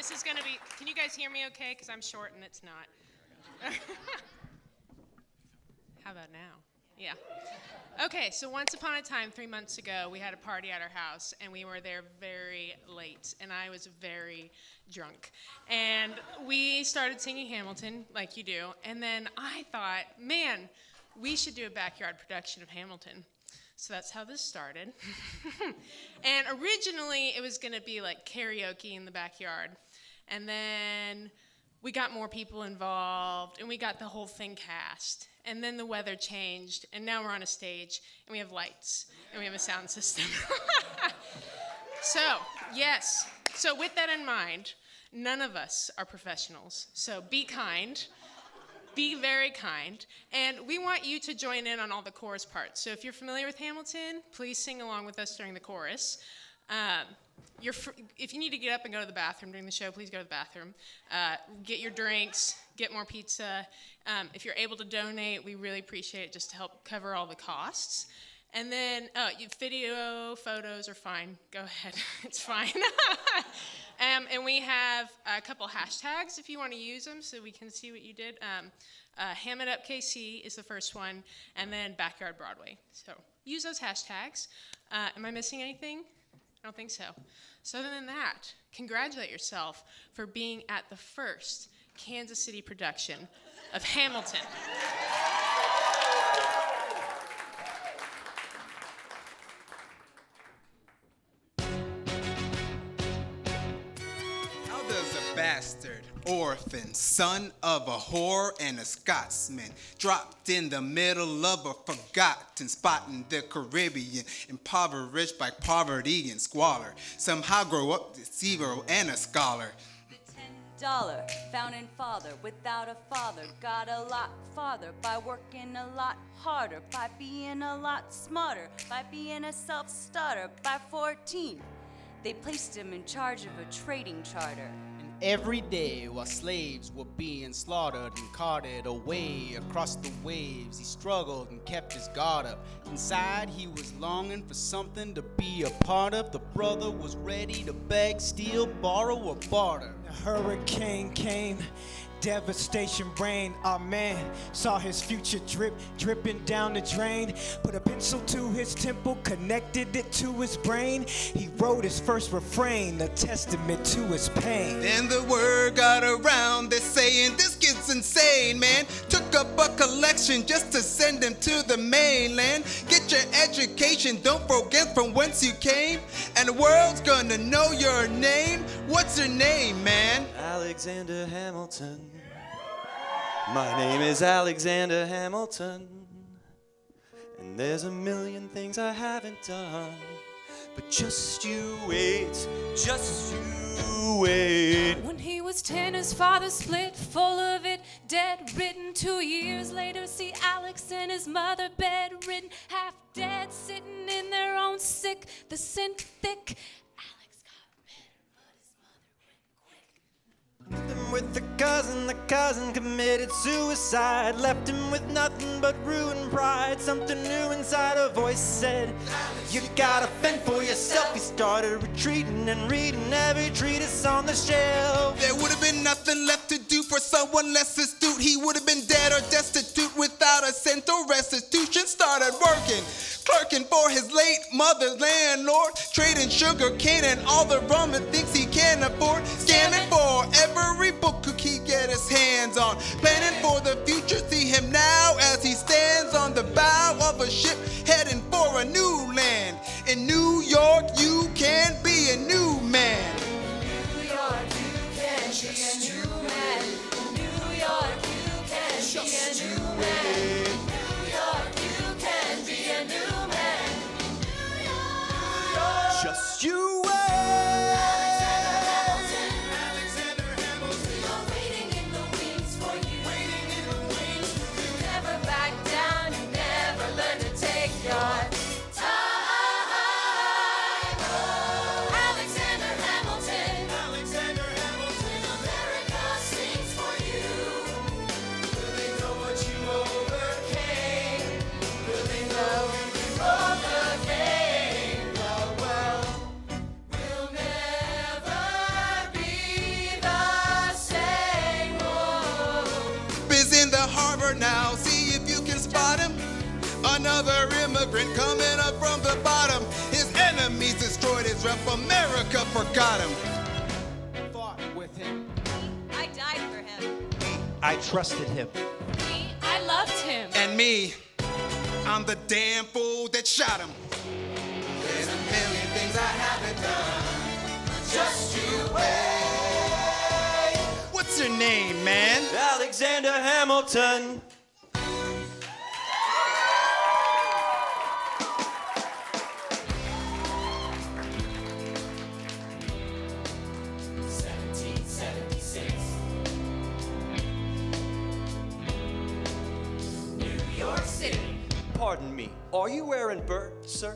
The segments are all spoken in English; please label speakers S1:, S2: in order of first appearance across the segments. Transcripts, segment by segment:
S1: This is going to be, can you guys hear me okay? Because I'm short and it's not. How about now? Yeah. Okay, so once upon a time, 3 months ago, we had a party at our house, and we were there very late, and I was very drunk. And we started singing Hamilton, like you do, and then I thought, man, we should do a backyard production of Hamilton. So that's how this started. And originally, it was going to be like karaoke in the backyard. And then we got more people involved, and we got the whole thing cast. And then the weather changed, and now we're on a stage, and we have lights, and we have a sound system. So, yes. So with that in mind, none of us are professionals. So be kind. Be very kind. And we want you to join in on all the chorus parts. So if you're familiar with Hamilton, please sing along with us during the chorus. If you need to get up and go to the bathroom during the show, please go to the bathroom. Get your drinks, get more pizza. If you're able to donate, we really appreciate it just to help cover all the costs. And then video, photos are fine. Go ahead. It's fine. And we have a couple hashtags if you want to use them so we can see what you did. Ham It Up KC is the first one, and then Backyard Broadway. So use those hashtags. Am I missing anything? I don't think so. So other than that, congratulate yourself for being at the first Kansas City production of Hamilton.
S2: How does a bastard, orphan, son of a whore and a Scotsman, dropped in the middle of a forgotten spot in the Caribbean, impoverished by poverty and squalor, somehow grow up a zero and a scholar?
S3: The $10 founding father without a father got a lot farther by working a lot harder, by being a lot smarter, by being a self-starter. By 14, they placed him in charge of a trading charter.
S4: Every day while slaves were being slaughtered and carted away across the waves, he struggled and kept his guard up. Inside he was longing for something to be a part of. The brother was ready to beg, steal, borrow, or barter.
S5: A hurricane came, devastation reigned. Our man saw his future dripping down the drain. Put a pencil to his temple, connected it to his brain. He wrote his first refrain, a testament to his pain.
S2: Then the word got around, they're saying this kid's insane, man. Took up a collection just to send him to the mainland. Get your education, don't forget from whence you came. And the world's gonna know your name. What's your name, man?
S6: Alexander Hamilton. My name is Alexander Hamilton. And there's a million things I haven't done. But just you wait, just you wait.
S7: When he was 10, his father split, full of it, dead, written. 2 years later, see Alex and his mother bedridden, half dead, sitting in their own sick, the scent thick. Alex got rid, but his mother went quick.
S6: With the cousin committed suicide. Left him with nothing but ruined pride. Something new inside a voice said, you gotta fend for yourself. He started retreating and reading every treatise on the shelf.
S2: There would have been nothing left to do for someone less astute. He would have been dead or destitute without a cent or restitution. Started working, clerking for his late mother's landlord, trading sugar cane and all the rum and things he can't afford, scamming for every book he get his hands on, planning for the future. See him now as he stands on the bow of a ship heading for a new land. In New York you can be a new man.
S3: New York, you can be a new man. New York, you can be a new man. New York, you can be a new man. New York.
S6: Just you wait.
S3: Alexander Hamilton. We are waiting in the wings for you. Waiting in the wings.
S2: Another immigrant coming up from the bottom. His enemies destroyed his rep. America forgot him.
S5: Fought with him.
S3: I died for him.
S6: I trusted him.
S7: Me, I loved him.
S2: And me, I'm the damn fool that shot him. There's a million things I haven't done. Just you wait. What's your name, man?
S6: Alexander Hamilton. Pardon me, are you Aaron Burr, sir?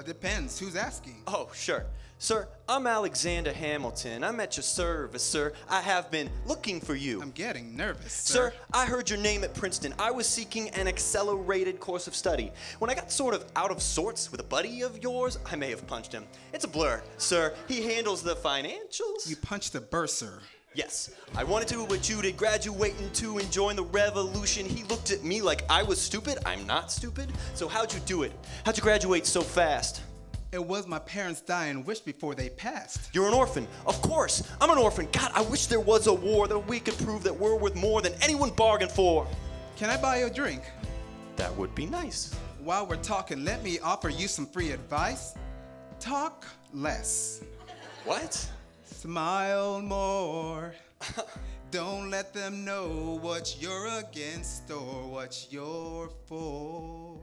S2: Depends. Who's asking?
S6: Oh, sure. Sir, I'm Alexander Hamilton. I'm at your service, sir. I have been looking for you.
S2: I'm getting nervous,
S6: Sir, I heard your name at Princeton. I was seeking an accelerated course of study. When I got sort of out of sorts with a buddy of yours, I may have punched him. It's a blur, sir. He handles the financials.
S2: You punched the bursar.
S6: Yes, I wanted to, but you did graduate into and join the revolution. He looked at me like I was stupid. I'm not stupid. So how'd you do it? How'd you graduate so fast?
S2: It was my parents' dying wish before they passed.
S6: You're an orphan. Of course, I'm an orphan. God, I wish there was a war that we could prove that we're worth more than anyone bargained for.
S2: Can I buy you a drink?
S6: That would be nice.
S2: While we're talking, let me offer you some free advice. Talk less.
S6: What?
S2: Smile more. Don't let them know what you're against or what you're for.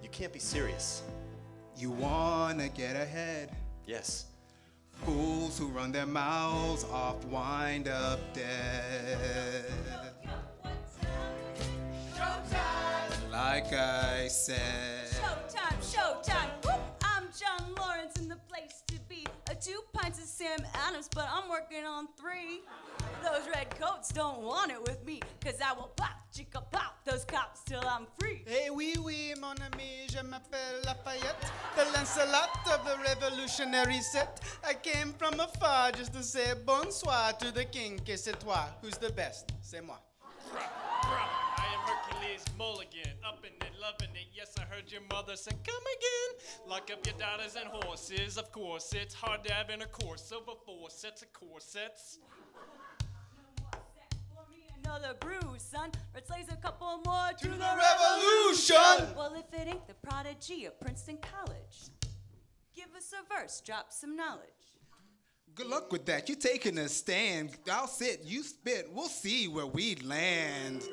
S6: You can't be serious.
S2: You wanna get ahead.
S6: Yes.
S2: Fools who run their mouths off wind up dead.
S3: Showtime!
S2: Like I said.
S3: Showtime, showtime. Whoop. I'm John Lawrence in the place to be. 2 pints of Sam Adams, but I'm working on 3. Those red coats don't want it with me, 'cause I will pop, chicka pop those cops till I'm free.
S4: Hey, oui, oui, mon ami, je m'appelle Lafayette, the Lancelot of the revolutionary set. I came from afar just to say bonsoir to the king, que c'est toi. Who's the best? C'est moi.
S8: I am Hercules Mulligan, up in it, loving it. Yes, I heard your mother say, come again. Lock up your daughters and horses. Of course, it's hard to have intercourse over 4 sets of corsets.
S3: Another brew, son. Let's lays a couple more to the
S4: revolution.
S3: Well, if it ain't the prodigy of Princeton College, give us a verse, drop some knowledge.
S2: Good luck with that. You taking a stand. I'll sit, you spit. We'll see where we land.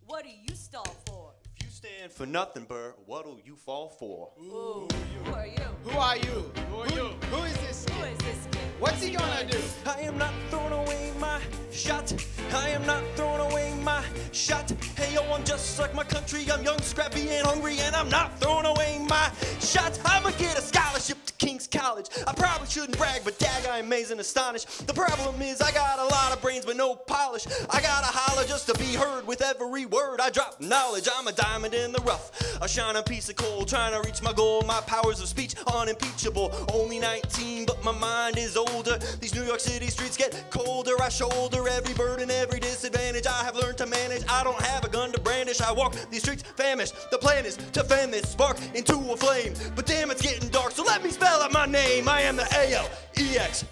S3: What do you stall for?
S6: If you stand for nothing, Burr, what'll you fall for?
S3: Ooh, who are you?
S4: Who are you?
S8: Who are you?
S4: Who is this
S3: Who
S4: kid?
S3: is this kid?
S4: What's he gonna do?
S6: I am not throwing away my shot. I am not throwing away my shot. Hey, yo, I'm just like my country. I'm young, scrappy, and hungry, and I'm not throwing away my shot. I'ma get a scholarship to King's College. I probably shouldn't brag, but dag, I'm amazed and astonished. The problem is I got a lot of brains, but no polish. I gotta holler just to be heard with every word. I drop knowledge. I'm a diamond in the rough, a shining piece of coal, trying to reach my goal. My powers of speech unimpeachable. Only 19, but my mind is older. These New York City streets get colder. I shoulder every burden, every disadvantage I have learned to manage. I don't have a gun to brandish. I walk these streets famished. The plan is to fan this spark into a flame. But damn, it's getting dark, so let me spell out my name. I am the A-L-E-X-A-N-T-E-R.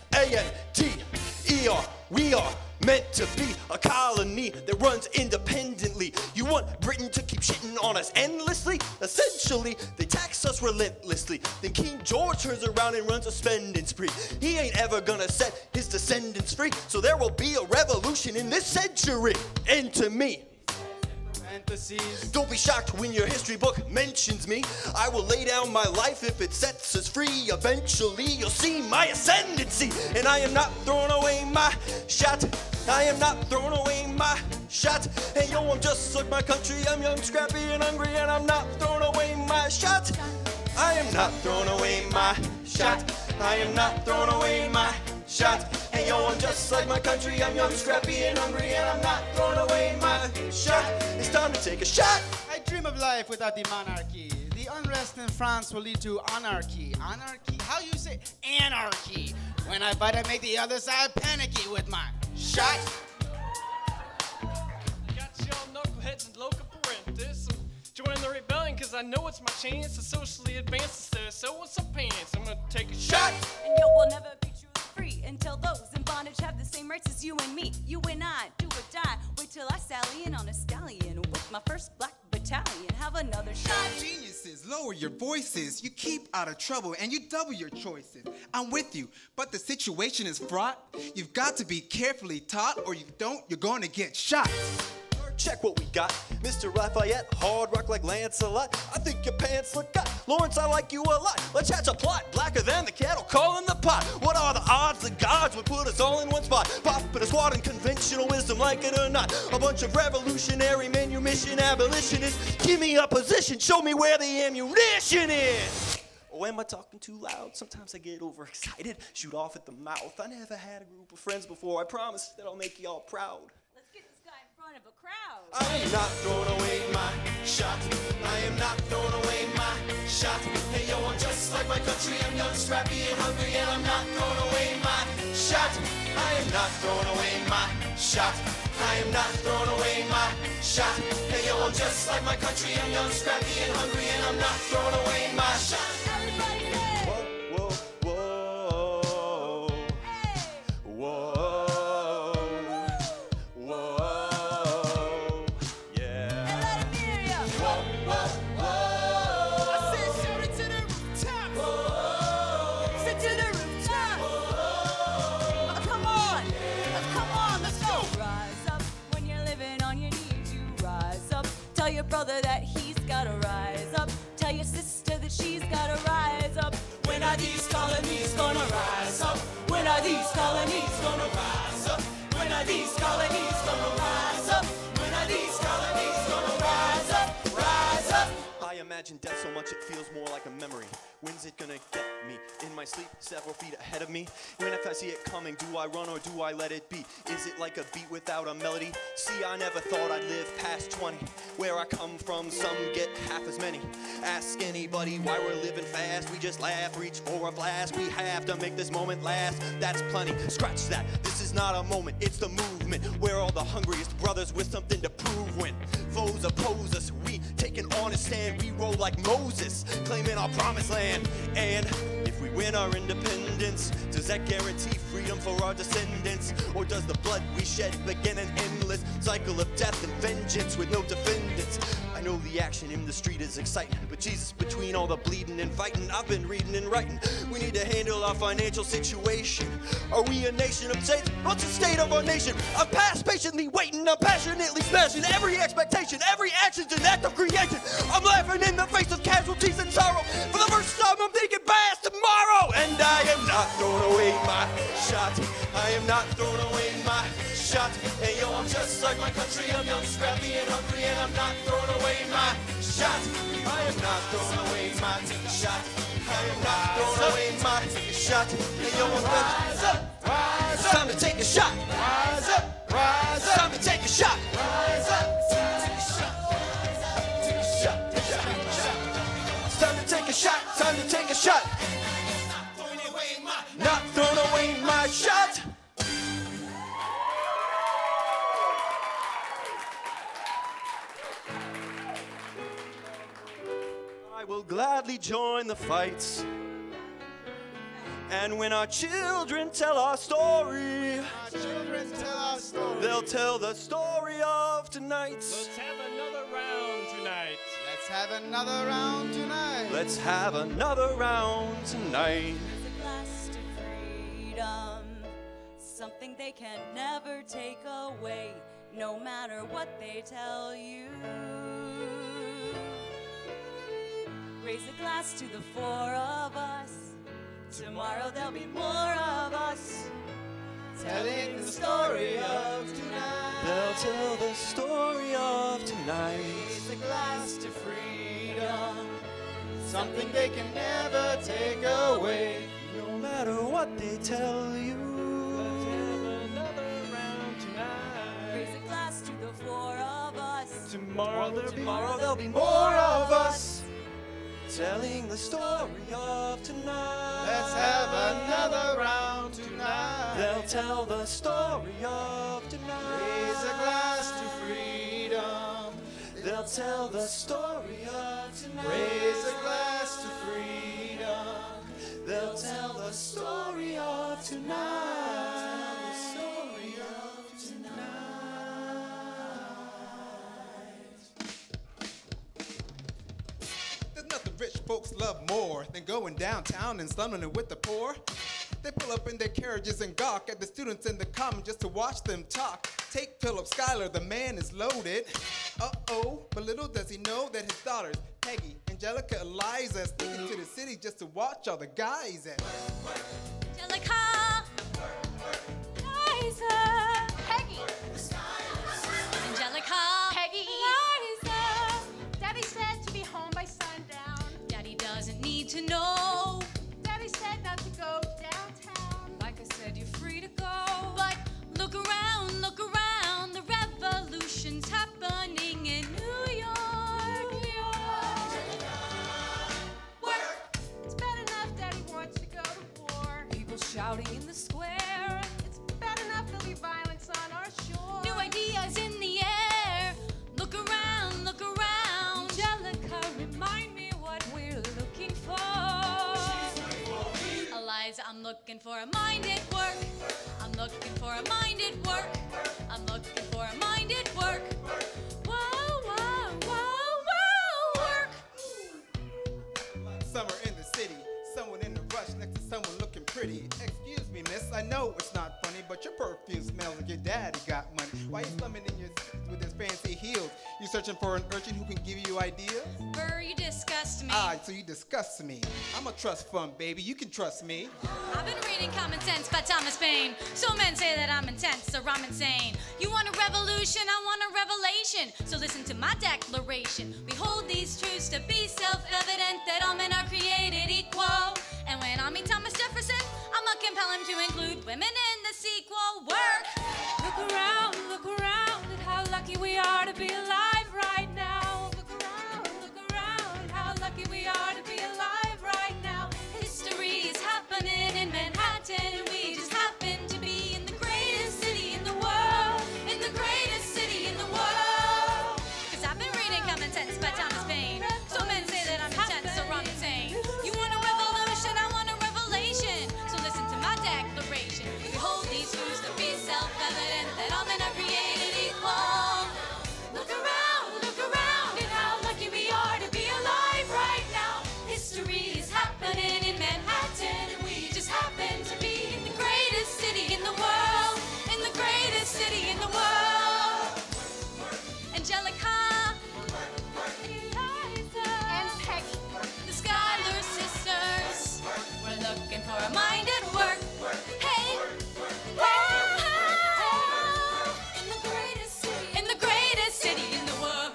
S6: We are meant to be a colony that runs independently. You want Britain to keep shitting on us endlessly? Essentially, they tax us relentlessly. Then King George turns around and runs a spending spree. He ain't ever gonna set his descendants free, so there will be a revolution in this century. And to me,
S4: Fantasies.
S6: don't be shocked when your history book mentions me. I will lay down my life if it sets us free. Eventually, you'll see my ascendancy. And I am not throwing away my shot. I am not throwing away my shot. Hey, yo, I'm just like my country. I'm young, scrappy, and hungry, and I'm not throwing away my shot. I am not throwing away my shot. I am not throwing away my shot. Hey, yo, I'm just like my country. I'm young, scrappy, and hungry, and I'm not throwing away my shot. It's time to take a shot.
S4: I dream of life without the monarchy. The unrest in France will lead to anarchy. Anarchy? How you say anarchy? When I bite, I make the other side panicky with my shot.
S8: Got your knuckleheads and local parentis. cause I know it's my chance to socially advance instead of sewing some pants. I'm gonna take a shot.
S3: And yo, we'll never be truly free until those in bondage have the same rights as you and me. You and I, do or die. Wait till I sally in on a stallion with my first black battalion. Have another shot.
S2: Geniuses, lower your voices. You keep out of trouble and you double your choices. I'm with you, but the situation is fraught. You've got to be carefully taught, or you don't, you're going to get shot.
S6: Check what we got. Mr. Lafayette, hard rock like Lancelot. I think your pants look hot. Lawrence, I like you a lot. Let's hatch a plot. Blacker than the cattle calling the pot. What are the odds the gods would put us all in one spot? Pop in a squad and conventional wisdom, like it or not. A bunch of revolutionary manumission abolitionists. Give me a position. Show me where the ammunition is. Oh, am I talking too loud? Sometimes I get overexcited. Shoot off at the mouth. I never had a group of friends before. I promise that I'll make y'all proud.
S3: Of a crowd.
S6: I am not throwing away my shot. I am not throwing away my shot. Hey yo, I'm just like my country. I'm young, scrappy, and hungry, and I'm not throwing away my shot. I am not throwing away my shot. I am not throwing away my shot. Hey yo, I'm just like my country. I'm young, scrappy, and hungry, and I'm not throwing away my shot.
S3: Everybody say.
S6: Whoa, whoa, whoa.
S3: Hey.
S6: Whoa.
S3: Tell your brother that he's gotta rise up. Tell your sister that she's gotta rise up. When are these colonies gonna rise up? When are these colonies gonna rise up? When are these colonies gonna rise up? When are these colonies gonna rise up? Rise up.
S6: I imagine death so much it feels more like a memory. When's it gonna get me? In my sleep, several feet ahead of me. When if I see it coming, do I run or do I let it be? Is it like a beat without a melody? See, I never thought I'd live past 20. Where I come from, some get half as many. Ask anybody why we're living fast. We just laugh, reach for a flask. We have to make this moment last. That's plenty. Scratch that. This is not a moment, it's the movement. We're all the hungriest brothers with something to prove. When foes oppose us, we take an honest stand. We roll like Moses, claiming our promised land. And if we win our independence, does that guarantee freedom for our descendants? Or does the blood we shed begin an endless cycle of death and vengeance with no defendants? I know the action in the street is exciting, but Jesus, between all the bleeding and fighting, I've been reading and writing. We need to handle our financial situation. Are we a nation of saints? What's the state of our nation? I'm past patiently waiting, I'm passionately smashing every expectation. Every action's an act of creation. I'm laughing in the face of casualties and sorrow. For the first time, I'm thinking past tomorrow. And I am not throwing away my shot. I am not throwing away my shot. Hey yo, I'm just like my country. I'm young, scrappy, and hungry, and I'm not throwing away my shot. I am not throwing away my shot. I am not throwing away my shot. Hey yo, I'm rise up, rise up. It's time to take a shot. Rise up, rise up. It's time to take a shot. Rise up, take a shot. Take a shot, take a shot, take a shot. It's time to take a shot. Time to take a shot. Not throwing away my shot. I will gladly join the fights. And when our children tell our story, they'll tell the story of tonight.
S8: Let's have another round tonight.
S4: Let's have another round tonight.
S6: Let's have another round tonight.
S3: There's a glass to freedom, something they can never take away, no matter what they tell you. Raise a glass to the four of us. Tomorrow there'll be more of us, telling the story of tonight.
S6: They'll tell the story of tonight.
S3: Raise a glass to freedom,
S4: Something they can never take away.
S6: No matter what they tell you.
S8: Let's have another round tonight.
S3: raise a glass to the four of us.
S6: Tomorrow there'll be more of us, telling the story of tonight.
S4: Let's have another round tonight.
S6: They'll tell the story of tonight.
S4: Raise a glass to freedom.
S6: They'll tell the story of Raise a glass to freedom. They'll tell the story of tonight. The story of tonight.
S2: There's nothing rich folks love more than going downtown and slumming it with the poor. They pull up in their carriages and gawk at the students in the common just to watch them talk. Take Philip Schuyler, the man is loaded. Uh-oh, but little does he know that his daughters, Peggy, Angelica, Eliza, sneaking to the city just to watch all the guys at
S3: Angelica, Eliza, Peggy, Angelica, Peggy, Eliza.
S1: Daddy said to be home by sundown.
S3: Daddy doesn't need to know.
S1: Daddy said not to go downtown.
S7: Like I said, you're free to go.
S3: But look around, the revolution's happening in New York.
S1: Work. It's bad enough Daddy wants to go to war.
S7: People shouting in the square.
S1: It's bad enough there'll be violence on our shore.
S3: New ideas in the air. Look around,
S7: Angelica, remind me what we're looking for.
S3: Eliza, I'm looking for a mind at work. I'm looking for a mind at work. I'm looking for a mind at work. Whoa, whoa, whoa, whoa, work.
S2: Summer in the city, someone in a rush next to someone looking pretty. Excuse me, miss, I know it's not funny, but your perfume smells like your daddy got money. Why you slumming in your with his fancy heels? You searching for an urchin who can give you ideas?
S3: Burr, you disgust me.
S2: Ah, so you disgust me. I'm a trust fund, baby. You can trust me.
S3: I've been reading Common Sense by Thomas Paine. So men say that I'm intense or I'm insane. You want a revolution, I want a revelation. So listen to my declaration. We hold these truths to be self-evident that all men are created equal. And when I meet Thomas Jefferson, I'ma compel him to include women in the sequel. Work!
S7: Look around at how lucky we are to be alive right now. Look around, how lucky we are to be alive right now.
S3: History is happening in Manhattan. We just happen to be in the greatest city in the world. In the greatest city in the world. Cause I've been reading Common Sense by Thomas Paine. So men say that I'm intense or I'm insane. You want a revolution, I want a revelation. So listen to my declaration. We hold these truths to be self-evident that all men are created equal. Look around at how lucky we are to be alive right now. History is happening in Manhattan, and we just happen to be in the greatest city in the world. In the greatest city in the world. Angelica, Eliza,
S1: And Peggy.
S3: the Schuyler sisters. We're looking for a mind at work. Hey, in the greatest city in the world.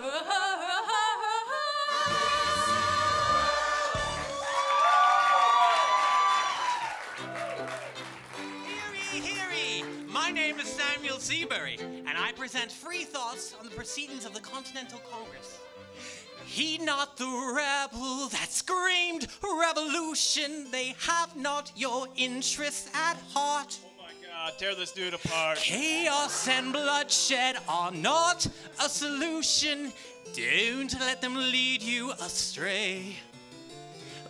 S9: Heary! My name is Samuel Seabury, and I present free thoughts on the proceedings of the Continental Congress. Heed not the rebel that screamed revolution. They have not your interests at heart.
S8: Oh my God, tear this dude apart.
S9: Chaos and bloodshed are not a solution. Don't let them lead you astray.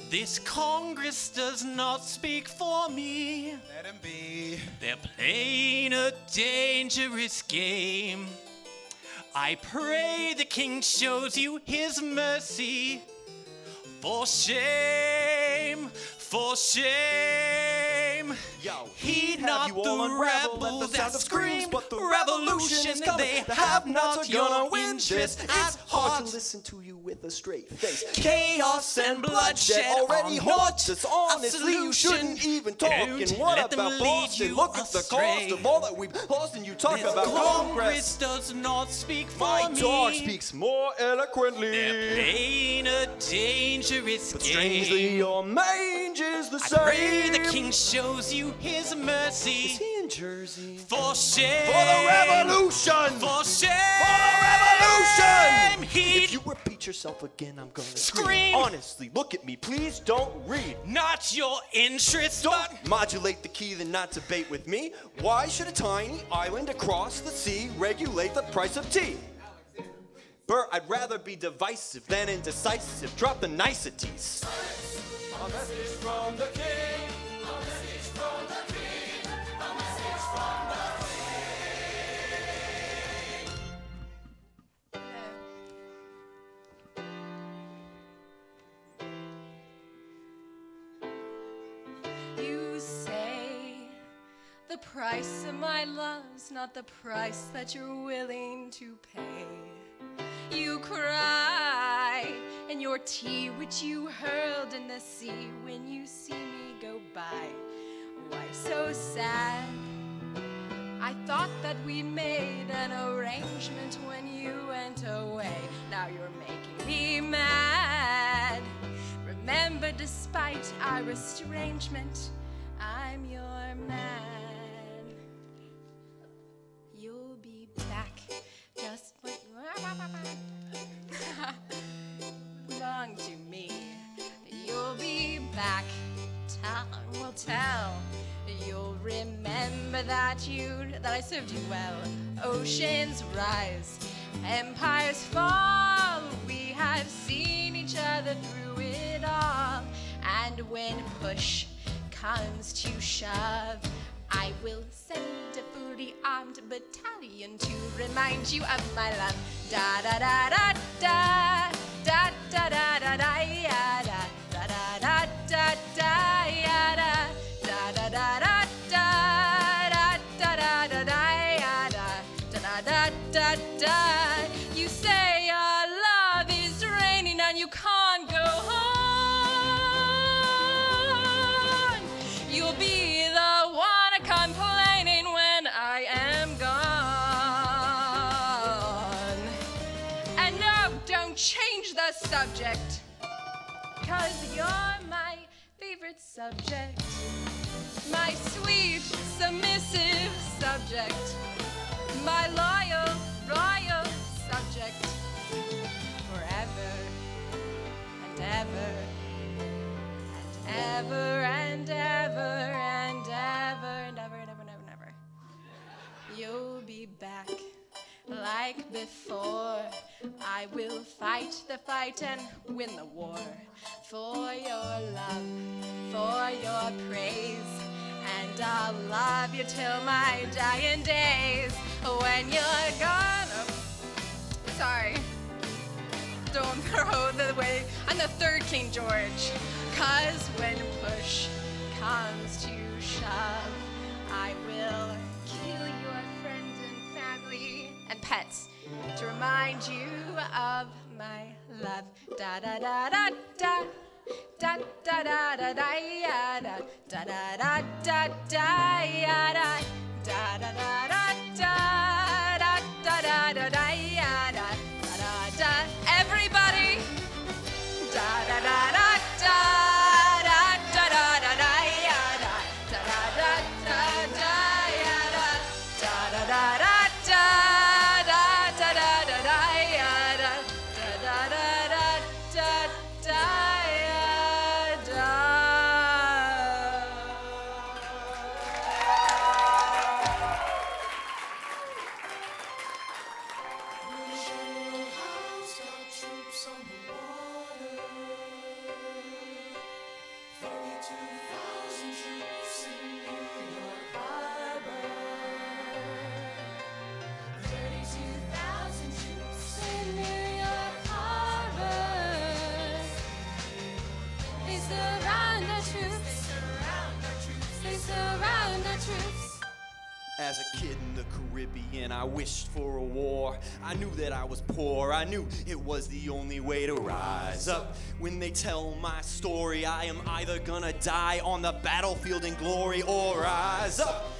S9: This Congress does not speak for me.
S2: Let him be.
S9: They're playing a dangerous game. I pray the king shows you his mercy. For shame, for shame.
S6: Yo,
S9: Heed
S6: have
S9: not
S6: you all
S9: the
S6: unraveled
S9: rebel
S6: at the
S9: that
S6: sound of screams,
S9: scream
S6: but the
S9: revolution.
S6: is coming.
S9: They
S6: The
S9: have
S6: have-nots
S9: not
S6: are gonna
S9: your
S6: win
S9: interest
S6: this.
S9: at
S6: It's hard
S9: heart.
S6: to listen to you with a straight face.
S9: Chaos and bloodshed
S6: already
S9: are
S6: haunts
S9: not
S6: us. Honestly,
S9: a
S6: you
S9: solution.
S6: shouldn't even talk.
S9: Don't
S6: And what
S9: let them
S6: about
S9: lead
S6: Boston?
S9: you
S6: Look at the
S9: astray.
S6: cost of all that we've lost, and you talk
S9: This
S6: about
S9: Congress does not speak for
S6: My
S9: me.
S6: dog speaks more eloquently.
S9: They're playing a dangerous
S6: But
S9: game.
S6: strangely, your mange is the
S9: I
S6: same.
S9: pray the king shows you his
S6: Is
S9: mercy.
S6: he in Jersey?
S9: For shame.
S6: For the revolution!
S9: For shame.
S6: For the revolution!
S9: Heed
S6: If you repeat yourself again, I'm gonna
S9: Scream.
S6: Honestly, look at me. Please don't read.
S9: not your interest, but
S6: Don't modulate the key, then not debate with me. Why should a tiny island across the sea regulate the price of tea? Bert, I'd rather be divisive than indecisive. Drop the niceties. A message from the king. A message from the king. A message from the
S7: You say the price of my love's not the price that you're willing to pay. You cry in your tea which you hurled in the sea when you see me go by. Why so sad? I thought that we made an arrangement when you went away. Now you're making me mad. Remember, despite our estrangement, I'm your man. You'll be back just when belong to me. You'll be back, time will tell. You'll remember that I served you well. Oceans rise, empires fall. We have seen each other through it all. And when push comes to shove, I will send a fully armed battalion to remind you of my love. Da da da da da da da da da da ya da da da da da ya da da da da da da da da da da ya da da da da da. You say your love is raining and you can't go on. You'll be the one complaining when I am gone. And no, don't change the subject, 'cause you're my favorite subject. My sweet, submissive subject. My loyal, royal subject. Forever and ever and ever and ever and ever and ever and ever and ever and ever. You'll be back like before. I will fight the fight and win the war for your love, for your praise. And I'll love you till my dying days. When you're gone, sorry, don't throw the way. I'm the third King George. 'Cause when push comes to shove, I will kill your friends and family and pets to remind you of my love. Da da da da da. Da da da da da ya da da da da da da ya da da da da da da da da da da ya da da da. Everybody, da da da da da da da da da ya da da da da da ya da da da da da da da da da ya da da da da da da.
S6: As a kid in the Caribbean, I wished for a war. I knew that I was poor. I knew it was the only way to rise up. When they tell my story, I am either gonna die on the battlefield in glory or rise up.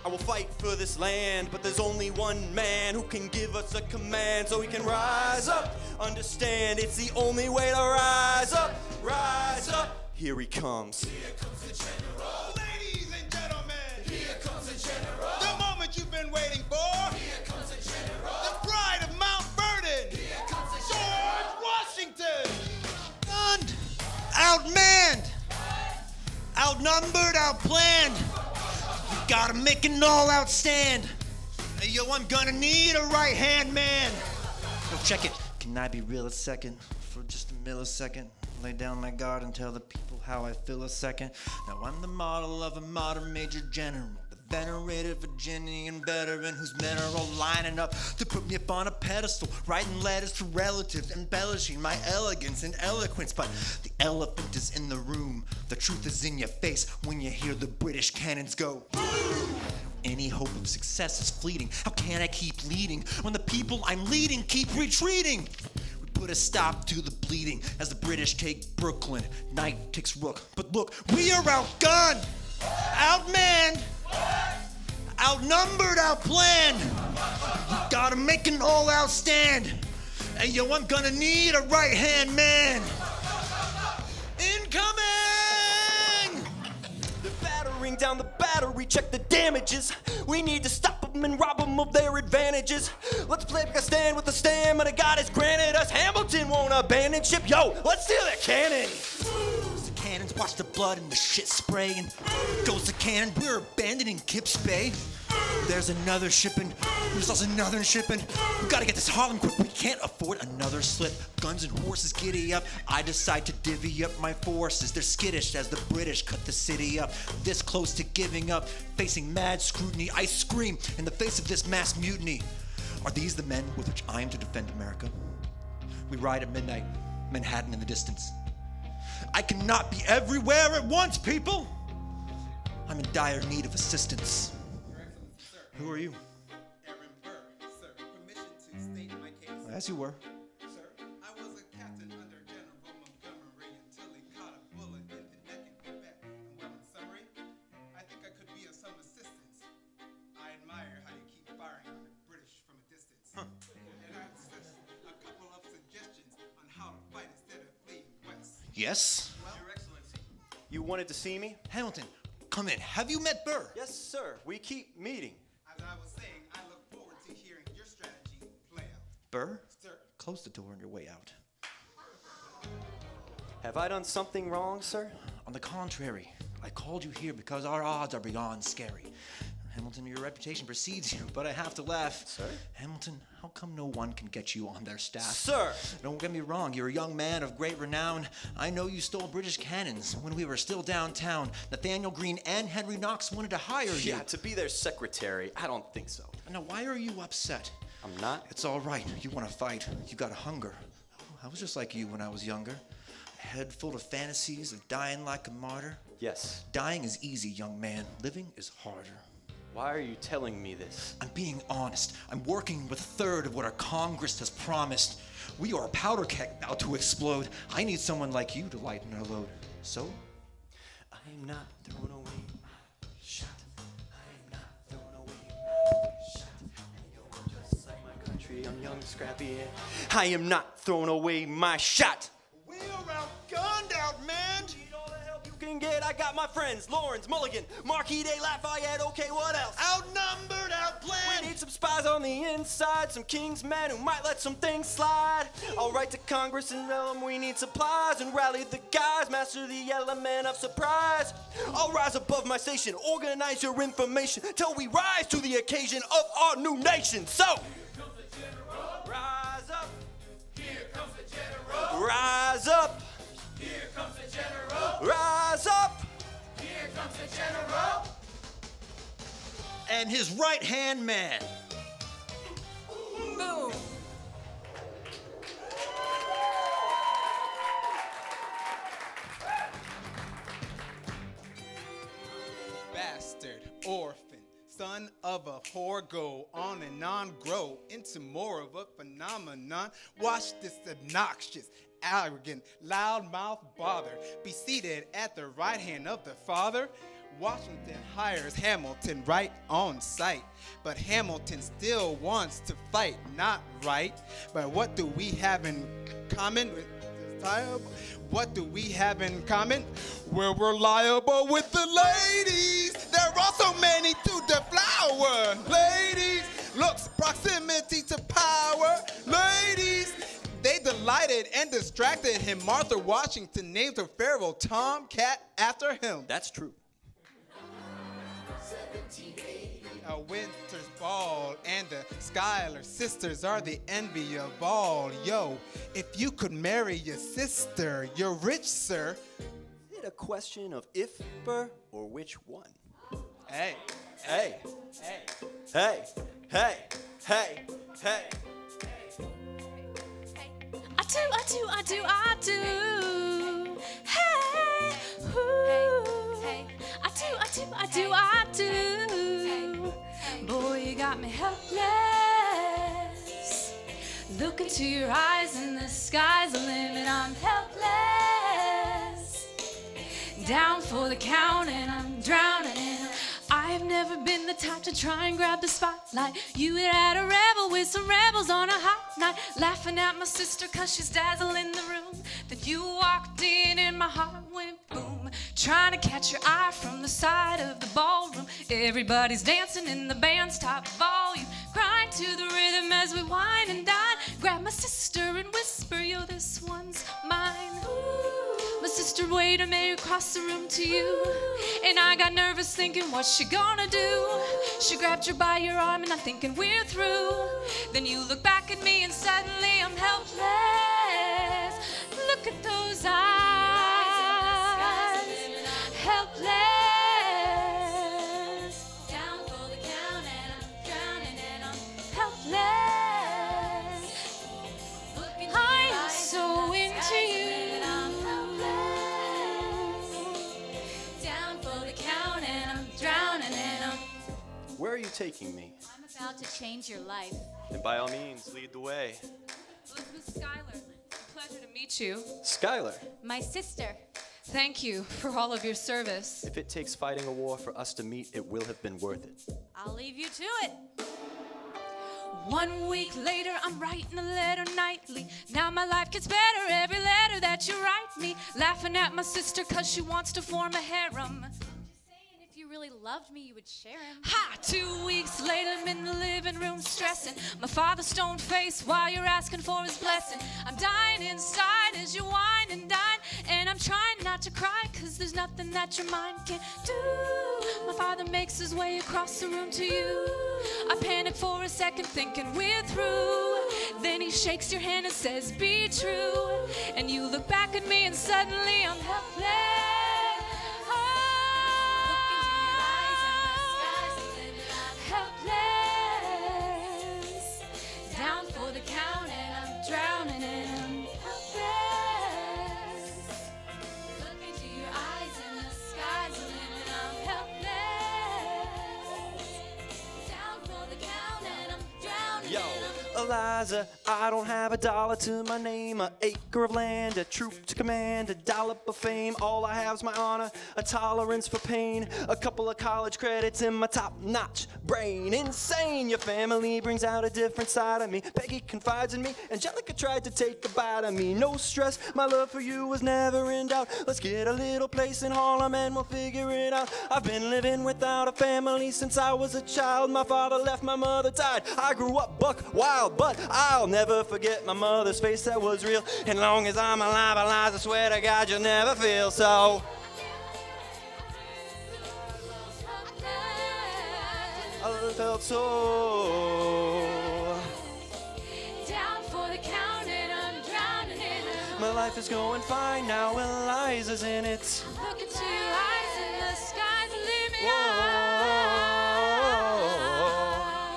S6: I will fight for this land, but there's only one man who can give us a command so we can rise up. Understand, it's the only way to rise up. Rise up. Here he comes. Here comes the general.
S2: Ladies and gentlemen,
S6: Here comes the general.
S2: the moment you've been waiting for.
S6: Here comes the general.
S2: The pride of Mount Vernon,
S6: Here comes the
S2: George Washington.
S10: Stunned, outmanned, outnumbered, outplanned. You gotta make an all-out stand. Hey, yo, I'm gonna need a right-hand man. Yo, check it.
S6: Can I be real a second? For just a millisecond. Lay down my guard and tell the people how I feel a second. Now I'm the model of a modern major general. The venerated Virginian veteran whose men are all lining up to put me up on a pedestal, writing letters to relatives, embellishing my elegance and eloquence. But the elephant is in the room. The truth is in your face when you hear the British cannons go. Any hope of success is fleeting. How can I keep leading when the people I'm leading keep retreating? We put a stop to the bleeding as the British take Brooklyn. Night takes Rook. But look, we are outgunned, outmanned, outnumbered, outplanned. You gotta make an all-out stand. Hey, yo, I'm gonna need a right-hand man. Incoming!
S10: Battering down the battery, check the damages. We need to stop them and rob them of their advantages. Let's play like a stand with the stamina God has granted us. Hamilton won't abandon ship. Yo, let's steal the cannon.
S6: Goes the cannons, watch the blood and the shit spraying. Goes the cannon, we're abandoning Kips Bay. There's another shipping. There's also another shipping. We gotta get this Harlem quick. We can't afford another slip. Guns and horses giddy up. I decide to divvy up my forces. They're skittish as the British cut the city up. This close to giving up, facing mad scrutiny. I scream in the face of this mass mutiny. Are these the men with which I am to defend America? We ride at midnight, Manhattan in the distance. I cannot be everywhere at once, people. I'm in dire need of assistance. Who are you?
S2: Aaron Burr, sir. Permission to state my case.
S6: As you were.
S2: Sir, I was a captain under General Montgomery until he caught a bullet in the neck in Quebec. And well, in summary, I think I could be of some assistance. I admire how you keep firing on the British from a distance. And I have a couple of suggestions on how to fight instead of fleeing west.
S6: Yes?
S2: Well,
S10: Your Excellency. You wanted to see me?
S6: Hamilton, come in. Have you met Burr?
S10: Yes, sir. We keep meeting.
S2: as I was saying, I look forward to hearing your strategy play out.
S6: Burr,
S2: Sir.
S6: close the door on your way out.
S10: Have I done something wrong, sir?
S6: On the contrary, I called you here because our odds are beyond scary. Hamilton, your reputation precedes you, but I have to laugh.
S10: Sir?
S6: Hamilton, how come no one can get you on their staff?
S10: Sir!
S6: Don't get me wrong, you're a young man of great renown. I know you stole British cannons when we were still downtown. Nathaniel Greene and Henry Knox wanted to hire you.
S10: Yeah, to be their secretary, I don't think so.
S6: Now, why are you upset?
S10: I'm not.
S6: It's all right. You want to fight. You got a hunger. I was just like you when I was younger. A head full of fantasies of dying like a martyr.
S10: Yes.
S6: Dying is easy, young man. Living is harder.
S10: Why are you telling me this?
S6: I'm being honest. I'm working with a third of what our Congress has promised. We are a powder keg about to explode. I need someone like you to lighten our load. So?
S10: I'm not throwing away my shot. I'm not throwing away my shot. You're just like my country. I'm young, scrappy, and I am not throwing away my shot.
S6: We are outgunned, outmanned.
S10: Need all the help you can get. I got my friends, Lawrence, Mulligan, Marquis de Lafayette. Okay, what else?
S6: Outnumbered, outplanned.
S10: We need some spies on the inside, some king's men who might let some things slide. I'll write to Congress and tell them we need supplies and rally the guys, master the element of surprise. I'll rise above my station, organize your information till we rise to the occasion of our new nation. So, rise up.
S11: Here comes the general.
S10: Rise up.
S11: Here comes the general.
S10: Rise up.
S11: Here comes the general.
S6: And his right-hand man.
S7: Boom.
S2: Bastard, orphan, son of a whore, go on and on, grow into more of a phenomenon. Watch this obnoxious, arrogant, loudmouth bother be seated at the right hand of the father. Washington hires Hamilton right on sight, but Hamilton still wants to fight, not right. But what do we have in common with this type? What do we have in common? We're reliable with the ladies. There are so many to deflower. Ladies, looks, proximity to power. Ladies, they delighted and distracted him. Martha Washington named her Pharaoh Tomcat after him.
S10: That's true.
S11: 1780,
S2: a winter's ball, and the Schuyler sisters are the envy of all. Yo, if you could marry your sister, you're rich, sir.
S10: Is it a question of if or which one?
S2: Hey,
S10: Hey, hey, hey, hey, hey.
S7: I do. Hey, ooh. I do. Boy, you got me helpless. Look into your eyes and the sky's the limit. I'm helpless. Down for the count and I'm drowning in 'em. I've never been the type to try and grab the spotlight. You had a rebel with some rebels on a hot night, laughing at my sister 'cause she's dazzling the room. Then you walked in and my heart went boom, trying to catch your eye from the side of the ballroom. Everybody's dancing in the band's top volume, crying to the rhythm as we wine and dine. Grab my sister and whisper, yo, this one's mine. My sister waved a man across the room to you, and I got nervous thinking, what's she gonna do? She grabbed you by your arm and I'm thinking we're through. Then you look back at me and suddenly I'm helpless. Look at those eyes, helpless. Down for the count and I'm drowning and I'm helpless. I'm so into you.
S10: Where are you taking me?
S3: I'm about to change your life.
S10: And by all means, lead the way.
S7: Elizabeth Schuyler, it's a pleasure to meet you.
S10: Schuyler,
S3: My sister.
S7: Thank you for all of your service.
S10: if it takes fighting a war for us to meet, it will have been worth it.
S3: I'll leave you to it.
S7: 1 week later, I'm writing a letter nightly. Now my life gets better every letter that you write me. Laughing at my sister 'cause she wants to form a harem.
S3: If you really loved me, you would share him.
S7: Ha! 2 weeks later, I'm in the living room stressing. My father's stone face while you're asking for his blessing. I'm dying inside as you whine and dine, and I'm trying not to cry 'cause there's nothing that your mind can do. My father makes his way across the room to you. I panic for a second thinking we're through. Then he shakes your hand and says be true, and you look back at me and suddenly I'm helpless. Helpless, down for the count and I'm drowning and I'm helpless. Look into your eyes and the sky's the limit. I'm helpless, down for the count and I'm drowning
S10: Yo,
S7: and I'm
S10: Eliza, I don't have a dollar to my name, an acre of land, a troop to command, a dollop of fame. All I have's my honor, a tolerance for pain, a couple of college credits in my top-notch brain. Insane, your family brings out a different side of me. Peggy confides in me, Angelica tried to take a bite of me. No stress, my love for you was never in doubt. Let's get a little place in Harlem and we'll figure it out. I've been living without a family since I was a child. My father left, my mother died. I grew up buck wild, but I'll never forget my mother's face that was real. And long as I'm alive, I swear to God you'll never feel so. I felt so.
S7: down for the count and I'm drowning in I'm
S10: My life is going fine now, Eliza's in it.
S7: look into your eyes and the sky's the limit.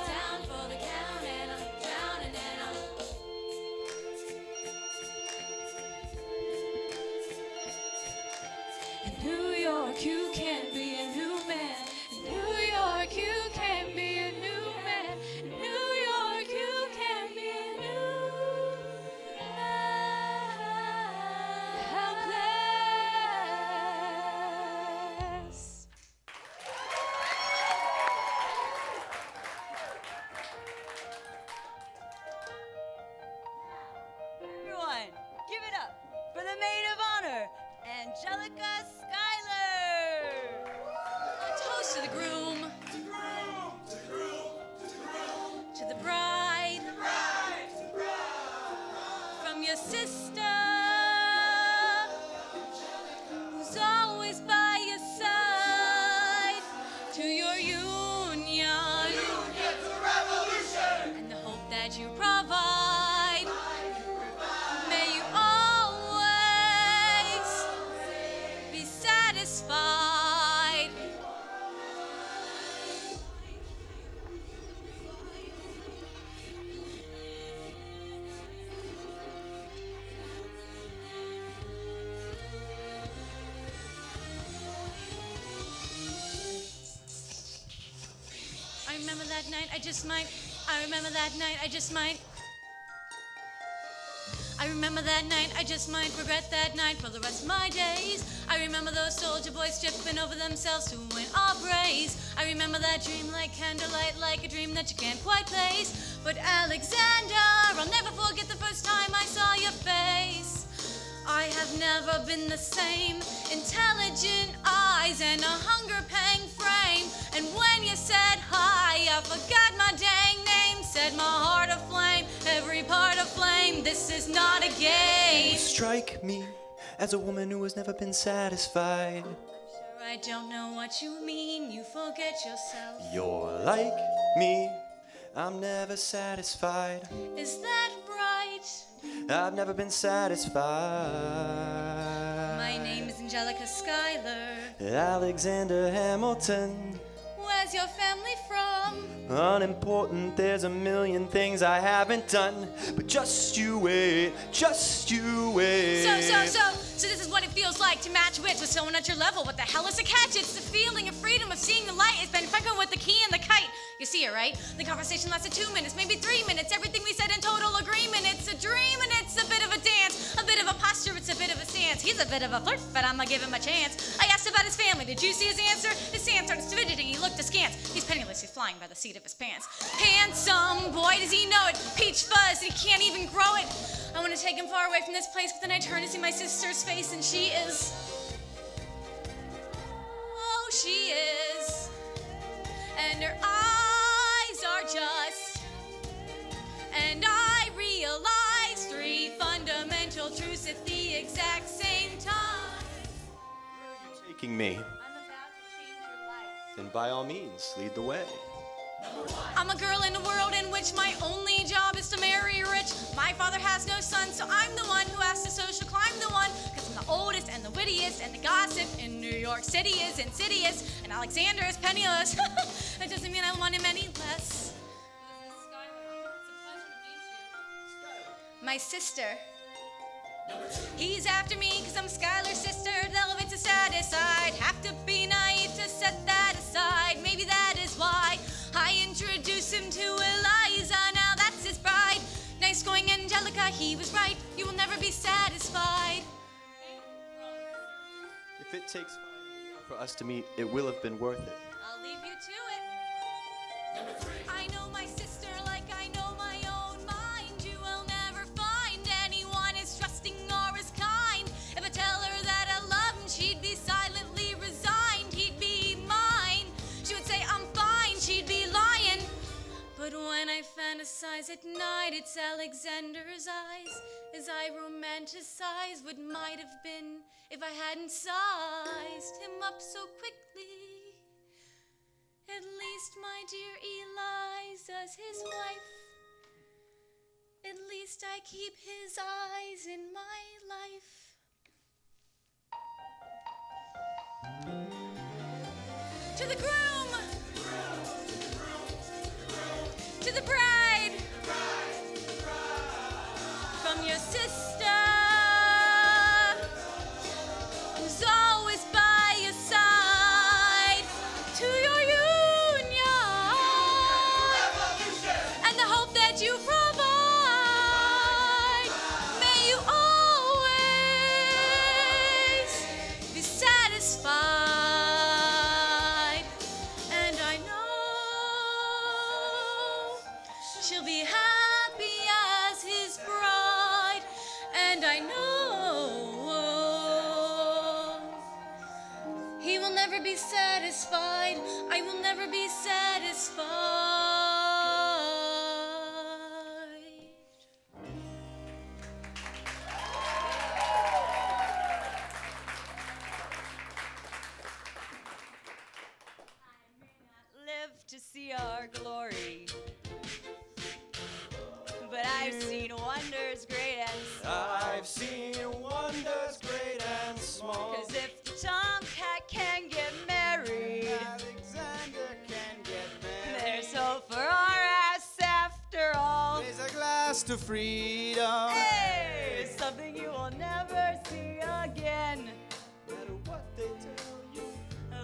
S7: Down for the count and I'm drowning and I'm in New York, you can be a new man. In New York, you can be a new man. In New York, you can be a new helpless.
S3: Everyone, give it up for the maid of honor, Angelica Schuyler.
S7: A toast to the groom, to the bride, from your sister, who's always by your side, to your union that night, I just might. I remember that night, I just might. I remember that night, I just might regret that night for the rest of my days. I remember those soldier boys tripping over themselves to win our praise. I remember that dream like candlelight, like a dream that you can't quite place. But Alexander, I'll never forget the first time I saw your face. I have never been the same. Intelligent eyes and a hunger pang frame. And when you said hi, I forgot my dang name. Set my heart aflame, every part aflame. This is not a game.
S10: You strike me as a woman who has never been satisfied.
S7: Sure, I don't know what you mean. You forget yourself.
S10: You're like me, I'm never satisfied.
S7: Is that right?
S10: I've never been satisfied.
S7: My name is Angelica Schuyler.
S10: Alexander Hamilton.
S7: Where's your family from?
S10: Unimportant, there's a million things I haven't done. But just you wait, just you wait.
S7: So this is what it feels like to match wits with someone at your level. What the hell is a catch? It's the feeling of freedom of seeing the light. It's been fucking with the key and the kite. You see it, right? The conversation lasted 2 minutes, maybe 3 minutes. Everything we said in total agreement. It's a dream and it's a bit of a dance. A bit of a posture, it's a bit of a stance. He's a bit of a flirt, but I'ma give him a chance. I asked about his family. Did you see his answer? His hand started fidgeting. He looked askance. He's penniless. He's flying by the seat of his pants. Handsome, boy, does he know it. Peach fuzz, he can't even grow it. I want to take him far away from this place, but then I turn to see my sister's face, and she is. Oh, she is. And her eyes are just. And I realize 3 fundamental truths at the exact same time.
S10: Where are you taking me?
S7: I'm about to change your life.
S10: Then by all means, lead the way.
S7: I'm a girl in a world in which my only job is to marry rich. My father has no son, so I'm the one who has to social climb the one. Cause I'm the oldest and the wittiest, and the gossip in New York City is insidious. And Alexander is penniless. That doesn't mean I want him any less. My sister. He's after me cause I'm Skylar's sister. It elevates to status. I'd have to be naive to set that aside. Maybe that is why I introduced him to Eliza. Now that's his bride. Nice going, Angelica, he was right. You will never be satisfied.
S10: If it takes 5 years for us to meet, it will have been worth it.
S7: I'll leave you to it. I know my sister like I know my own mind. You will never find anyone as trusting or as kind. If I tell her that I love him, she'd be silently resigned. He'd be mine. She would say I'm fine, she'd be lying. But when I fantasize at night, it's Alexander's eyes as I romanticize what might have been if I hadn't sized him up so quickly. At least my dear Eliza's his wife. At least I keep his eyes in my life. To the groom! To the bride! From your sister, who's always by your side, to your union, and the hope that you provide. May you always be satisfied. And I know she'll be happy as his bride. And I know he will never be satisfied. I will never be satisfied.
S3: Live to see our glory. But I've seen wonders great and small.
S10: I've seen wonders great and small.
S3: Cause if the tomcat can get married,
S4: Alexander can get married.
S3: there's hope for our ass after all.
S4: Raise a glass to freedom.
S3: Hey, something you will never see again.
S10: No matter what they tell you.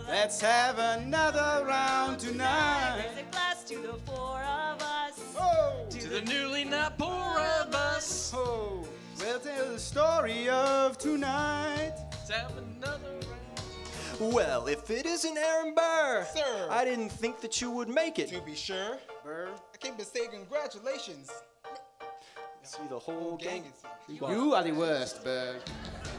S4: Let's have another round tonight.
S3: Raise a glass to the four of us.
S5: Oh,
S8: To the newly not poor of us.
S4: Oh, well, tell the story of tonight.
S8: Let's have another round.
S10: Well, if it isn't Aaron Burr,
S2: Sir.
S10: I didn't think that you would make it.
S2: To be sure,
S4: Burr.
S2: I came to say congratulations.
S10: See the whole gang.
S4: You are the worst, Burr.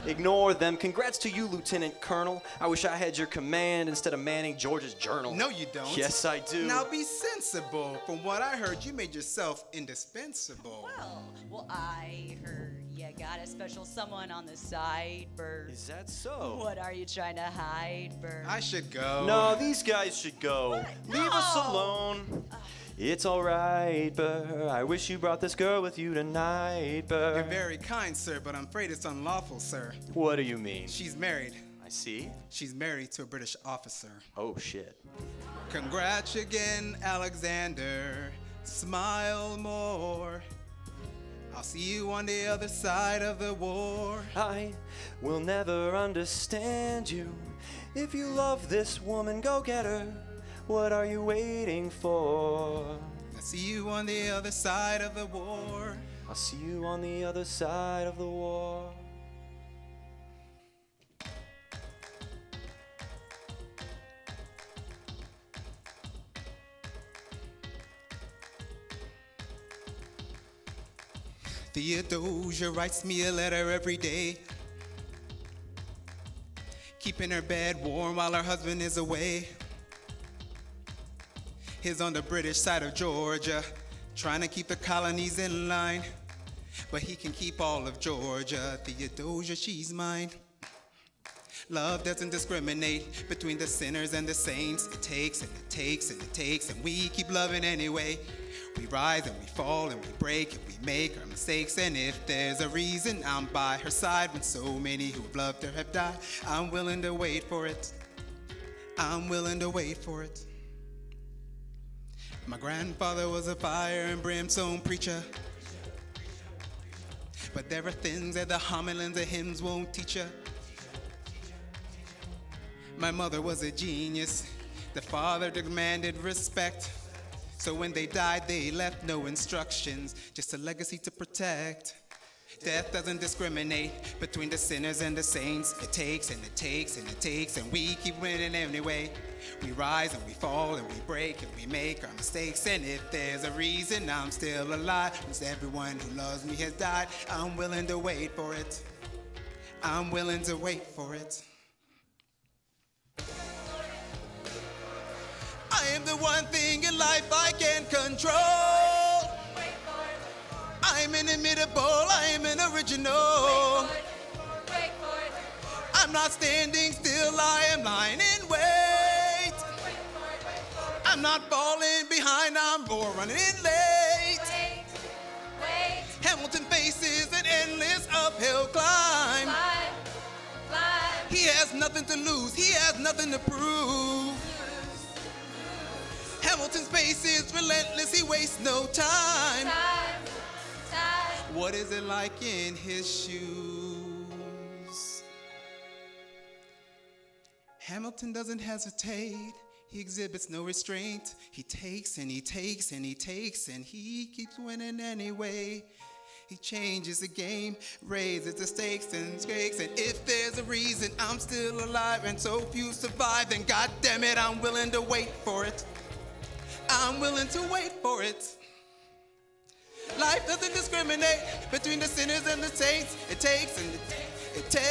S10: Ignore them. Congrats to you, Lieutenant Colonel. I wish I had your command instead of manning George's journal.
S2: No, you don't.
S10: Yes, I do.
S2: Now be sensible. From what I heard, you made yourself indispensable.
S3: Well, I heard you got a special someone on the side, Burr.
S10: Is that so?
S3: What are you trying to hide, Burr?
S2: I should go.
S10: No, these guys should go. Leave us
S3: No.
S10: alone. It's all right, Burr. I wish you brought this girl with you tonight, Burr.
S2: You're very kind, sir, but I'm afraid it's unlawful, sir.
S10: What do you mean?
S2: She's married.
S10: I see.
S2: She's married to a British officer.
S10: Oh, shit.
S2: Congrats again, Alexander. Smile more. I'll see you on the other side of the war.
S10: I will never understand you. If you love this woman, go get her. What are you waiting for?
S2: I'll see you on the other side of the war.
S10: I'll see you on the other side of the war.
S2: Theodosia writes me a letter every day, keeping her bed warm while her husband is away. He's on the British side of Georgia, trying to keep the colonies in line, but he can keep all of Georgia. Theodosia, she's mine. Love doesn't discriminate between the sinners and the saints. It takes and it takes and it takes, and we keep loving anyway. We rise and we fall and we break and we make our mistakes, and if there's a reason, I'm by her side when so many who've loved her have died. I'm willing to wait for it. I'm willing to wait for it. My grandfather was a fire and brimstone preacher, but there are things that the homilies and hymns won't teach you. My mother was a genius. The father demanded respect. So when they died, they left no instructions, just a legacy to protect. Death doesn't discriminate between the sinners and the saints. It takes and it takes and it takes, and we keep winning anyway. We rise and we fall and we break and we make our mistakes, and if there's a reason I'm still alive, it's everyone who loves me has died. I'm willing to wait for it. I'm willing to wait for it. I am the one thing in life I can control. I'm inimitable, I am an original. I'm not standing still, I am lying in wait. I'm not falling behind, I'm more running in late. Hamilton faces an endless uphill climb. He has nothing to lose, he has nothing to prove. Hamilton's pace is relentless, he wastes no time. What is it like in his shoes? Hamilton doesn't hesitate, he exhibits no restraint. He takes and he takes and he takes, and he keeps winning anyway. He changes the game, raises the stakes and stakes, and if there's a reason I'm still alive and so few survive, then God damn it, I'm willing to wait for it. I'm willing to wait for it. Life doesn't discriminate between the sinners and the saints. It takes and it takes.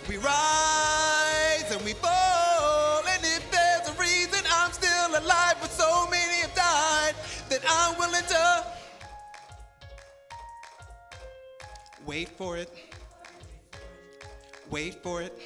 S2: We rise and we fall, and if there's a reason I'm still alive when so many have died, then I'm willing to wait for it. Wait for it.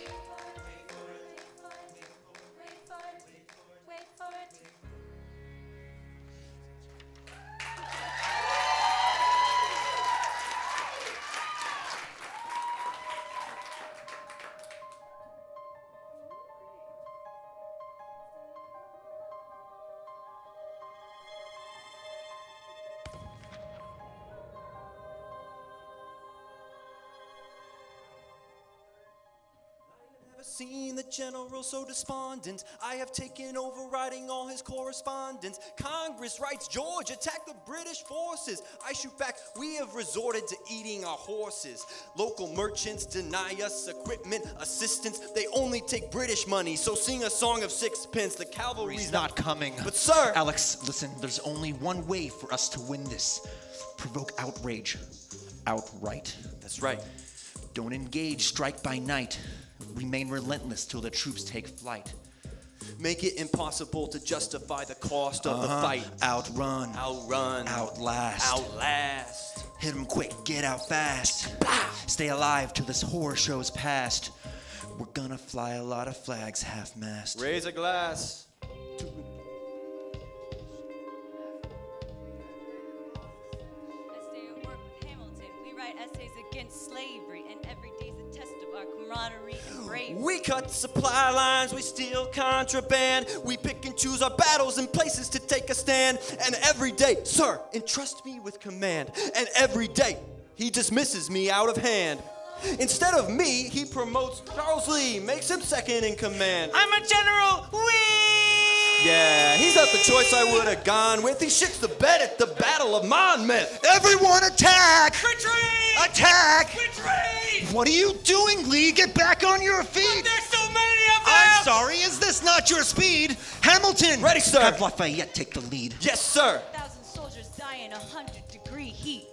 S10: Seen the general so despondent. I have taken over writing all his correspondence. Congress writes, George, attack the British forces. I shoot back, we have resorted to eating our horses. Local merchants deny us equipment, assistance. They only take British money, so sing a song of sixpence. The cavalry's
S12: not coming.
S10: But sir!
S12: Alex, listen, there's only one way for us to win this. Provoke outrage. Outright.
S10: That's right.
S12: Don't engage, strike by night. Remain relentless till the troops take flight.
S10: Make it impossible to justify the cost of the fight.
S12: Outrun.
S10: Outrun.
S12: Outlast.
S10: Outlast.
S12: Hit 'em quick, get out fast. Stay alive till this horror show's past. We're gonna fly a lot of flags half-mast.
S10: Raise a glass.
S3: Essays against slavery, and every day's a test of our camaraderie and bravery.
S10: We cut supply lines, we steal contraband. We pick and choose our battles and places to take a stand. And every day, sir, entrust me with command. And every day, he dismisses me out of hand. Instead of me, he promotes Charles Lee, makes him second in command.
S9: I'm a general, whee!
S10: Yeah, he's not the choice I would have gone with. He shits the bed at the Battle of Monmouth.
S12: Everyone attack!
S9: Retreat!
S12: Attack!
S9: Retreat!
S12: What are you doing, Lee? Get back on your feet!
S9: But there's so many of them!
S12: I'm sorry, is this not your speed? Hamilton!
S10: Ready, sir.
S12: Have Lafayette take the lead.
S10: Yes, sir.
S3: 1,000 soldiers die in 100-degree heat.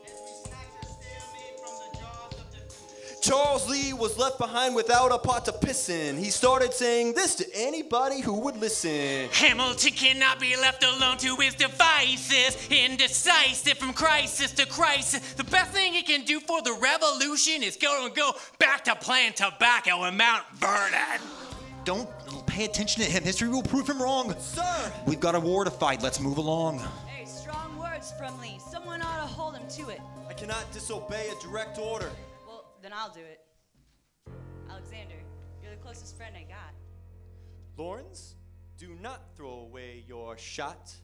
S10: Charles Lee was left behind without a pot to piss in. He started saying this to anybody who would listen.
S9: Hamilton cannot be left alone to his devices. Indecisive from crisis to crisis. The best thing he can do for the revolution is go back to plant tobacco in Mount Vernon.
S12: Don't pay attention to him. History will prove him wrong.
S10: Sir!
S12: We've got a war to fight. Let's move along.
S3: Hey, strong words from Lee. Someone ought to hold him to it.
S10: I cannot disobey a direct order.
S3: Well, then I'll do it. Alexander, you're the closest friend I got.
S10: Lawrence, do not throw away your shot.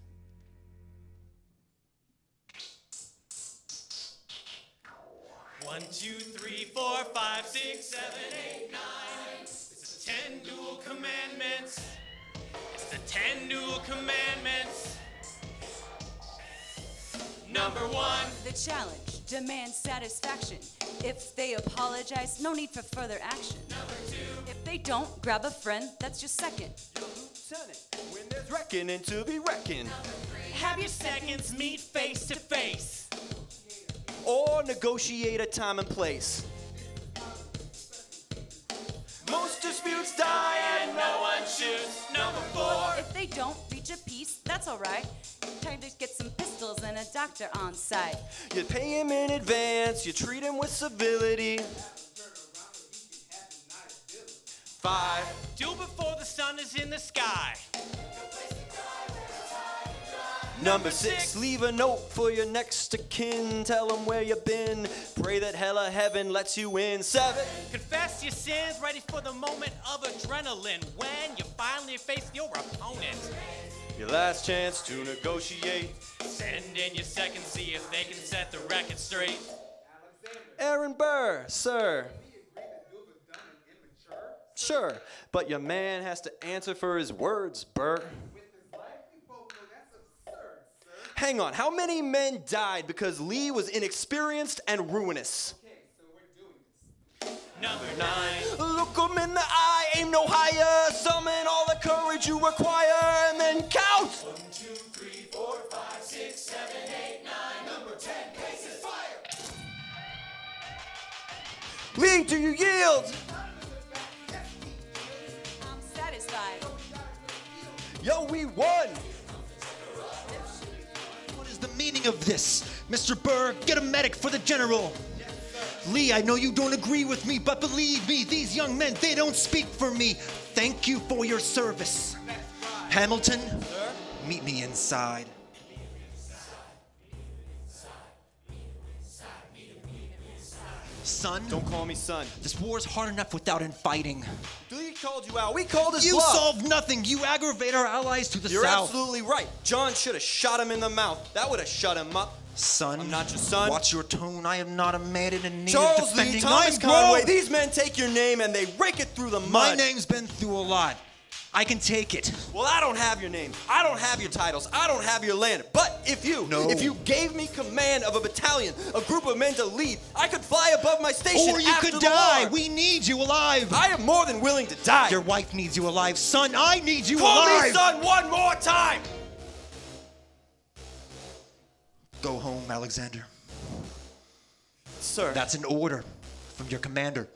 S8: One, two, three, 4, 5, 6, 7, 8, 9. It's the 10 dual commandments. It's the 10 dual commandments. Number 1.
S3: The challenge demands satisfaction. If they apologize, no need for further action.
S8: Number 2.
S3: If they don't, grab a friend, that's your second.
S10: Your lieutenant, when there's reckoning to be reckoned.
S9: Have your seconds meet face to face.
S10: Or negotiate a time and place. Most disputes die and no one shoots.
S8: Number 4.
S3: If they don't reach a peace, that's all right. Time to get some pistols and a doctor on site.
S10: You pay him in advance, you treat him with civility. 5.
S9: Do before the sun is in the sky.
S10: Number 6, leave a note for your next of kin. Tell them where you've been. Pray that hella heaven lets you in. 7.
S9: Confess your sins, ready for the moment of adrenaline when you finally face your opponent.
S10: Your last chance to negotiate.
S8: Send in your second, see if they can set the record straight.
S10: Aaron Burr, sir. Sure, but your man has to answer for his words, Burr. Hang on, how many men died because Lee was inexperienced and ruinous?
S8: Number 9.
S10: Look 'em in the eye, aim no higher. Summon all the courage you require, and then count.
S11: 1, 2, 3, 4, 5, 6, 7, 8, 9. Number 10, places fire.
S10: Lee, do you yield?
S3: I'm satisfied.
S10: Yo, we won.
S12: What is the meaning of this? Mr. Burr, get a medic for the general. Lee, I know you don't agree with me, but believe me, these young men, they don't speak for me. Thank you for your service. Hamilton, meet me inside. Son?
S10: Don't call me son.
S12: This war's hard enough without infighting.
S10: Lee called you out. We called his
S12: You
S10: bluff.
S12: solve nothing. You aggravate our allies to the
S10: You're
S12: south.
S10: absolutely right. John should have shot him in the mouth. That would have shut him up.
S12: Son,
S10: I'm not your son.
S12: Watch your tone. I am not a man in a need of
S10: Charles Lee,
S12: defending.
S10: Thomas
S12: I'm
S10: Conway,
S12: grown.
S10: these men take your name and they rake it through the mud.
S12: My name's been through a lot. I can take it.
S10: Well, I don't have your name. I don't have your titles. I don't have your land. But if you gave me command of a battalion, a group of men to lead, I could fly above my station.
S12: Or you
S10: after
S12: could
S10: the
S12: die.
S10: war.
S12: We need you alive.
S10: I am more than willing to die.
S12: Your wife needs you alive. Son, I need you
S10: Call
S12: alive.
S10: me son one more time.
S12: Go home, Alexander.
S10: Sir.
S12: That's an order from your commander.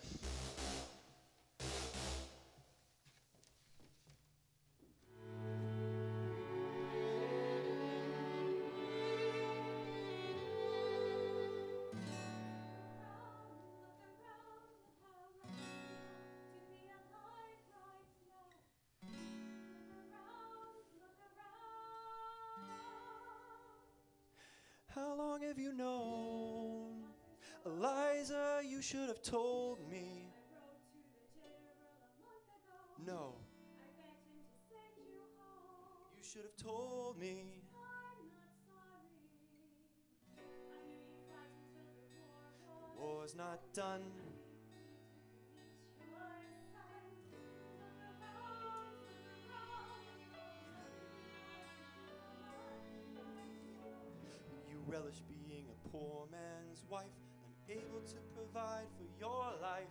S10: How long have you known? Eliza, you should have told me. No. You should have told me. War's not done. You relish being a poor man's wife, unable to provide for your life.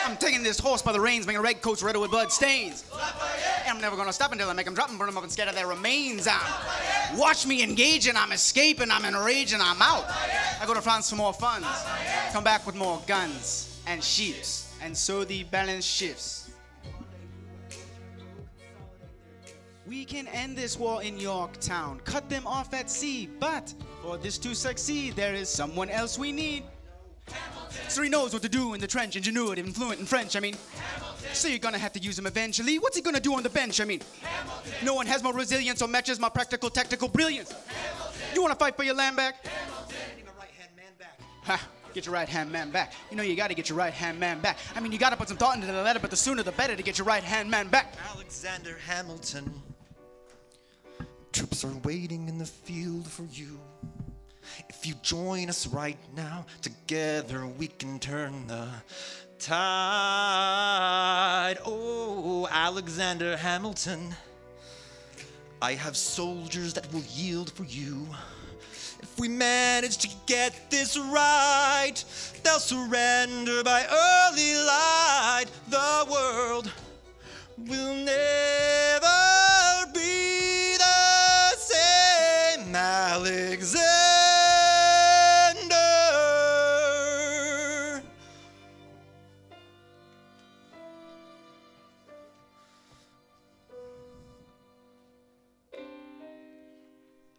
S4: I'm taking this horse by the reins, making red coats red with blood stains. And I'm never gonna stop until I make them drop and burn them up and scatter their remains out. Watch me engage and I'm escaping, I'm enraged and I'm out. I go to France for more funds, come back with more guns and sheeps, and so the balance shifts. We can end this war in Yorktown, cut them off at sea, but for this to succeed, there is someone else we need. So he knows what to do in the trench, ingenuity, and fluent in French, So you're gonna have to use him eventually. What's he gonna do on the bench, No one has more resilience or matches my practical, tactical brilliance. You wanna fight for your land back? Ha, Get your right-hand man back. You know you gotta get your right-hand man back. I mean, you gotta put some thought into the letter, but the sooner the better to get your right-hand man back.
S12: Alexander Hamilton, troops are waiting in the field for you. If you join us right now, together we can turn the tide. Oh, Alexander Hamilton, I have soldiers that will yield for you. If we manage to get this right, they'll surrender by early light. The world will never be the same. Alexander.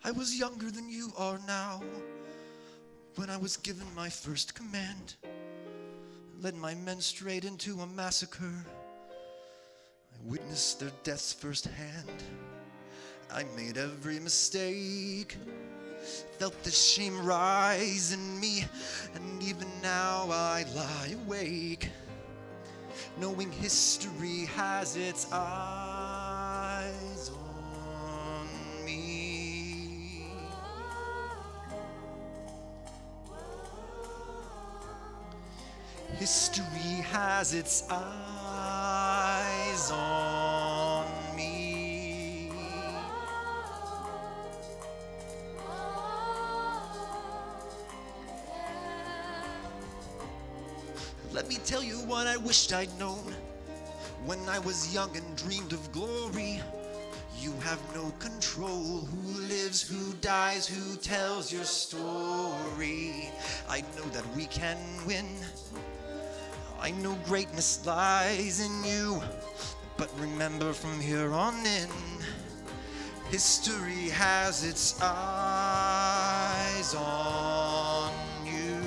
S12: I was younger than you are now when I was given my first command. Led my men straight into a massacre. I witnessed their deaths firsthand. I made every mistake, felt the shame rise in me, and even now I lie awake, knowing history has its eyes on me. History has its eyes on me. Let me tell you what I wished I'd known when I was young and dreamed of glory. You have no control. Who lives, who dies, who tells your story? I know that we can win. I know greatness lies in you, but remember from here on in, history has its eyes on you.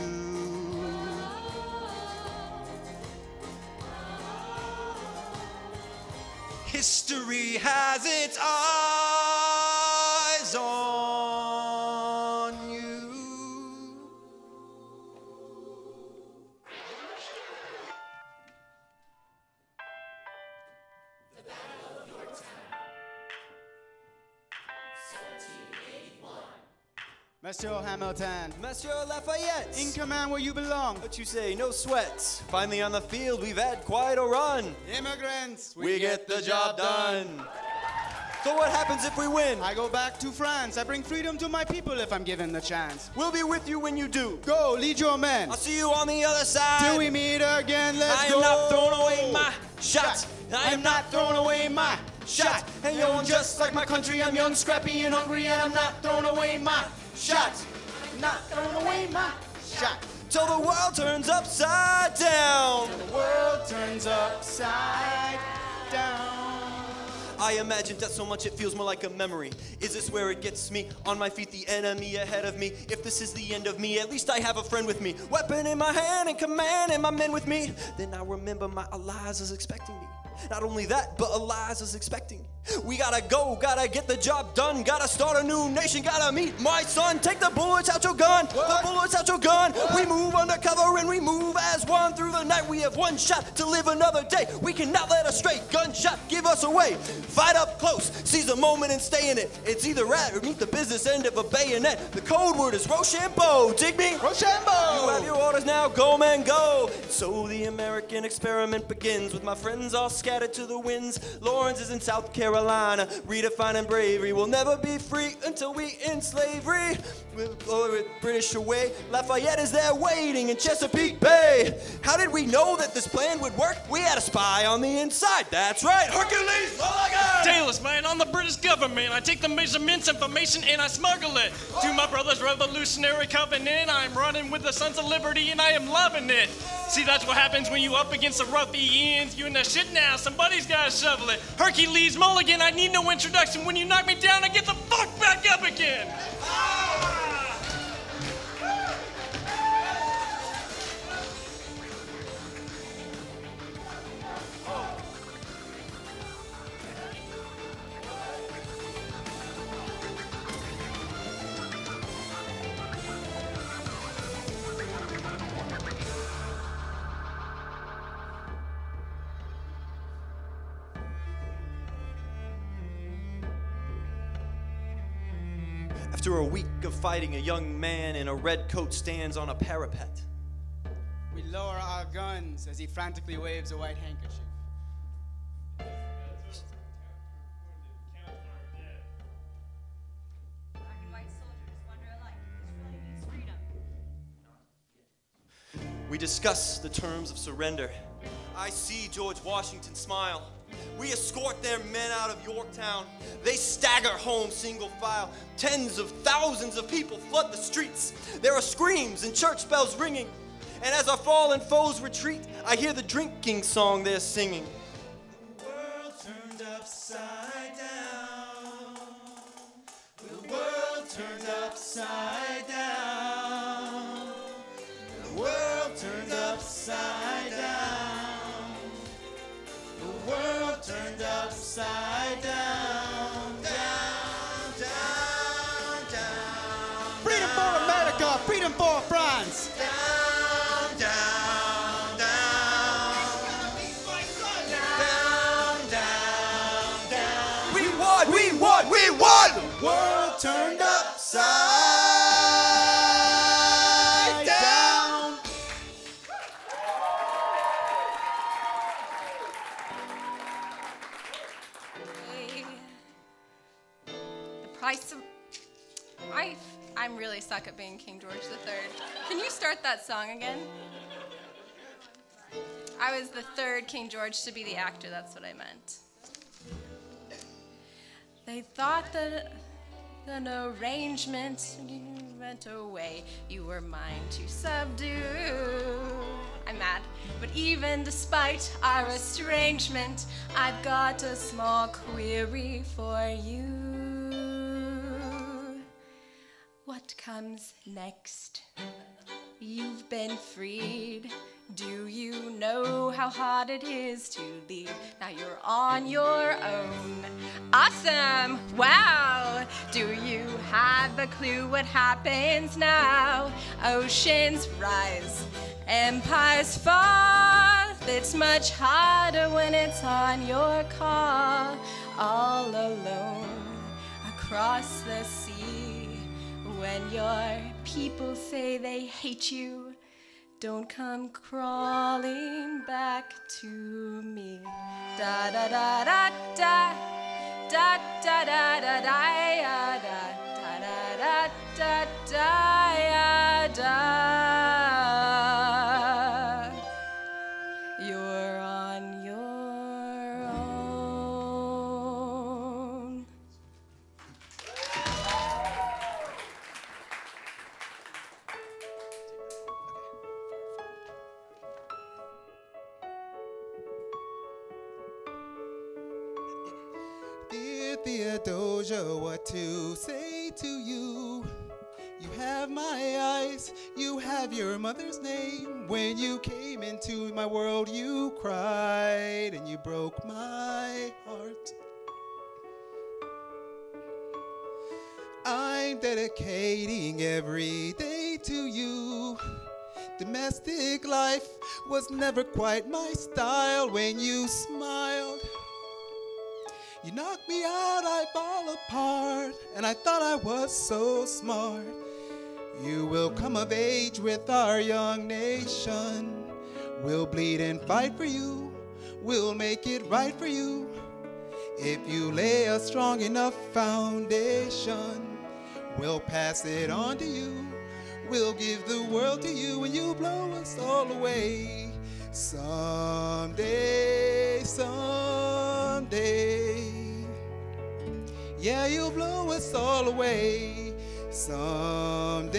S12: History has its eyes on you.
S4: Monsieur Hamilton.
S10: Monsieur Lafayette.
S4: In command where you belong.
S10: What you say, no sweats. Finally on the field, we've had quite a run.
S4: Immigrants.
S10: We get the job done. So what happens if we win?
S4: I go back to France. I bring freedom to my people if I'm given the chance.
S10: We'll be with you when you do.
S4: Go, lead your men.
S10: I'll see you on the other side.
S4: Till we meet again, let's go.
S10: I am not throwing away my shot. I am not throwing away my shot. And yo, I'm just like my country. I'm young, scrappy, and hungry, and I'm not throwing away my shot. Not throwing away my shot. Till the world turns upside down.
S4: Till the world turns upside down.
S10: I imagine death so much it feels more like a memory. Is this where it gets me? On my feet, the enemy ahead of me. If this is the end of me, at least I have a friend with me. Weapon in my hand and command and my men with me. Then I remember my Eliza's expecting me. Not only that, but Eliza's expecting. We gotta go, gotta get the job done. Gotta start a new nation, gotta meet my son. Take the bullets out your gun, the bullets out your gun. We move undercover and we move as one. Through the night we have one shot to live another day. We cannot let a stray gunshot give us away. Fight up close, seize the moment and stay in it. It's either rat or meet the business end of a bayonet. The code word is Rochambeau, dig me?
S4: Rochambeau!
S10: You have your orders now, go man go. So the American experiment begins with my friends all scattered to the winds. Lawrence is in South Carolina, redefining bravery. We'll never be free until we end slavery. We'll go with British away. Lafayette is there waiting in Chesapeake Bay. How did we know that this plan would work? We had a spy on the inside. That's right, Hercules Mulligan!
S8: Taylor's man, I'm the British government. I take the measurements, information, and I smuggle it to my brother's revolutionary covenant. I'm running with the Sons of Liberty, and I am loving it. See, that's what happens when you up against the ruffians. You in the shit now, somebody's gotta shovel it. Hercules Mulligan, I need no introduction. When you knock me down, I get the fuck back up again.
S10: After a week of fighting, a young man in a red coat stands on a parapet.
S4: We lower our guns as he frantically waves a white handkerchief.
S3: Black and white soldiers wonder alike. This really means freedom.
S10: We discuss the terms of surrender. I see George Washington smile. We escort their men out of Yorktown. They stagger home single file. Tens of thousands of people flood the streets. There are screams and church bells ringing. And as our fallen foes retreat, I hear the drinking song they're singing.
S11: The world turned upside down. The world turned upside down. The world turned upside down. The world turned upside down. Down, down, down.
S4: Freedom for America! Freedom for France!
S11: Down, down, down. Down, down, down.
S10: We won! We won! We won!
S11: The world turned upside down.
S13: The price of I'm really stuck at being King George III. Can you start that song again? I was the third King George to be the actor, that's what I meant. They thought that an arrangement you went away, you were mine to subdue. I'm mad, but even despite our estrangement, I've got a small query for you. What comes next? You've been freed. Do you know how hard it is to leave? Now you're on your own. Awesome! Wow! Do you have a clue what happens now? Oceans rise, empires fall. It's much harder when it's on your call. All alone across the sea. When your people say they hate you, don't come crawling back to me. Da da da da da da da da da da da da da da da. You're on your own.
S2: Dear Theodosia, what to say to you? You have my eyes, you have your mother's name. When you came into my world, you cried and you broke my heart. I'm dedicating every day to you. Domestic life was never quite my style. When you smiled, you knocked me out, I fall apart, and I thought I was so smart. You will come of age with our young nation. We'll bleed and fight for you. We'll make it right for you. If you lay a strong enough foundation, we'll pass it on to you. We'll give the world to you and you blow us all away. Someday, someday. Yeah, you'll blow us all away. Someday,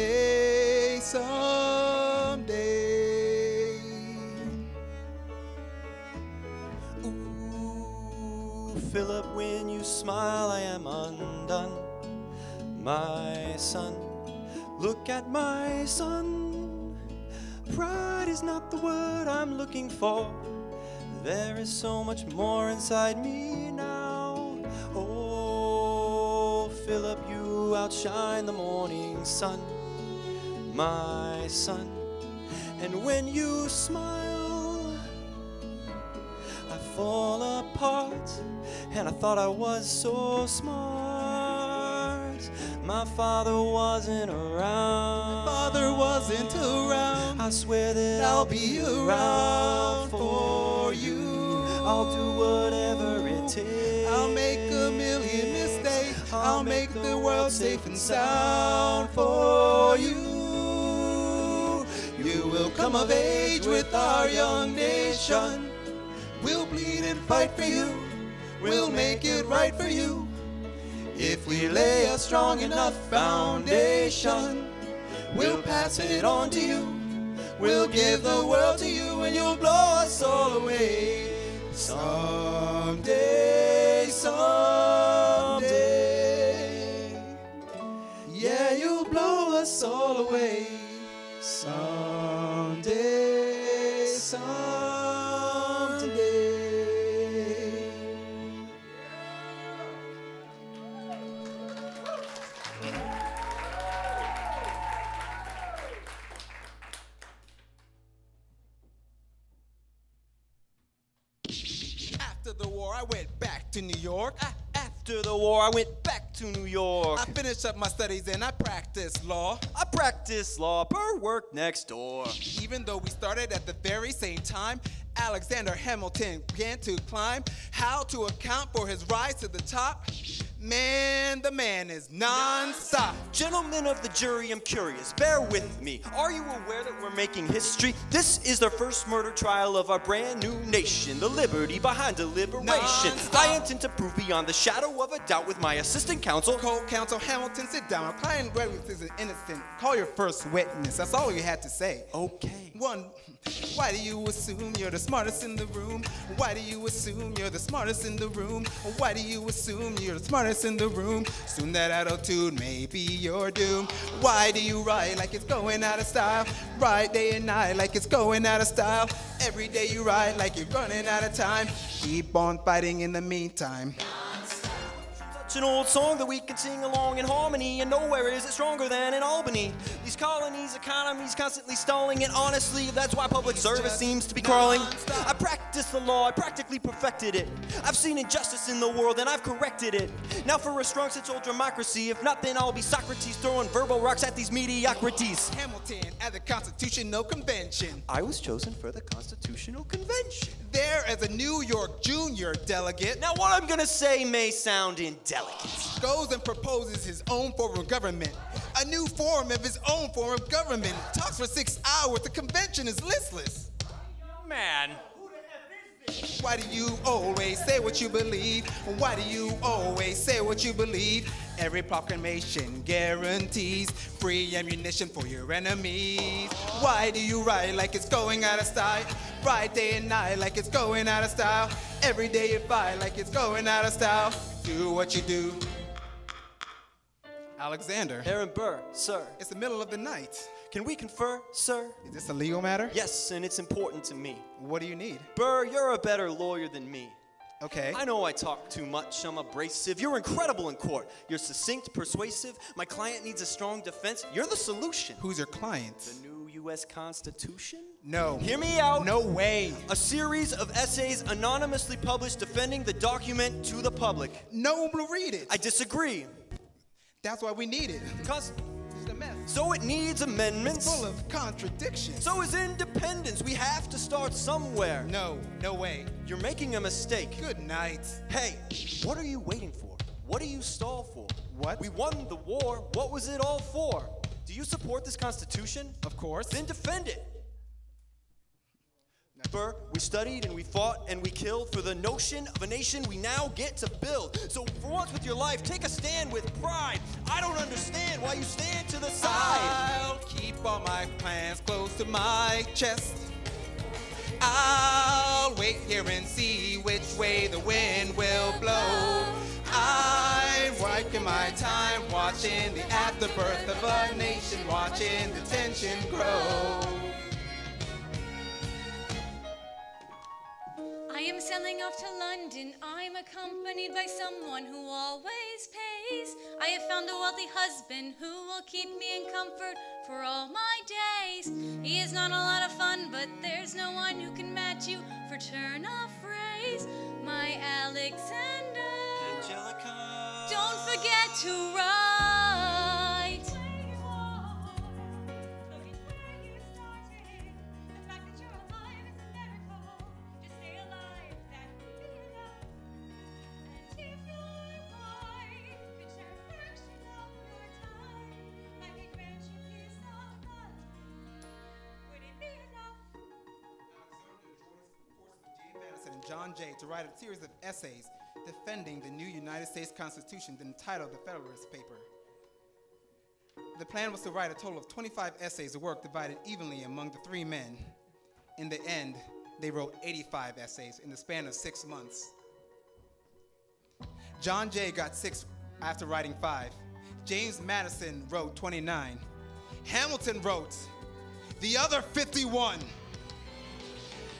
S2: someday.
S10: Ooh, Philip, when you smile, I am undone. My son, look at my son. Pride is not the word I'm looking for. There is so much more inside me now. Oh, Philip, you outshine the morning sun, my son. And when you smile, I fall apart, and I thought I was so smart. My father wasn't around.
S2: Father wasn't around.
S10: I swear that I'll be around for you. I'll do whatever it takes.
S2: I'll make a million mistakes. I'll make the world safe and sound for you. You will come of age with our young nation. We'll bleed and fight for you. We'll make it right for you. If we lay a strong enough foundation, we'll pass it on to you. We'll give the world to you and you'll blow us all away. Someday, someday. Yeah, you'll blow us all away. Someday, someday. After the war, I went back to New York.
S10: After the war, I went back to New York.
S2: I finished up my studies and I practiced law.
S10: I practiced law, Burr worked next door.
S2: Even though we started at the very same time, Alexander Hamilton began to climb. How to account for his rise to the top? Man, the man is non-stop.
S10: Gentlemen of the jury, I'm curious. Bear with me. Are you aware that we're making history? This is the first murder trial of our brand new nation. The liberty behind deliberation.
S2: Non-stop.
S10: I intend to prove beyond the shadow of a doubt with my assistant counsel.
S2: Co-counsel Hamilton, sit down. Our client is innocent. Call your first witness. That's all you had to say.
S10: Okay.
S2: One, why do you assume you're the smartest in the room? Why do you assume you're the smartest in the room? Why do you assume you're the smartest in the room? Soon that attitude may be your doom. Why do you write like it's going out of style? Write day and night like it's going out of style. Every day you write like you're running out of time. Keep on fighting in the meantime.
S10: It's an old song that we can sing along in harmony, and nowhere is it stronger than in Albany. These colonies' economies constantly stalling, and honestly, that's why public service seems to be crawling. I practiced the law, I practically perfected it. I've seen injustice in the world, and I've corrected it. Now for a strong sense of democracy, if not, then I'll be Socrates throwing verbal rocks at these mediocrities.
S2: Hamilton at the Constitutional Convention.
S10: I was chosen for the Constitutional Convention.
S2: There as a New York junior delegate.
S10: Now what I'm gonna say may sound indelicate.
S2: Goes and proposes his own form of government. A new form of his own form of government. Talks for 6 hours. The convention is listless.
S9: Man.
S2: Why do you always say what you believe? Why do you always say what you believe? Every proclamation guarantees free ammunition for your enemies. Why do you write like it's going out of style? Write day and night like it's going out of style. Every day you fight like it's going out of style. Do what you do. Alexander.
S10: Aaron Burr, sir.
S2: It's the middle of the night.
S10: Can we confer, sir?
S2: Is this a legal matter?
S10: Yes, and it's important to me.
S2: What do you need?
S10: Burr, you're a better lawyer than me.
S2: Okay.
S10: I know I talk too much, I'm abrasive. You're incredible in court. You're succinct, persuasive. My client needs a strong defense. You're the solution.
S2: Who's your client?
S10: The new U.S. Constitution?
S2: No.
S10: Hear me out.
S2: No way.
S10: A series of essays anonymously published defending the document to the public.
S2: No one will read it.
S10: I disagree.
S2: That's why we need it.
S10: Because
S2: it's a mess.
S10: So it needs amendments.
S2: It's full of contradictions.
S10: So is independence. We have to start somewhere.
S2: No, no way.
S10: You're making a mistake.
S2: Good night.
S10: Hey, what are you waiting for? What do you stall for?
S2: What?
S10: We won the war. What was it all for? Do you support this Constitution?
S2: Of course.
S10: Then defend it. Burr, we studied and we fought and we killed for the notion of a nation we now get to build. So for once with your life, take a stand with pride. I don't understand why you stand to the side.
S2: I'll keep all my plans close to my chest. I'll wait here and see which way the wind will blow. I'm working my time watching the afterbirth of a nation, watching the tension grow.
S7: I am sailing off to London. I'm accompanied by someone who always pays. I have found a wealthy husband who will keep me in comfort for all my days. He is not a lot of fun, but there's no one who can match you for turn of phrase. My Alexander.
S10: Angelica.
S7: Don't forget to write.
S2: John Jay to write a series of essays defending the new United States Constitution entitled the Federalist Paper. The plan was to write a total of 25 essays of work divided evenly among the three men. In the end, they wrote 85 essays in the span of 6 months. John Jay got 6 after writing 5. James Madison wrote 29. Hamilton wrote the other 51.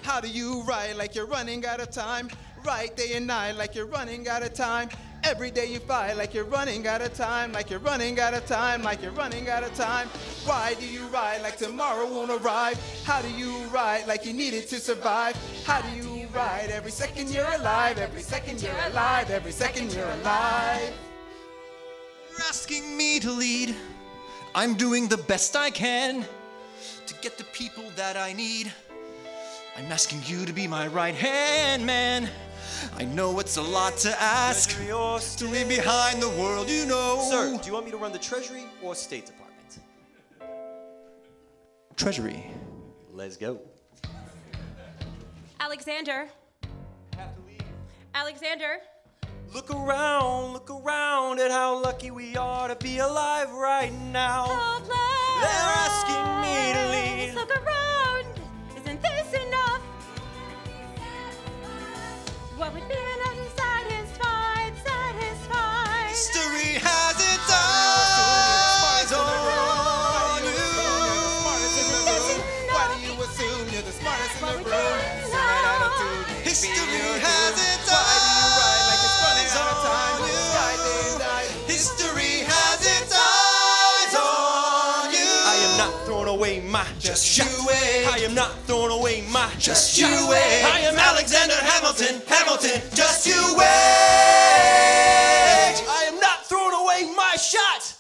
S2: How do you write like you're running out of time? Write day and night like you're running out of time. Every day you fight like you're running out of time, like you're running out of time, like you're running out of time. Why do you write like tomorrow won't arrive? How do you write like you need it to survive? How do you write every second you're alive, every second you're alive, every second you're alive?
S12: You're asking me to lead. I'm doing the best I can to get the people that I need. I'm asking you to be my right-hand man. I know it's a lot to ask to leave behind the world you know.
S10: Sir, do you want me to run the Treasury or State Department?
S12: Treasury.
S10: Let's go.
S13: Alexander.
S10: Have to leave.
S13: Alexander.
S10: Look around at how lucky we are to be alive right now.
S13: Oh, please.
S10: They're asking me to lead.
S13: Look around. Isn't this enough? What would be enough satisfied?
S12: History has its eyes on you.
S2: Why do you assume you're the smartest in the room? Right attitude.
S12: History has its eyes.
S2: Why do you write like it's running out of time?
S12: on you.
S2: Why day and night?
S12: History has its eyes on you.
S10: I am not throwing away my
S12: Just you wait.
S10: I am not throwing away my
S12: Just you wait.
S10: I am Alexander Hamilton.
S12: Just you wait.
S10: I am not throwing away my shot.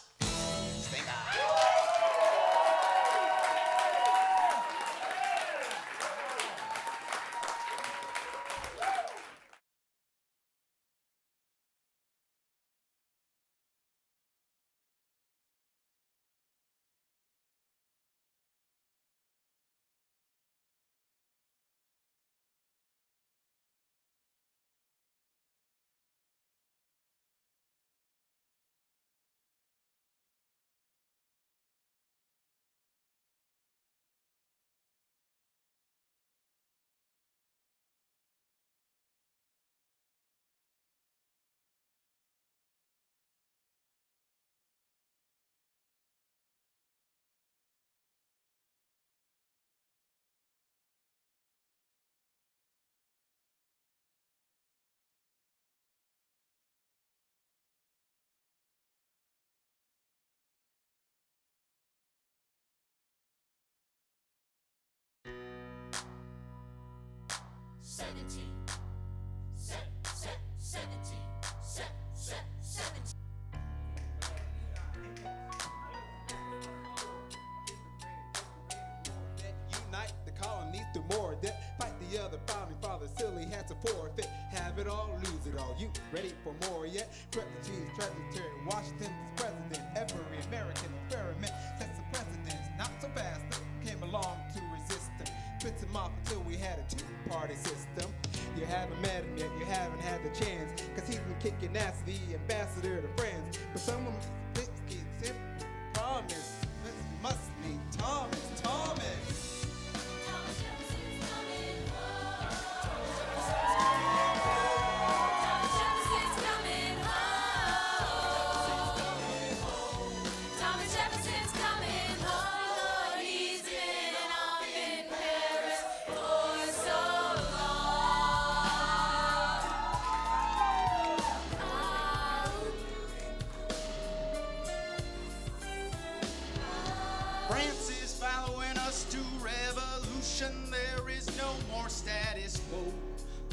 S2: Unite the colonies through more debt. Fight the other founding fathers till he had to forfeit. Have it all, lose it all. You ready for more yet? Cheese, Treasury, Washington's president. Every American experiment sets a precedence. Not so fast, came along to resist him. Pits him off until we had a two-party system. You haven't met him yet, you haven't had the chance. Cause he's been kicking ass, the ambassador to friends. But someone thinks he's him, promise. This must be Thomas.
S4: France is following us to revolution. There is no more status quo.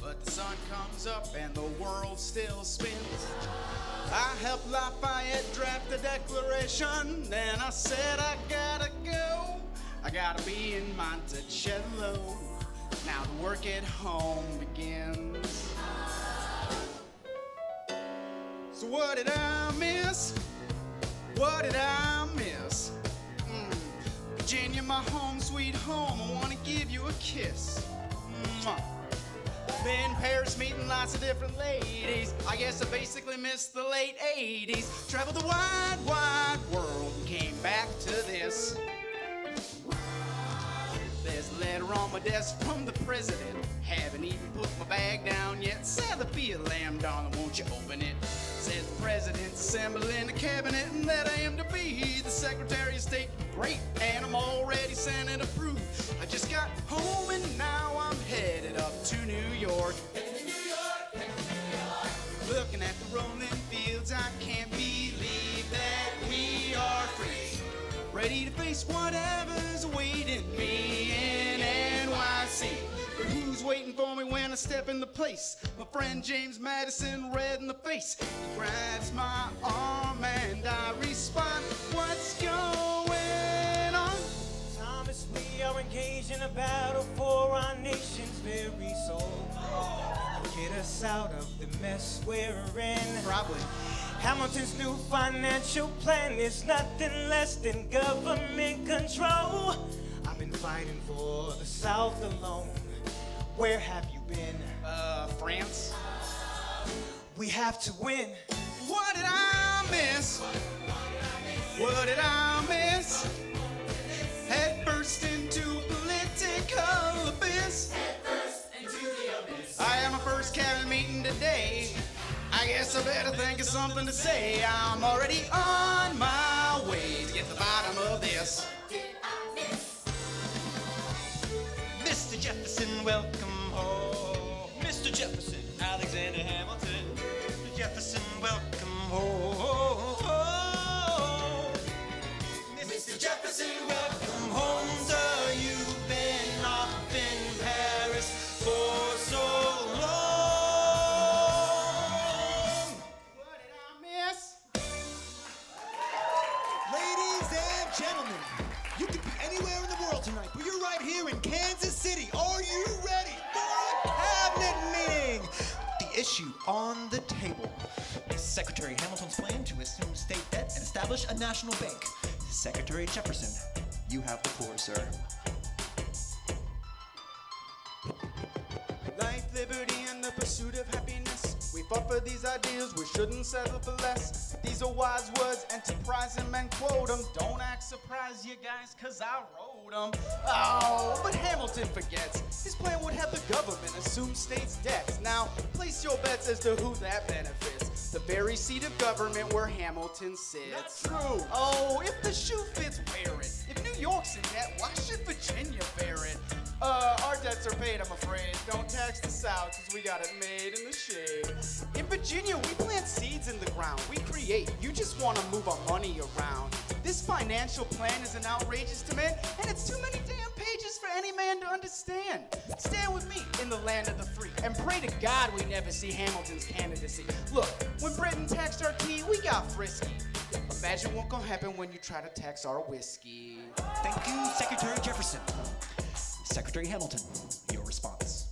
S4: But the sun comes up and the world still spins. I helped Lafayette draft the Declaration. Then I said I gotta go. I gotta be in Monticello. Now the work at home begins. So what did I miss? What did I miss? Virginia, my home, sweet home, I wanna give you a kiss. Mwah. Been Paris meeting lots of different ladies. I guess I basically missed the late 80s. Traveled the wide, wide world and came back to this. There's a letter on my desk from the president. Haven't even put my bag down yet. Sally, be a lamb, darling, won't you open it? Says the president's assembling the cabinet and that I am to be the Secretary of State. Great, and I'm already Senate approved. I just got home and now I'm headed up to New York. Looking at the rolling fields, I can't believe that we are free. Ready to face whatever's awaiting me in NYC. But who's waiting for me when I step in the place? My friend James Madison, red in the face. He grabs my arm and I respond, what's going on?
S5: Thomas, we are engaged in a battle for our nation's very soul. Get us out of the mess we're in.
S4: Probably.
S5: Hamilton's new financial plan is nothing less than government control. I've been fighting for the South alone. Where have you been?
S4: France.
S5: We have to win.
S4: What did I miss? What did I miss? Head first into political abyss. I had my first cabinet meeting today. I guess I better think of something to say. I'm already on my way to get the bottom of this.
S10: Mr. Jefferson, welcome home. Mr. Jefferson, Alexander Hamilton. Mr. Jefferson, welcome home. Mr. Jefferson, welcome home, sir. You've been off in Paris for so long.
S4: What did I miss?
S12: Ladies and gentlemen, you could be anywhere in the world tonight, but you're right here in Kansas City. Are you ready for a cabinet meeting?
S14: The issue on the table is Secretary Hamilton's plan to assume state debt and establish a national bank. Secretary Jefferson, you have the floor, sir.
S2: Life, liberty, and the pursuit of happiness. We fought for these ideals, we shouldn't settle for less. These are wise words, enterprise them and quote them. Don't act surprised, you guys, cause I wrote them. Oh, but Hamilton forgets. His plan would have the government assume states' debts. Now, place your bets as to who that benefits. The very seat of government where Hamilton sits.
S4: Not true.
S2: Oh, if the shoe fits, wear it. If New York's in debt, why should Virginia bear it? Our debts are paid, I'm afraid. Don't tax the South, cause we got it made in the shade. In Virginia, we plant seeds in the ground. We create. You just want to move our money around. This financial plan is an outrageous demand, and it's too many damn pages for any man to understand. Stand with me in the land of the free, and pray to God we never see Hamilton's candidacy. Look, when Britain taxed our tea, we got frisky. Imagine what's gonna happen when you try to tax our whiskey.
S14: Thank you, Secretary Jefferson. Secretary Hamilton, your response.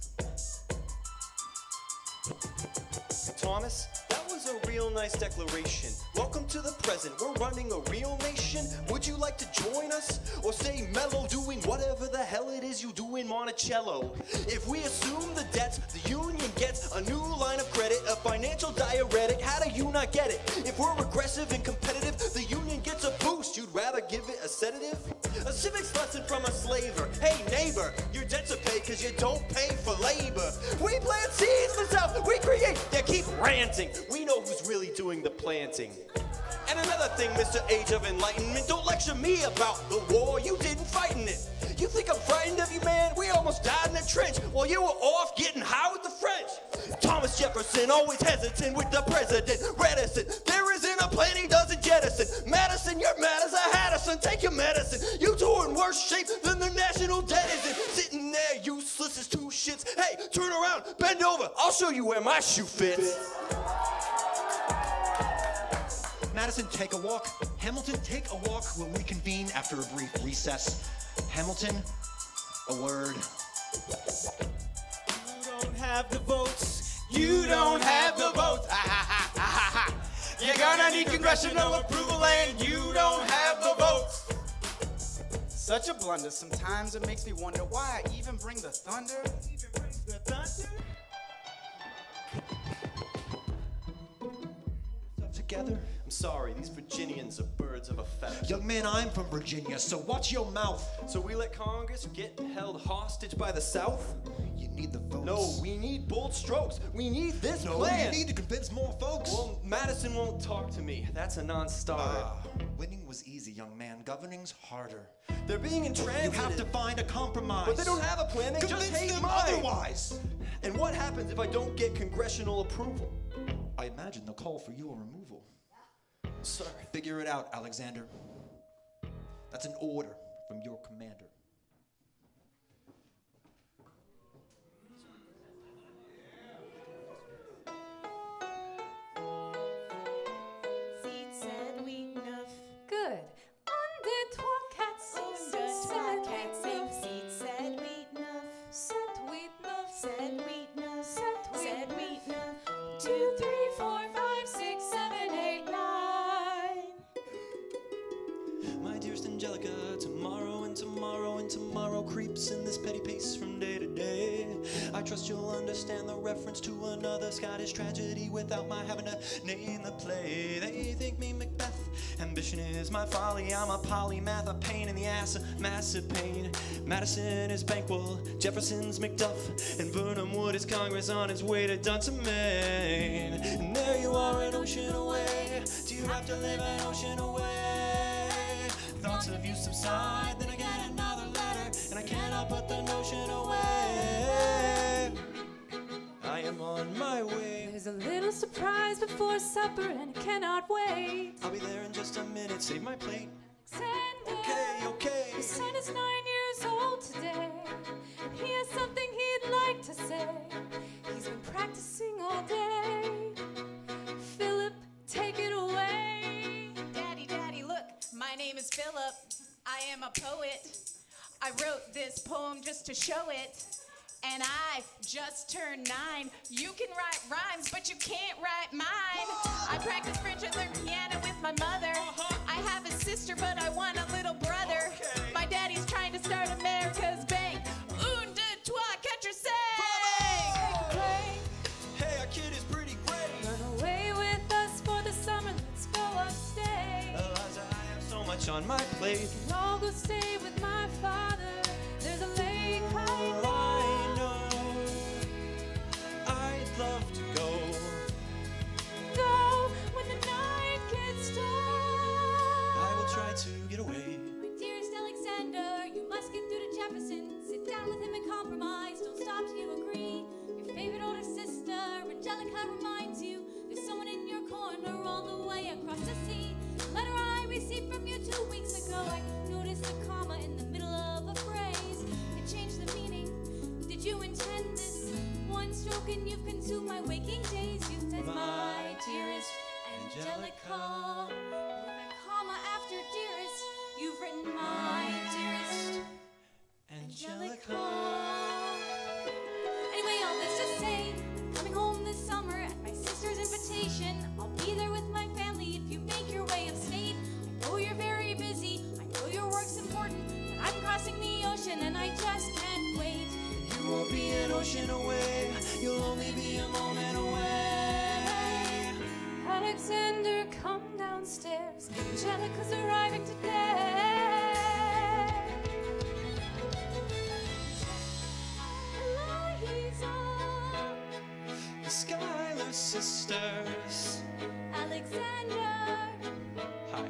S10: Thomas, that was a real nice declaration. Welcome to the present. We're running a real nation. Would you like to join us? Or stay mellow doing whatever the hell it is you do in Monticello? If we assume the debts, the union gets a new line of credit, a financial diuretic. How do you not get it? If we're aggressive and competitive, the union gets a boost. You'd rather give it a sedative? A civics lesson from a slaver. Hey neighbor, your debts are paid cause you don't pay for labor. We plant seeds for self, we create. They keep ranting. We know who's really doing the planting. And another thing, Mr. Age of Enlightenment, don't lecture me about the war. You didn't fight in it. You think I'm frightened of you, man? We almost died in the trench while you were off getting high with the French. Thomas Jefferson, always hesitant with the president, reticent. There isn't a plan he doesn't jettison. Madison, you're mad as a Haddison. Take your medicine. You two are in worse shape than the national debt is in. Sitting there useless as two shits. Hey, turn around, bend over. I'll show you where my shoe fits.
S14: Madison, take a walk. Hamilton, take a walk. We'll reconvene after a brief recess. Hamilton, a word.
S5: You don't have the votes. You don't have the votes. You're gonna need congressional approval and you don't have the votes.
S2: Such a blunder. Sometimes it makes me wonder why I even bring the thunder.
S5: The thunder?
S12: together?
S10: I'm sorry, these Virginians are birds of a feather.
S12: Young man, I'm from Virginia, so watch your mouth.
S10: So we let Congress get held hostage by the South?
S12: You need the votes.
S10: No, we need bold strokes. We need this
S12: No,
S10: plan.
S12: you need to convince more folks.
S10: Well, Madison won't talk to me. That's a non-starter.
S12: Winning was easy, young man. Governing's harder.
S10: They're being intransigent.
S12: You have to find a compromise.
S10: But they don't have a plan. They
S12: Convince
S10: just hate
S12: them
S10: mine.
S12: otherwise.
S10: And what happens if I don't get congressional approval?
S12: I imagine they'll call for your removal.
S10: Sir.
S12: Figure it out, Alexander. That's an order from your commander.
S7: Good. Un, deux, trois, quatre, cinq, six, sept, huit, neuf. Sept, huit, neuf. Sept, huit, neuf. 2, 3, 4, 5, 6, 7, 8, 9.
S10: My dearest Angelica, tomorrow and tomorrow and tomorrow creeps in this petty pace from day to day. I trust you'll understand the reference to another Scottish tragedy without my having to name the play. They think me Macbeth. Ambition is my folly. I'm a polymath, a pain in the ass, a massive pain. Madison is Banquo, Jefferson's Macduff, and Burnham Wood is Congress on its way to Dunton, Maine. And there you are, an ocean away. Do you have to live an ocean away? Thoughts of you subside, then I get another letter, and I cannot put the notion away. I am on my way.
S7: There's a little surprise before supper, and I cannot wait.
S10: I'll be there in just a minute. Save my plate.
S7: Alexander,
S10: okay.
S7: Your son is 9 years old today, and he has something he'd like to say. He's been practicing all day. Philip, take it away.
S15: Daddy, look, my name is Philip. I am a poet. I wrote this poem just to show it. And I just turned 9. You can write rhymes, but you can't write mine. I practice French and learn piano with my mother. I have a sister, but I want a little brother. My daddy's trying to start America's bank. Un, deux, trois, quatre, cinq.
S10: Hey, our kid is pretty great.
S7: Run away with us for the summer. Let's go upstate.
S10: Eliza, I have so much on my plate.
S7: And I'll go stay with my father. There's a lake I know.
S10: I'd love to go.
S7: Go when the night gets dark.
S10: I will try to get away.
S3: My dearest Alexander, you must get through to Jefferson. Sit down with him and compromise. Don't stop till you agree. Your favorite older sister, Angelica, reminds you there's someone in your corner all the way across the sea. Letter I received from you 2 weeks ago. I noticed a comma in the middle of a phrase. It changed the meaning. Did you intend this? One stroke and you've consumed my waking days. You said, my dearest Angelica. With a comma after dearest, you've written my dearest Angelica. Anyway, all this to say, coming home this summer at my sister's invitation. I'll be there with my family if you make your way upstate. I know you're very busy, I know your work's important, but I'm crossing the ocean and I just can't wait.
S10: You won't be an ocean away. You'll only be a moment away.
S7: Alexander, come downstairs. Angelica's arriving today.
S3: Eliza,
S10: The Schuyler sisters.
S3: Alexander,
S10: Hi.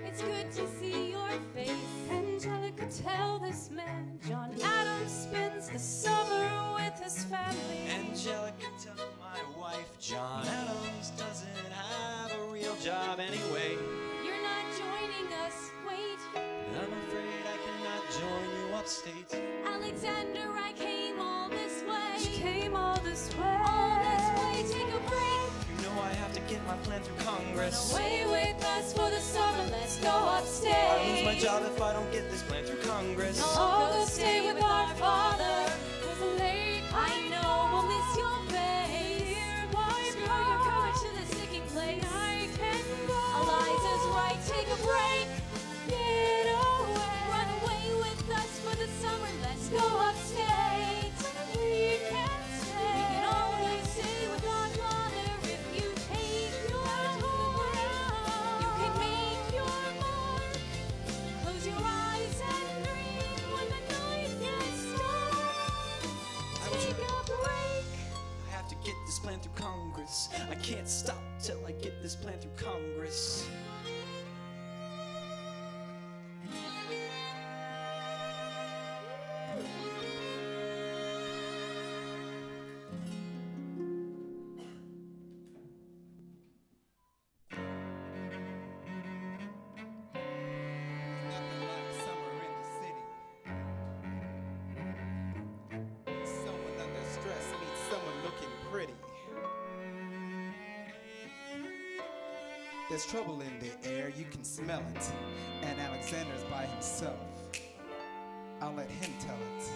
S3: it's good to see your face.
S7: Angelica, tell this man John Adams spends the summer with his family.
S10: Angelica, tell my wife John Adams doesn't have a real job anyway.
S3: You're not joining us, wait.
S10: I'm afraid I cannot join you upstate.
S3: Alexander, I came all this way.
S7: She came all this way.
S3: All this way, take a break.
S10: You know I have to get my plan through Congress.
S7: Away with us for the summer, let's go upstate.
S10: I lose my job if I don't get this plan through Congress.
S7: I'll go stay with our father. There's a lake
S3: I know we'll miss your face. Screw your courage to the sticking place.
S7: I can go.
S3: Eliza's right, take a break.
S7: Get away.
S3: Run away with us for the summer, let's go upstate.
S7: We can stay.
S3: We can always stay with our father if you take your time.
S10: can't stop till I get this plan through Congress.
S2: There's trouble in the air, you can smell it. And Alexander's by himself. I'll let him tell it.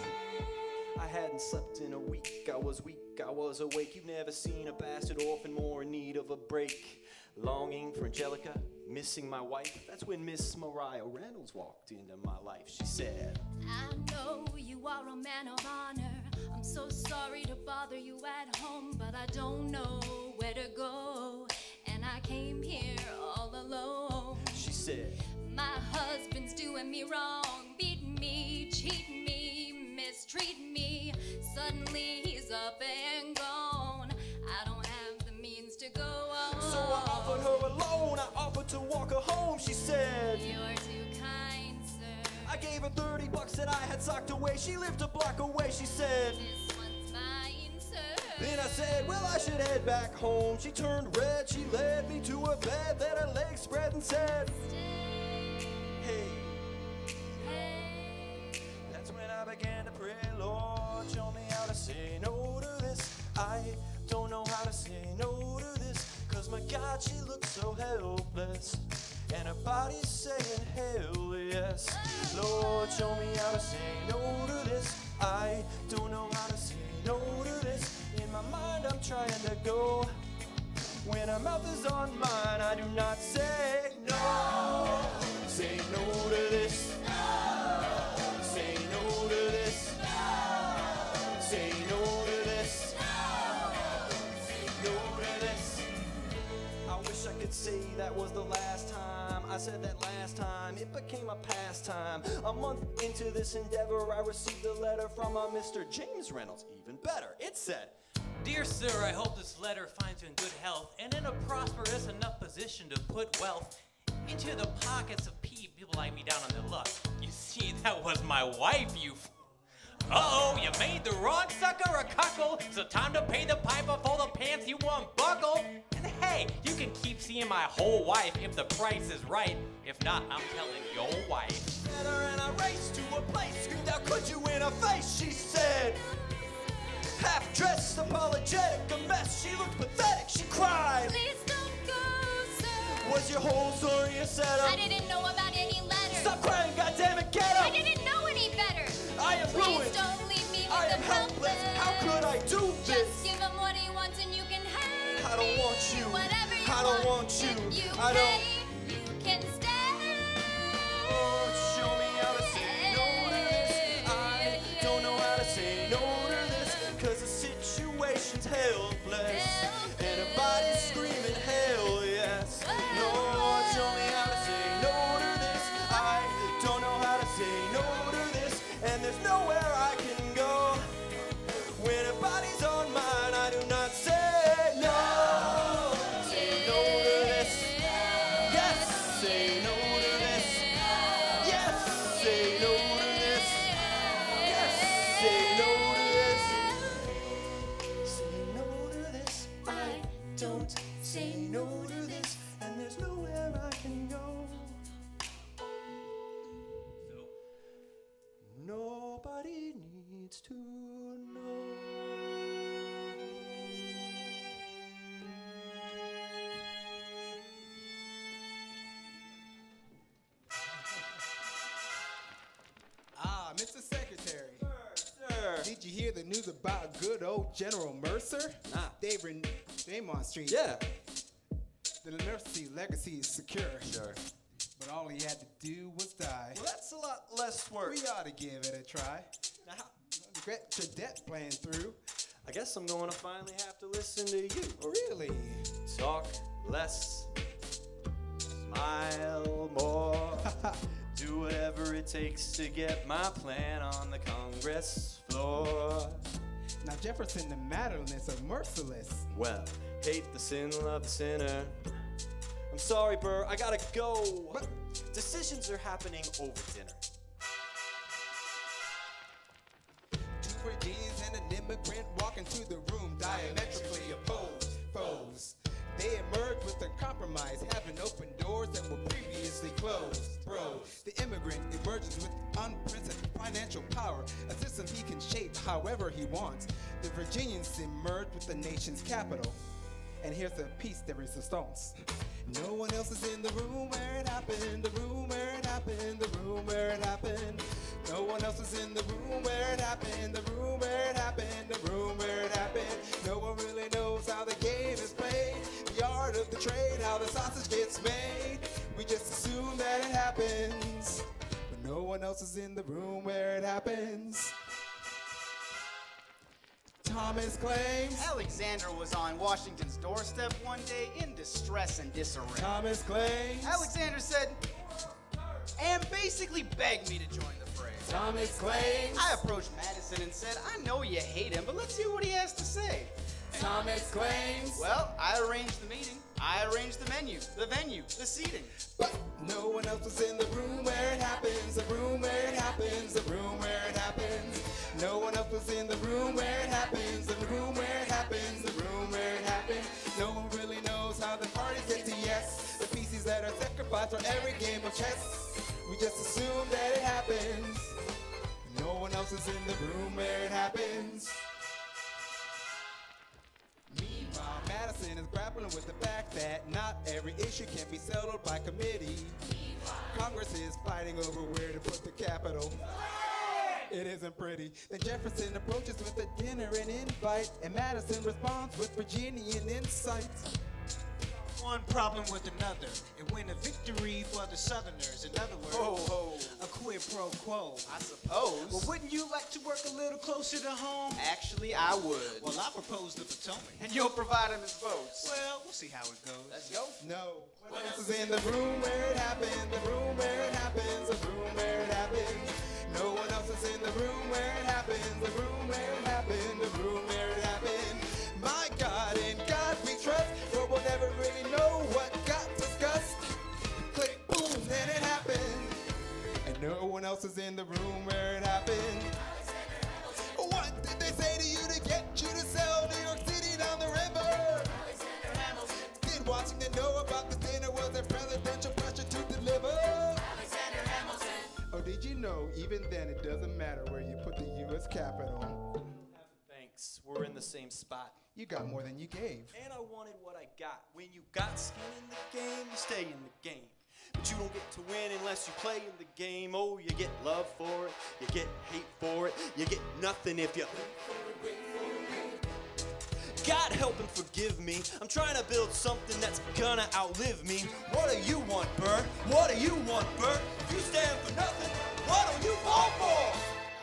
S10: I hadn't slept in a week, I was weak, I was awake. You've never seen a bastard orphan more in need of a break. Longing for Angelica, missing my wife. That's when Miss Mariah Reynolds walked into my life. She said,
S7: I know you are a man of honor. I'm so sorry to bother you at home, but I don't know where to go. And I came here all alone.
S10: She said,
S7: my husband's doing me wrong, beating me, cheating me, mistreating me. Suddenly he's up and gone. I don't have the means to go on.
S10: So I offered her a loan, I offered to walk her home. She said,
S7: you're too kind, sir.
S10: I gave her $30 that I had socked away. She lived a block away. She said,
S7: this one's mine, sir.
S10: Then I said, well, I should head back home. She turned red, she led me to a bed, then her legs spread and said,
S7: Stay.
S10: Hey.
S7: Hey.
S10: That's when I began to pray, Lord, show me how to say no to this. I don't know how to say no to this, 'cause my God, she looks so helpless. And her body's saying, hell yes. Lord, show me how to say no to this. I don't know how to say no to this. In my mind, I'm trying to go. When her mouth is on mine, I do not say no. Say no to this. Say no to this. Say no to this. Say no to this. I wish I could say that was the last time I said that last time. It became a pastime. A month into this endeavor, I received a letter from a Mr. James Reynolds. Even better, it said,
S9: Dear sir, I hope this letter finds you in good health and in a prosperous enough position to put wealth into the pockets of people like me down on their luck. You see, that was my wife, you Uh-oh, you made the wrong sucker a cuckold, so time to pay the piper for the pants you won't buckle. And hey, you can keep seeing my whole wife if the price is right. If not, I'm telling your wife.
S10: Met her and I raced to a place, screamed out, could you in her face? She said, half-dressed, apologetic, a mess, she looked pathetic, she cried.
S7: Please don't go, sir.
S10: Was your whole story a setup?
S7: I didn't know about any letters.
S10: Stop crying, goddammit, get up!
S7: I didn't know any better.
S10: I am
S7: Please
S10: ruined.
S7: don't leave me with
S10: I am
S7: the
S10: helpless. How could I do this?
S7: Just give him what he wants and you can have
S10: I don't want you.
S7: Whatever you
S10: I don't want you.
S7: If you
S10: I
S7: pay,
S10: don't.
S7: you can stay.
S10: Oh, show me how to say no to this. I don't know how to say no to this, 'cause the situation's helpless. And her body's screaming, hell yes. Lord, show me how to say no to this. I don't know how to say no to this, and there's nowhere I can go. When her body's on mine, I do not say no. Say no to this. Yes, say no to this. Yes, say no to this. Yes, say no to this. Say no to this. I don't say no to this, and there's nowhere I can go. Nobody needs to know.
S2: Ah, Mr. Secretary.
S10: Sir.
S2: Did you hear the news about good old General Mercer?
S10: Nah.
S2: Dave Raymond Street.
S10: Yeah.
S2: The Mercy legacy is secure.
S10: Sure.
S2: But all he had to do was die.
S10: Well, that's a lot less work.
S2: We ought to give it a try.
S10: Now,
S2: Get your debt plan through.
S10: I guess I'm going to finally have to listen to you.
S2: Really?
S10: Talk less, smile more. Do whatever it takes to get my plan on the Congress floor.
S2: Now Jefferson, the matterness of merciless.
S10: Well, hate the sin, love the sinner. I'm sorry, Burr, I gotta go. Decisions are happening over dinner.
S2: Two Virginians and an immigrant walk into the room, diametrically opposed foes. They emerged with a compromise, having opened doors that were previously closed. Bro, the immigrant emerges with unprecedented financial power, a system he can shape however he wants. The Virginians emerge with the nation's capital. And here's a piece de resistance. No one else is in the room where it happened, the room where it happened, the room where it happened. No one else is in the room where it happened, the room where it happened, the room where it happened. No one really knows how the game is played, the art of the trade, how the sausage gets made. We just assume that it happens, but no one else is in the room where it happens. Thomas claims
S4: Alexander was on Washington's doorstep one day in distress and disarray.
S2: Thomas claims
S4: Alexander said, and basically begged me to join the fray.
S2: Thomas claims
S4: I approached Madison and said, I know you hate him, but let's hear what he has to say.
S2: Thomas claims
S4: Well, I arranged the meeting. I arranged the menu, the venue, the seating.
S2: But no one else was in the room where it happens, the room where it happens, the room where it happens. No one else was in the room where it happens, the room where it happens, the room where it happens. No one really knows how the parties get to yes, the pieces that are sacrificed for every game of chess. We just assume that it happens. No one else is in the room where it happens. Meanwhile, Madison is grappling with the fact that not every issue can be settled by committee. Congress is fighting over where to put the capital. It isn't pretty. Then Jefferson approaches with a dinner and invite, and Madison responds with Virginian insights.
S5: One problem with another, it win a victory for the Southerners. In other words, a quid pro quo.
S4: I suppose.
S5: Well, wouldn't you like to work a little closer to home?
S4: Actually, I would.
S5: Well, I propose the Potomac.
S4: And you'll provide him his votes.
S5: Well, we'll see how it goes.
S4: Let's go.
S2: No. What else is in the room where it happens, the room where it happens, the room where it happens. No one else is in the room where it happens, the room where it happened, the room where it happened. My God, in God we trust, but we'll never really know what got discussed. Click, boom, then it happened. And no one else is in the room where it happened. What did they say to you to get you to sell New York City down the river? Did Washington know about the dinner? Was there presidential pressure to deliver? Oh, did you know, even then it doesn't matter where you put the U.S. Capitol.
S10: Thanks, we're in the same spot.
S2: You got more than you gave.
S10: And I wanted what I got. When you got skin in the game, you stay in the game. But you don't get to win unless you play in the game. Oh, you get love for it, you get hate for it, you get nothing if you... God help and forgive me. I'm trying to build something that's gonna outlive me. What do you want, Burr? What do you want, Burr? If you stand for nothing, what do you fall for?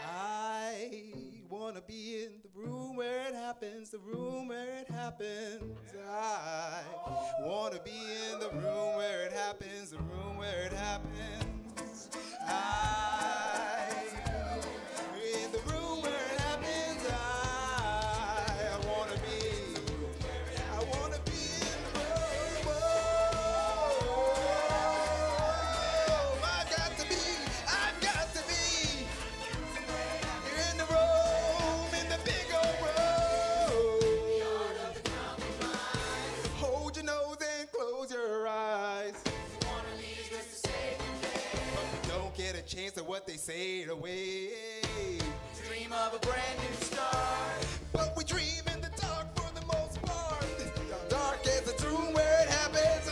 S2: I wanna be in the room where it happens, the room where it happens. I wanna be in the room where it happens, the room where it happens. In the room where it happens. I wanna be in the room. I've got to be in the room, in the big old room. Hold your nose and close your eyes. But we don't get a chance of what they say away.
S4: Dream of a brand new start.
S2: But we dream in the dark for the most part. Dark as the room where it happens.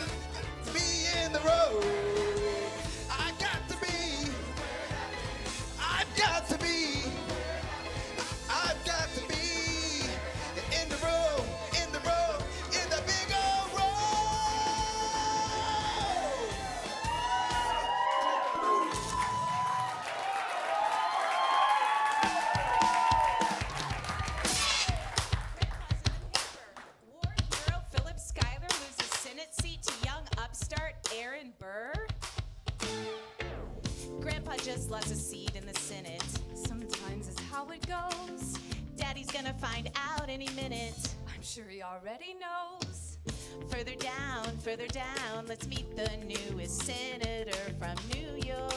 S2: Be in the road. I got to be. I've got to be. I've got to be in the room, in the room, in the big old room.
S15: War hero Philip Schuyler loses Senate seat to young upstart Aaron Burr. Grandpa just lost a seat in the Senate.
S7: Sometimes it's how it goes.
S15: Daddy's gonna find out any minute.
S7: I'm sure he already knows.
S15: Further down, let's meet the newest senator from New York.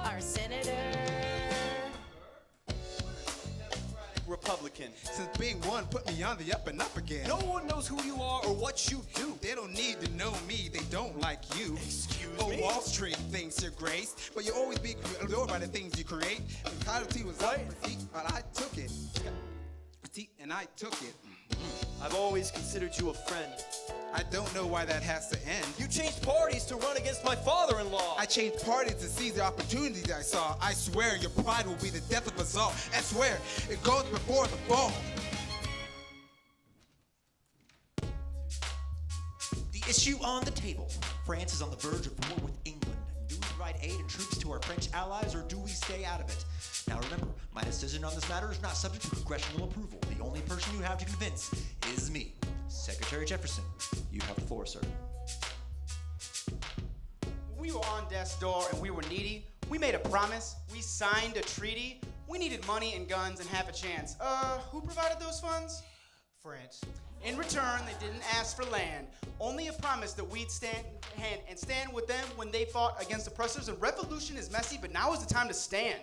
S15: Our senator.
S10: Republican.
S2: Since being one put me on the up and up again.
S10: No one knows who you are or what you do.
S2: They don't need to know me, they don't like you.
S10: Excuse
S2: me? Wall Street thinks you're grace, but you always be adored by the things you create. The mentality was up, but I took it. And I took it.
S10: I've always considered you a friend.
S2: I don't know why that has to end.
S10: You changed parties to run against my father-in-law.
S2: I changed parties to seize the opportunities I saw. I swear your pride will be the death of us all. I swear it goes before the fall.
S14: The issue on the table. France is on the verge of war with England. Do we provide aid and troops to our French allies, or do we stay out of it? Now remember, my decision on this matter is not subject to congressional approval. The only person you have to convince is me. Secretary Jefferson, you have the floor, sir.
S4: We were on death's door and we were needy. We made a promise. We signed a treaty. We needed money and guns and half a chance. Who provided those funds? France. In return, they didn't ask for land. Only a promise that we'd stand with them when they fought against oppressors. And revolution is messy, but now is the time to stand.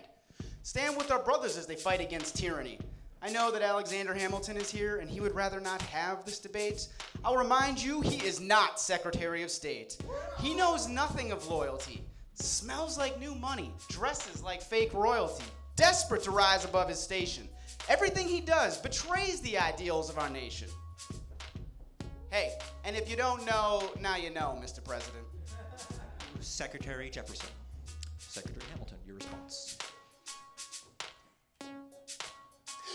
S4: Stand with our brothers as they fight against tyranny. I know that Alexander Hamilton is here, and he would rather not have this debate. I'll remind you, he is not Secretary of State. He knows nothing of loyalty. Smells like new money, dresses like fake royalty, desperate to rise above his station. Everything he does betrays the ideals of our nation. Hey, and if you don't know, now you know, Mr. President.
S14: Secretary Jefferson. Secretary Hamilton, your response.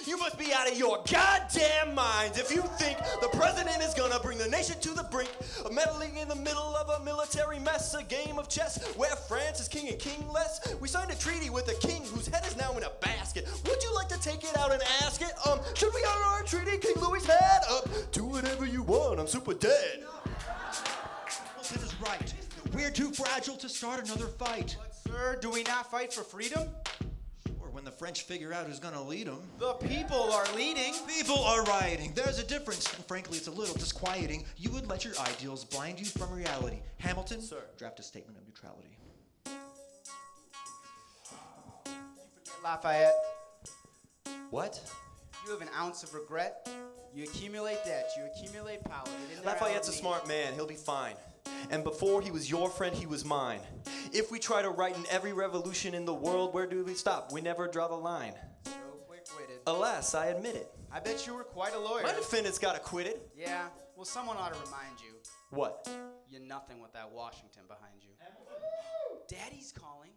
S10: You must be out of your goddamn minds if you think the president is gonna bring the nation to the brink of meddling in the middle of a military mess, a game of chess where France is king and kingless. We signed a treaty with a king whose head is now in a basket. Would you like to take it out and ask it? Should we honor our treaty, King Louis's head? Do whatever you want, I'm super dead.
S14: Hamilton is right. We're too fragile to start another fight.
S4: But sir, do we not fight for freedom?
S14: When the French figure out who's gonna lead them.
S4: The people are leading.
S14: People are rioting. There's a difference, and frankly, it's a little disquieting. You would let your ideals blind you from reality. Hamilton,
S10: sir,
S14: draft a statement of neutrality.
S4: You forget Lafayette.
S10: What?
S4: You have an ounce of regret. You accumulate debt. You accumulate power.
S10: Lafayette's a smart man. He'll be fine. And before he was your friend, he was mine. If we try to write in every revolution in the world, where do we stop? We never draw the line.
S4: So quick-witted.
S10: Alas, I admit it.
S4: I bet you were quite a lawyer.
S10: My defendant's got acquitted.
S4: Yeah, well, someone ought to remind you.
S10: What?
S4: You're nothing with that Washington behind you. Daddy's calling.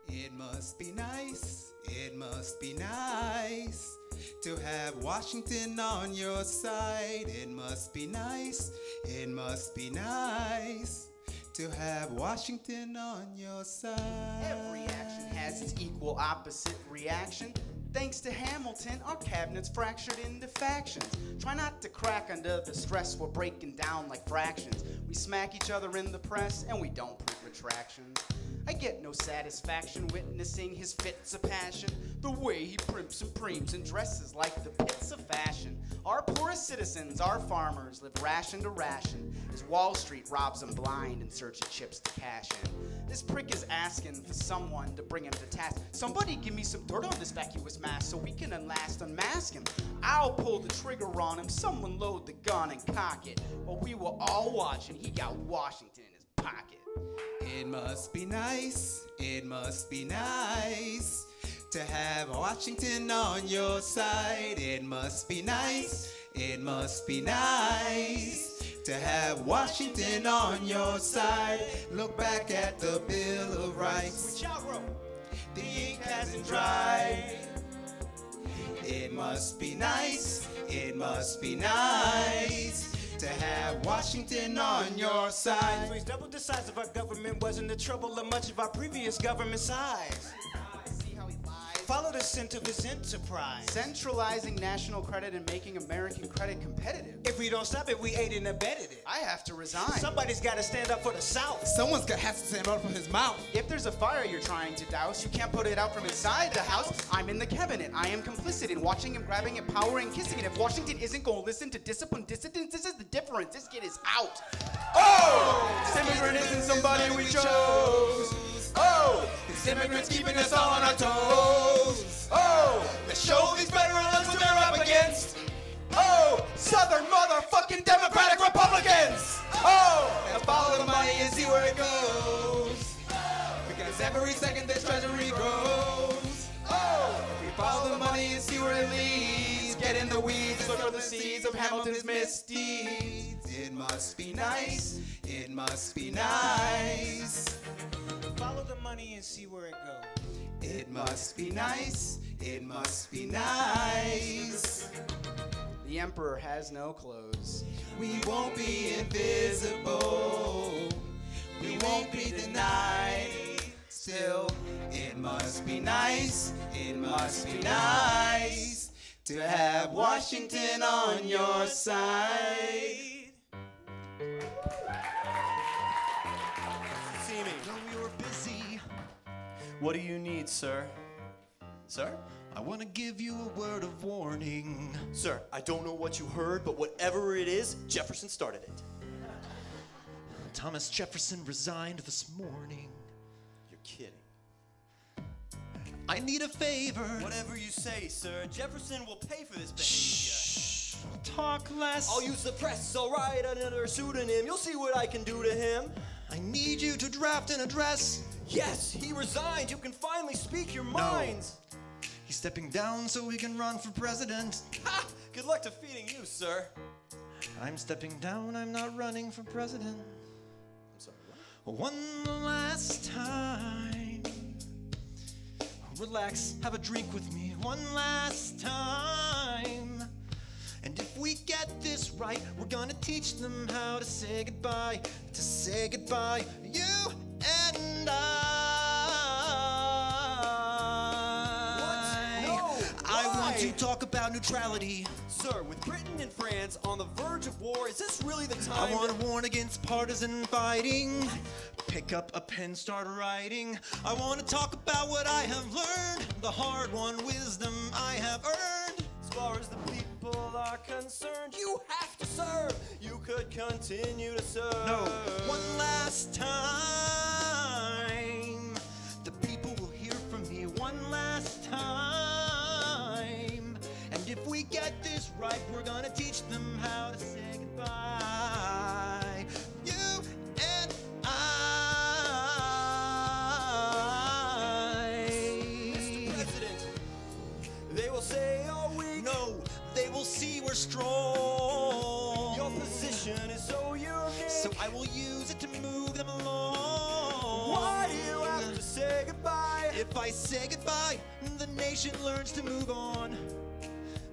S2: It must be nice, it must be nice to have Washington on your side. It must be nice, it must be nice to have Washington on your side.
S4: Every action has its equal opposite reaction. Thanks to Hamilton, our cabinet's fractured into factions. Try not to crack under the stress, we're breaking down like fractions. We smack each other in the press and we don't put retractions. I get no satisfaction witnessing his fits of passion. The way he primps and preems and dresses like the pits of fashion. Our poorest citizens, our farmers, live ration to ration as Wall Street robs them blind in search of chips to cash in. This prick is asking for someone to bring him to task. Somebody give me some dirt on this vacuous mass so we can unmask him. I'll pull the trigger on him, someone load the gun and cock it. While we were all watching, he got Washington in his pocket.
S2: It must be nice, it must be nice to have Washington on your side. It must be nice, it must be nice to have Washington on your side. Look back at the Bill of Rights,
S10: Which I wrote.
S2: the ink hasn't dried. It must be nice, it must be nice to have Washington on your side.
S5: So he's doubled the size of our government, wasn't the trouble of much of our previous government size.
S4: See how he lies?
S5: Follow the scent of his enterprise.
S4: Centralizing national credit and making American credit competitive.
S5: If we don't stop it, we aided and abetted it.
S4: I have to resign.
S5: Somebody's got to stand up for the South.
S2: Someone's got has to stand up for his mouth.
S4: If there's a fire you're trying to douse, you can't put it out from inside the house. I'm in the cabinet. I am complicit in watching him grabbing it, power and kissing it. If Washington isn't going to listen to discipline dissidents, this is the difference. This kid is out.
S10: Oh, this immigrant isn't somebody we chose. Oh, this immigrant's keeping us all on our toes. Oh, let's show these veterans what they're up against. Oh, Southern motherfucking Democratic Republicans. Oh, and follow the money and see where it goes. Because every second this treasury grows. Oh, we follow the money and see where it leads. Get in the weeds, look for the seeds of Hamilton's misdeeds. It must be nice. It must be nice.
S5: Follow the money and see where it goes.
S10: It must be nice. It must be nice.
S4: The emperor has no clothes.
S10: We won't be invisible. We won't be denied. Still, it must be nice. It must be nice to have Washington on your side. See me.
S14: No, we were busy.
S10: What do you need, sir? Sir?
S14: I want to give you a word of warning.
S10: Sir, I don't know what you heard, but whatever it is, Jefferson started it.
S14: Thomas Jefferson resigned this morning.
S10: You're kidding.
S14: I need a favor.
S10: Whatever you say, sir. Jefferson will pay for this behavior.
S14: Shh. Talk less.
S10: I'll use the press. I'll write under a pseudonym. You'll see what I can do to him.
S14: I need you to draft an address.
S10: Yes, he resigned. You can finally speak your minds.
S14: He's stepping down so he can run for president.
S10: Ha! Good luck defeating you, sir.
S14: I'm stepping down. I'm not running for president.
S10: I'm sorry,
S14: what? One last time. Relax, have a drink with me. One last time. And if we get this right, we're gonna teach them how to say goodbye. To say goodbye, you and I. I want to talk about neutrality.
S10: Sir, with Britain and France on the verge of war, is this really the time?
S14: I want to warn against partisan fighting. Pick up a pen, start writing. I want to talk about what I have learned, the hard-won wisdom I have earned.
S10: As far as the people are concerned, you have to serve. You could continue to serve.
S14: No, one last time. The people will hear from me one last time. And if we get this right, we're gonna teach them how to say goodbye. You and I.
S10: Mr. President, they will say, oh, weak.
S14: No, they will see we're strong.
S10: Your position is so unique.
S14: So I will use it to move them along.
S10: Why do you have to say goodbye?
S14: If I say goodbye, the nation learns to move on.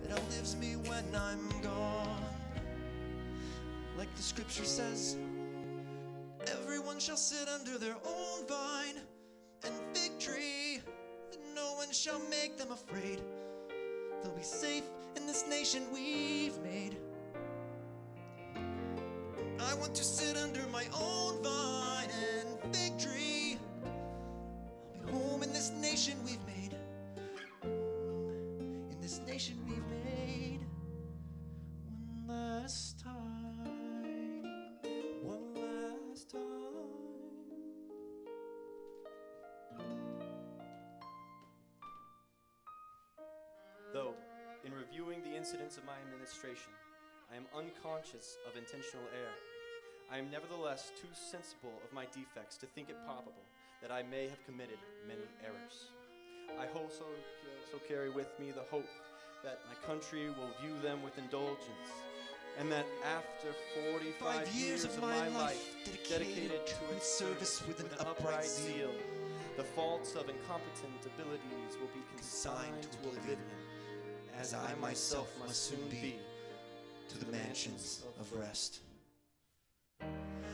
S14: It outlives me when I'm gone. Like the scripture says, everyone shall sit under their own vine and fig tree, and no one shall make them afraid. They'll be safe in this nation we've made. I want to sit under my own vine and fig tree. I'll be home in this nation we've made. In this nation we've made. One last time.
S10: One last time. Though, in reviewing the incidents of my administration, I am unconscious of intentional error. I am nevertheless too sensible of my defects to think it probable that I may have committed many errors. I also carry with me the hope that my country will view them with indulgence, and that after 45 years of my life dedicated to its service with an upright zeal, the faults of incompetent abilities will be consigned to oblivion, as I myself must soon be to the mansions of rest.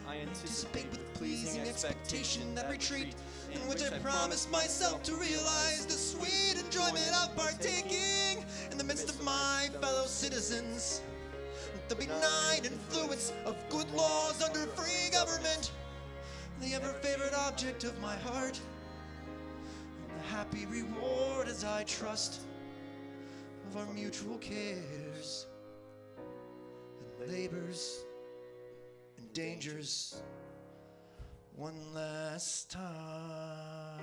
S10: I anticipate with pleasing expectation that retreat
S14: in which I promise myself to realize the sweet enjoyment of partaking in the midst of my fellow citizens. The benign influence of good laws under free government, the ever-favorite object of my heart, and the happy reward as I trust of our mutual cares and labors and dangers one last time.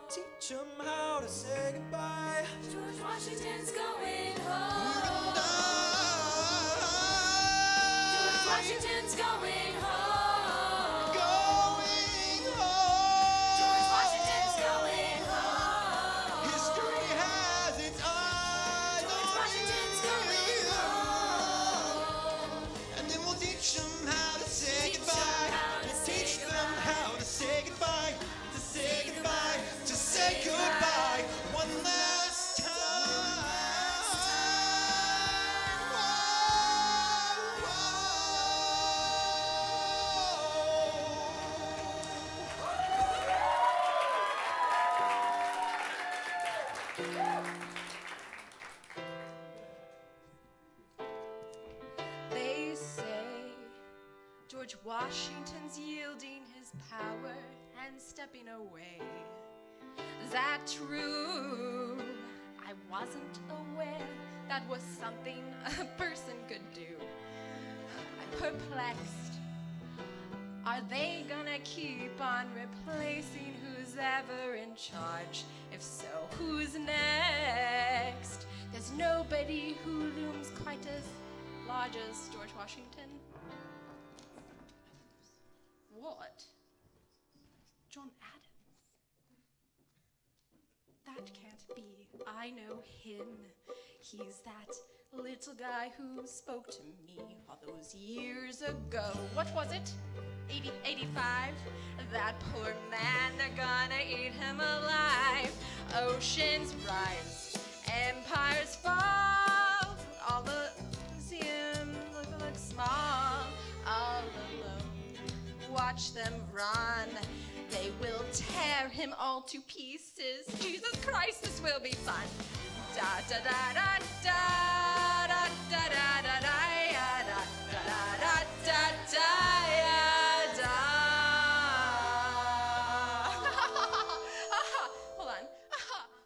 S10: Teach 'em how to say goodbye.
S7: George Washington's going home. George Washington's going home.
S2: Going home.
S7: George Washington's going home.
S2: History has its eyes
S7: George
S2: on
S7: Washington's
S2: you.
S7: going home.
S14: And then we'll teach them how to say
S7: Teach 'em
S14: goodbye.
S7: how to
S14: We'll
S7: say
S14: teach them
S7: goodbye.
S14: how to say goodbye. To say goodbye. To say goodbye. One last time.
S13: They say George Washington's yielding his power and stepping away. Is that true? I wasn't aware that was something a person could do. I'm perplexed. Are they gonna keep on replacing who's ever in charge? If so, who's next? There's nobody who looms quite as large as George Washington. What? John Adams? That can't be. I know him. He's that little guy who spoke to me all those years ago. What was it? 85? That poor man, they're gonna eat him alive. Oceans rise, empires fall. All the museums look small, all alone. Watch them run. They will tear him all to pieces. Jesus Christ, this will be fun. Da da da da da da da da da da da da da da da. Hold on.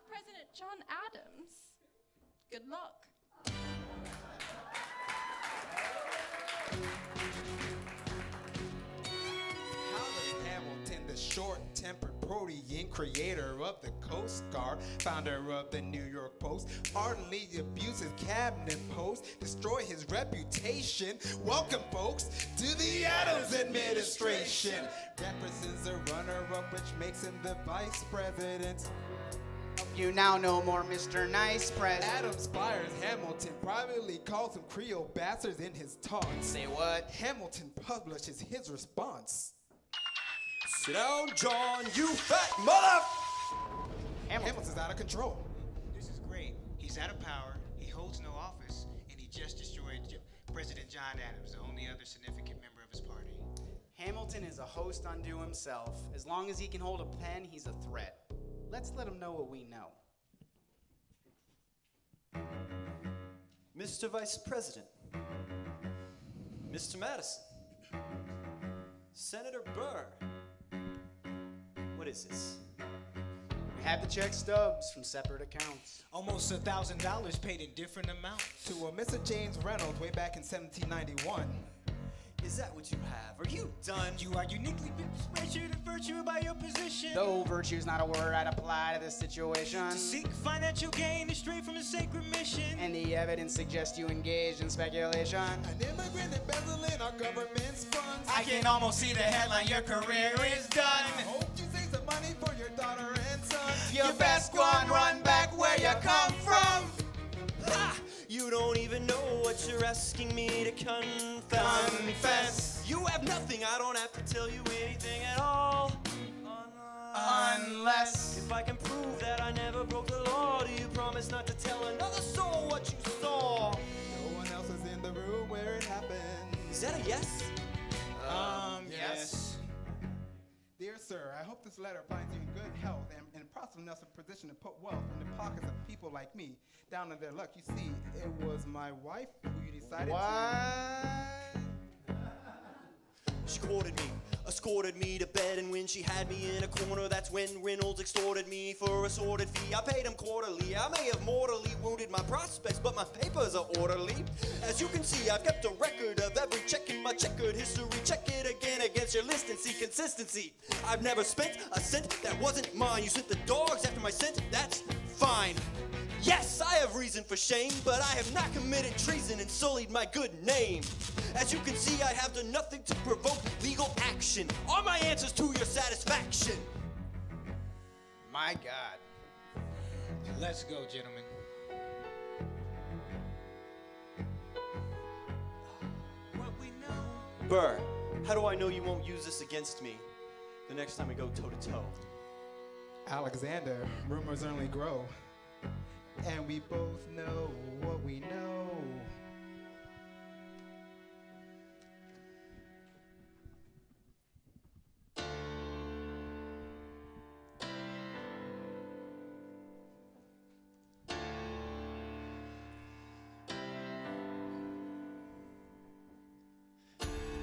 S13: President John Adams. Good luck.
S2: Hollis Hamilton, the short-tempered protean, creator of the Coast Guard, founder of the New York Post, ardently abuse his cabinet post, destroy his reputation. Welcome, folks, to the Adams administration. Represents a runner-up, which makes him the vice president.
S4: You now know more, Mr. Nice President.
S2: Adams fires Hamilton, privately calls him Creole bastards in his taunts.
S4: Say what?
S2: Hamilton publishes his response.
S10: Sit down, John, you fat mother!
S2: Hamilton's out of control.
S16: This is great. He's out of power, he holds no office, and he just destroyed President John Adams, the only other significant member of his party.
S4: Hamilton is a host unto himself. As long as he can hold a pen, he's a threat. Let's let him know what we know.
S10: Mr. Vice President, Mr. Madison, Senator Burr. What is this?
S4: We have the check stubs from separate accounts.
S5: Almost $1,000 paid in different amounts.
S2: To Mr. James Reynolds way back in 1791.
S10: Is that what you have? Are you done?
S5: You are uniquely special to virtue by your position.
S4: Though virtue's not a word I'd apply to this situation.
S5: To seek financial gain is straight from a sacred mission.
S4: And the evidence suggests you engaged in speculation.
S2: An immigrant embezzling our government's funds.
S5: I can almost see the headline, your career is done.
S2: I hope you save some money for your daughter and son.
S4: You best go and run back where you come from.
S10: Ha! You don't even know what you're asking me to confess. You have nothing, I don't have to tell you anything at all.
S4: Unless
S10: if I can prove that I never broke the law, do you promise not to tell another soul what you saw?
S2: No one else is in the room where it happened.
S10: Is that a yes?
S2: Yes. Dear sir, I hope this letter finds you in good health and prosperous enough to position to put wealth in the pockets of people like me down on their luck. You see, it was my wife who you decided
S10: She courted me, escorted me to bed, and when she had me in a corner, that's when Reynolds extorted me for a sordid fee. I paid him quarterly. I may have mortally wounded my prospects, but my papers are orderly. As you can see, I've kept a record of every check in my checkered history. Check it again against your list and see consistency. I've never spent a cent that wasn't mine. You sent the dogs after my scent, that's fine. Yes, I have reason for shame, but I have not committed treason and sullied my good name. As you can see, I have done nothing to provoke legal action. Are my answers to your satisfaction?
S4: My God.
S16: Let's go, gentlemen.
S10: Burr, how do I know you won't use this against me the next time we go toe-to-toe?
S2: Alexander, rumors only grow. And we both know what we know.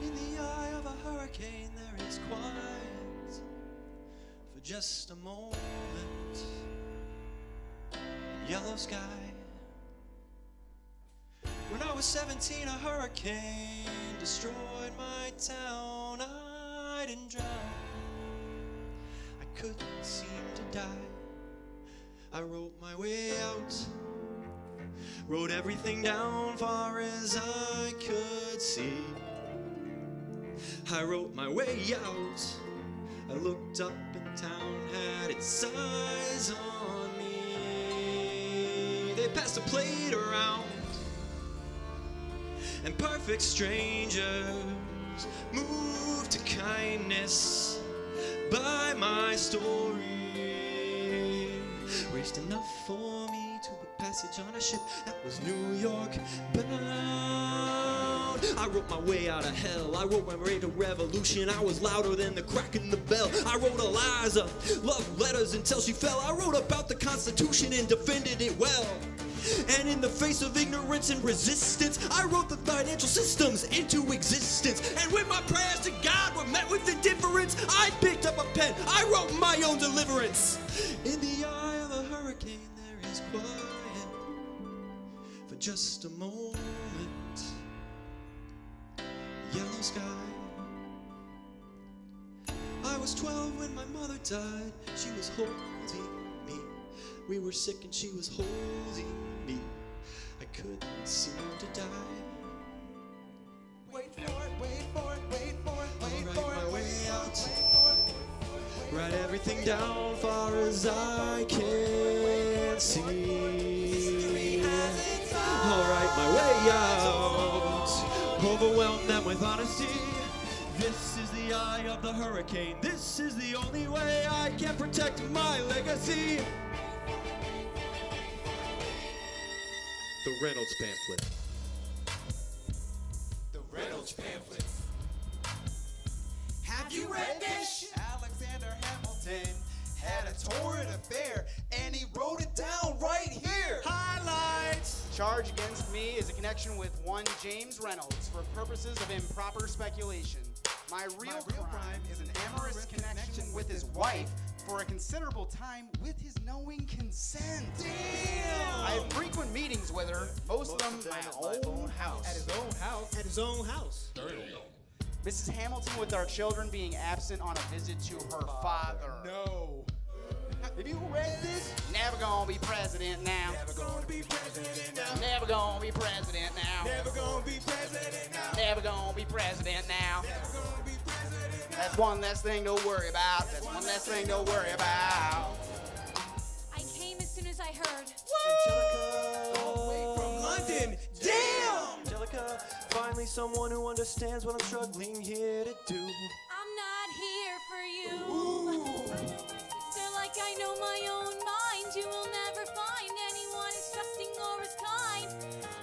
S10: In the eye of a hurricane, there is quiet for just a moment. Yellow sky. When I was 17, a hurricane destroyed my town. I didn't drown. I couldn't seem to die. I wrote my way out. Wrote everything down far as I could see. I wrote my way out. I looked up and town had its eyes on me. They passed a plate around, and perfect strangers moved to kindness by my story. Raised enough for me to put passage on a ship that was New York bound. I wrote my way out of hell. I wrote my way to revolution. I was louder than the crack in the bell. I wrote Eliza love letters until she fell. I wrote about the Constitution and defended it well. And in the face of ignorance and resistance, I wrote the financial systems into existence. And when my prayers to God were met with indifference, I picked up a pen. I wrote my own deliverance. In the eye of a hurricane, there is quiet for just a moment. Yellow sky. I was 12 when my mother died. She was holding me. We were sick and she was holding me. I couldn't seem to die.
S2: Wait for it, wait for it, wait for it, wait for it.
S10: My way out. Write everything down far as I can see. I'll write my way out. Overwhelm them with honesty. This is the eye of the hurricane. This is the only way I can protect my legacy. The Reynolds pamphlet.
S2: The Reynolds pamphlet. Have you read this? Alexander Hamilton had a torrid affair, and he wrote it down right here.
S4: Highlights! Charge against me is a connection with one James Reynolds for purposes of improper speculation. My real crime is an amorous connection with his wife for a considerable time with his knowing consent.
S2: Damn!
S4: I have frequent meetings with her, most of them at my own house.
S2: At his own house.
S5: At his own house.
S4: Mrs. Hamilton with our children being absent on a visit to her father.
S2: No. Have you read this?
S4: Never gonna be president now.
S2: Never gonna be president now.
S4: Never gonna be president now.
S2: Never gonna be president now.
S4: Never gonna be president now.
S2: Never gonna be president now.
S4: That's one less thing to worry about. That's one less thing to worry about.
S7: I came as soon as I heard.
S10: Angelica.
S2: From London. Damn!
S10: Angelica, finally someone who understands what I'm struggling here to do.
S7: I'm not here for you. Sister, like I know my own mind, you will never find anyone as trusting or as kind.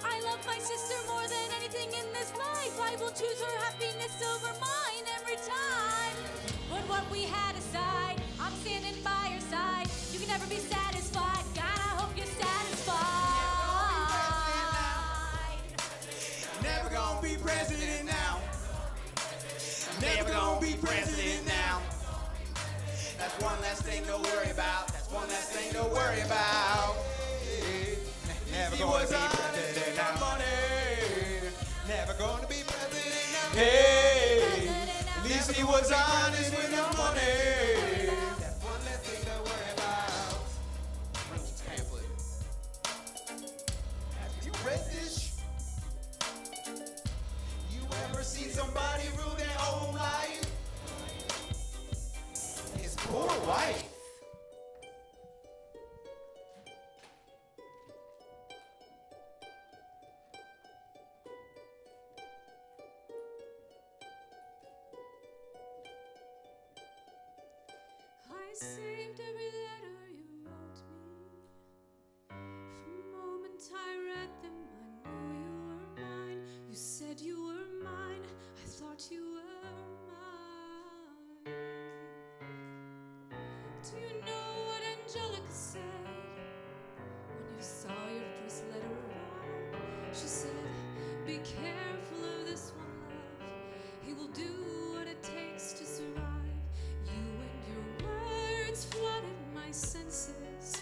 S7: I love my sister more than anything in this life. I will choose her happiness over mine every time. Put what we had aside. I'm standing by your side. You can never be satisfied. God, I hope you're satisfied.
S5: Never gonna be president now. Never gonna be president now. That's one less thing to worry about. That's one less thing to worry about. Never gonna be president now. Never gonna be president now. Hey, at least he was honest with no money. That's one less thing to worry about. Pamphlet. Have you read this? You ever seen somebody rule their own life? His poor wife.
S7: I saved every letter you wrote me. From the moment I read them, I knew you were mine. You said you were mine. I thought you were mine. Do you know what Angelica said when you saw your first letter arrive? She said, be careful of this one, love. He will do what it takes to survive. You and your words flooded my senses.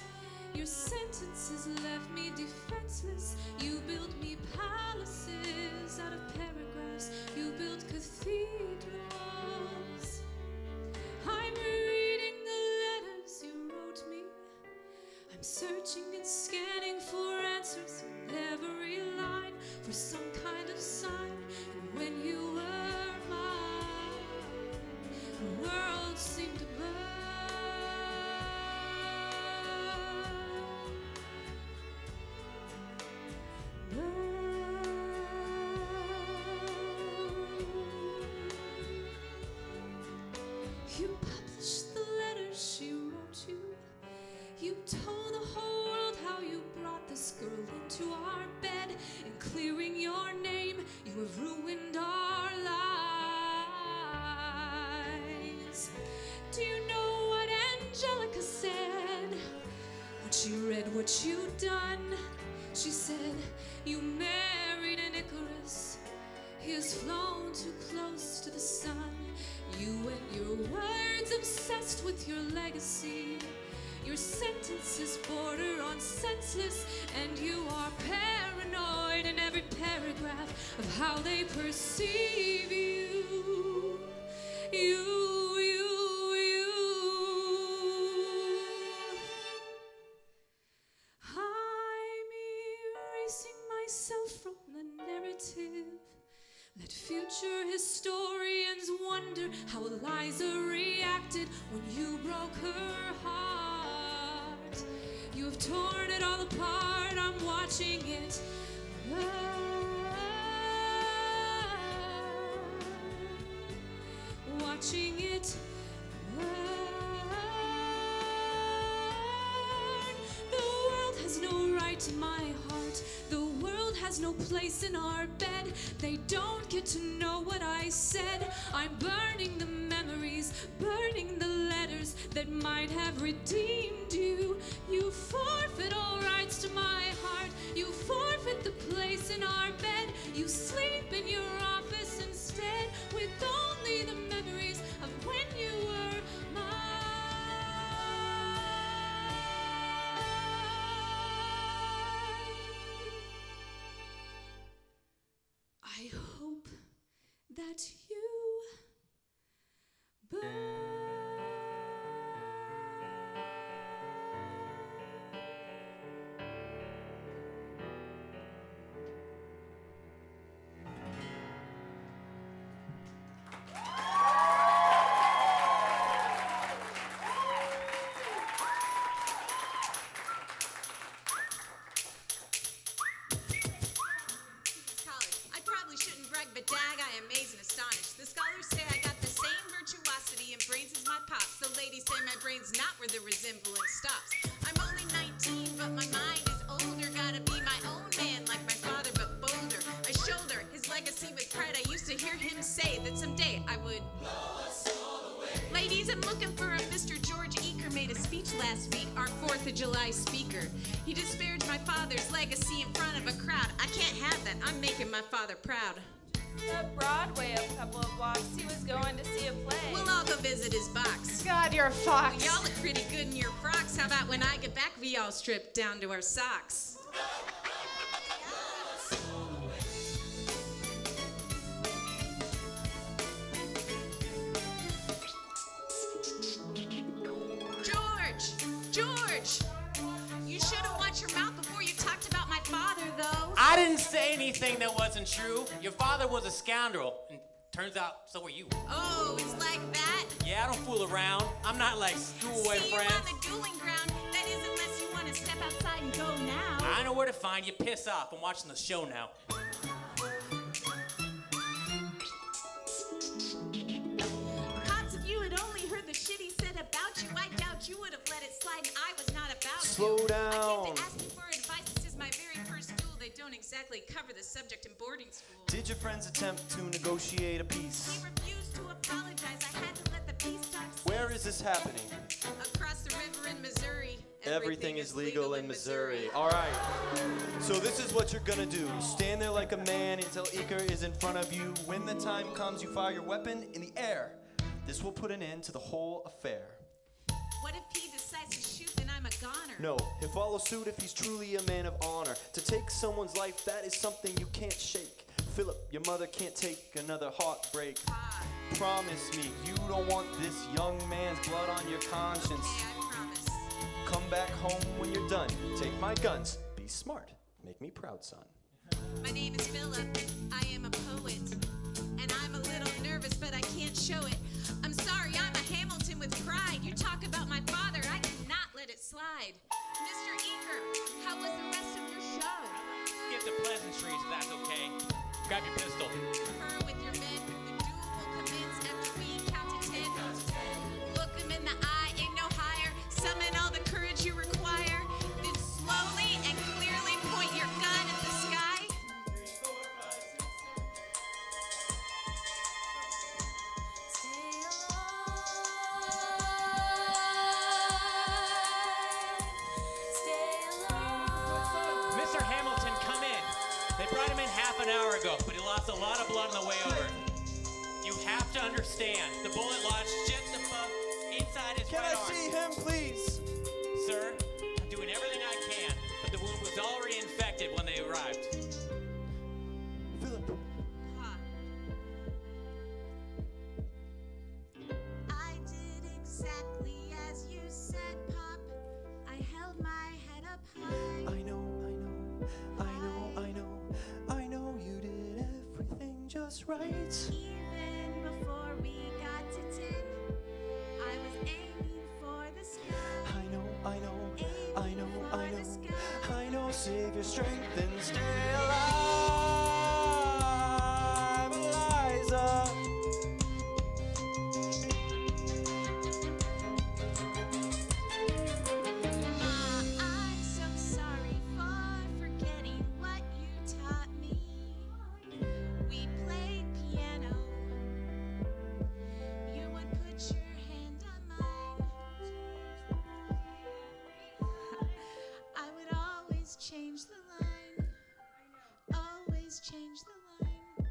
S7: Your sentences left me defenseless. You built me palaces out of paragraphs. You built cathedrals. I'm reading the letters you wrote me. I'm searching and scanning for answers in every line, for some kind of sign. And when you were mine, the world seemed to burn. You published the letters she wrote you. You told the whole world how you brought this girl into our bed. And clearing your name, you have ruined our lives. Do you know what Angelica said? When she read what you'd done, she said, you married an Icarus. He has flown too close to the sun. You and your words obsessed with your legacy. Your sentences border on senseless, and you are paranoid in every paragraph of how they perceive you. You. I'm erasing myself from the narrative. Let future historians wonder how Eliza reacted when you broke her heart. You have torn it all apart, I'm watching it burn. Watching it burn. The world has no right to my heart. The world has no place in our bed. They don't get to know what I said. I'm burning the memories, burning the letters that might have redeemed you. You forfeit all rights to my heart. You forfeit the place in our bed. You sleep in your office instead with only the memories of when you were mine. I hope that you burn.
S17: Not where the resemblance stops. I'm only 19, but my mind is older. Gotta be my own man, like my father, but bolder. I shoulder his legacy with pride. I used to hear him say that someday I would blow us all away. Ladies, I'm looking for a Mr. George Eaker made a speech last week, our 4th of July speaker. He disparaged my father's legacy in front of a crowd. I can't have that. I'm making my father proud.
S18: At Broadway, a couple of blocks, he was going to see a play.
S17: We'll all go visit his box.
S13: God, you're a fox.
S17: Y'all look pretty good in your frocks. How about when I get back, we all strip down to our socks? George! You should have watched your mouth before you talked about my father, though.
S9: I didn't say anything that wasn't true. Your father was a scoundrel, and turns out so were you.
S17: Oh, it's like that?
S9: Yeah, I don't fool around. I'm not like schoolboy
S17: See
S9: friends.
S17: you on the dueling ground. That is unless you want to step outside and go now.
S9: I know where to find you. Piss off. I'm watching the show now.
S17: Cops, if you had only heard the shit he said about you, I doubt you would have let it slide, and I was not about
S10: Slow
S17: to.
S10: down.
S17: I came to ask you for advice. This is my very first duel. They don't exactly cover the subject in boarding school.
S10: Did your friends attempt to negotiate a peace?
S17: He refused to apologize. I had to let the peace talk cease.
S10: Where is this happening?
S17: Across the river in Missouri.
S10: Everything is legal in Missouri. All right. So this is what you're gonna do. Stand there like a man until Iker is in front of you. When the time comes, you fire your weapon in the air. This will put an end to the whole affair.
S17: What if he decides to shoot, then I'm a goner?
S10: No, he'll follow suit if he's truly a man of honor. To take someone's life, that is something you can't shake. Philip, your mother can't take another heartbreak. Promise me, you don't want this young man's blood on your conscience.
S17: Okay, I promise.
S10: Come back home when you're done. Take my guns. Be smart. Make me proud, son.
S17: My name is Philip. I am a poet. And I'm a little nervous, but I can't show it. I'm sorry, I'm a Hamilton with pride. You talk about my father, I cannot let it slide. Mr. Eaker, how was the rest of your show?
S9: Get the pleasantries if that's okay. Grab your pistol.
S17: Confer with your men. The duel will commence after we count to 10. Look them in the eye, aim no higher. Summon all the courage you require. Then slowly and clearly point your gun at the sky.
S9: Mr. Hamilton, come in. They brought him in half an hour ago, but he lost a lot of blood on the way over. You have to understand, the bullet lodged just above inside his
S10: Can
S9: right
S10: I
S9: arm.
S10: see him, please?
S9: Sir, I'm doing everything I can, but the wound was already infected when they arrived.
S10: Philip.
S17: I did exactly as you said, Pop. I held my head up high.
S10: I know you did everything just right.
S17: Even before we got to 10, I was aiming for the sky.
S10: I know, save your strength and stay alive, Eliza.
S17: I'm so sorry for forgetting what you taught me. We played piano. You would put your hand on mine. I would always change the line. Always change the line.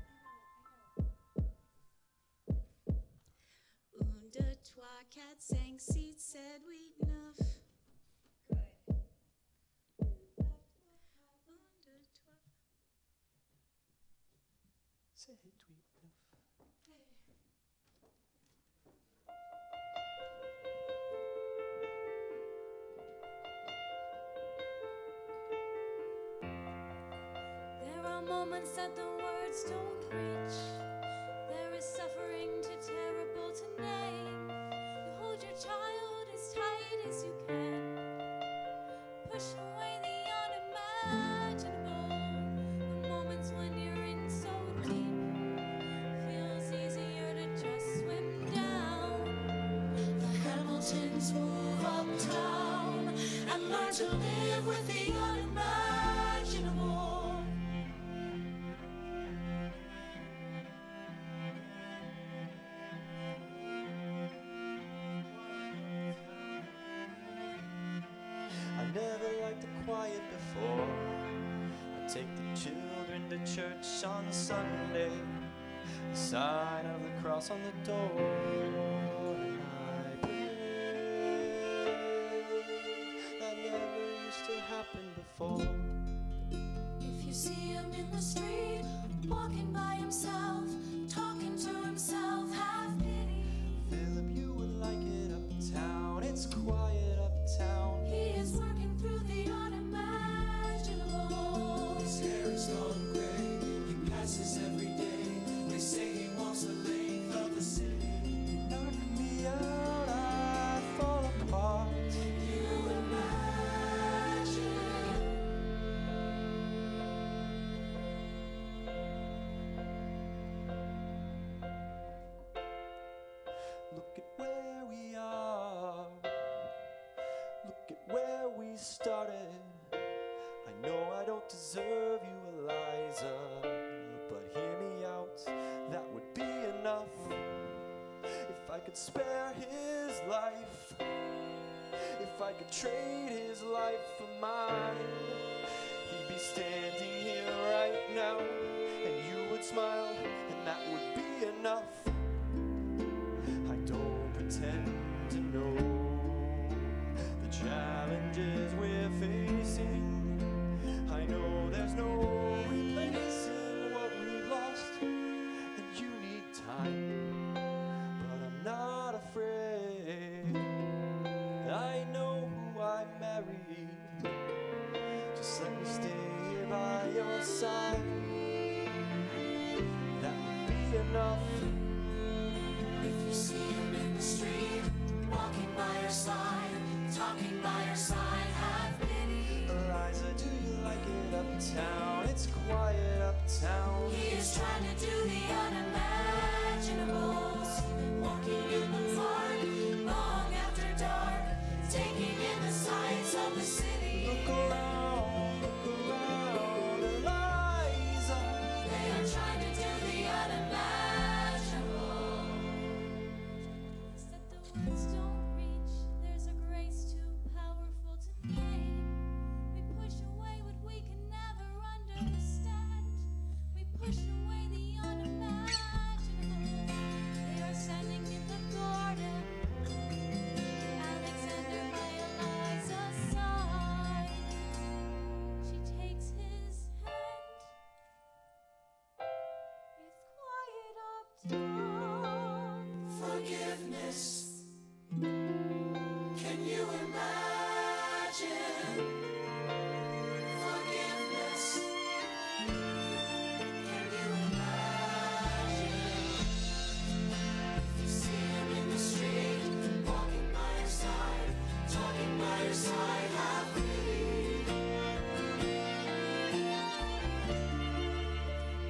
S17: Un, deux, trois, quatre, cinq, six, sept, huit, neuf.
S7: There are moments that the words don't reach. There is suffering too terrible to name. You hold your child as tight as you can. Push away the unimaginable. The moments when you're in so deep. Feels easier to just swim down. The Hamiltons move uptown and learn to live with the unimaginable.
S10: to church on Sunday, the sign of the cross on the door. And I pray that never used to happen before.
S7: If you see him in the street, walking by himself, talking to himself, have pity.
S10: Philip, you would like it uptown. It's quiet uptown.
S7: He is working through the unimaginable.
S11: His hair is long gray. He passes every day. They say he walks the length of the city.
S10: Knock me out, I fall apart.
S11: You imagine.
S10: Look at where we are. Look at where we started. I know I don't deserve you, Eliza, but hear me out. That would be enough. If I could spare his life, if I could trade his life for mine, he'd be standing here right now, and you would smile, and that would be enough. I don't pretend to know the challenges we're facing. I know there's no replacing what we lost, and you need time, but I'm not afraid. I know who I married. Just let me stay here by your side. That would be enough.
S11: If you see him in the street, walking by your side, talking by your side, have pity.
S10: Eliza, do you like it uptown? It's quiet uptown.
S11: He is trying to do the unimaginable. Walking in the park, long after dark, taking in the sights of the city.
S10: Look around, Eliza.
S11: They are trying to do the unimaginable.
S7: That the words don't reach, there's a grace too powerful to name. We push away what we can never understand. We push away the unimaginable. They are standing in the garden. Alexander by Eliza's side. She takes his hand. It's quiet uptown.
S11: Forgiveness. Can you imagine? Forgiveness. Can you imagine? If you see him in the street, walking by your side, talking by your side, have pity.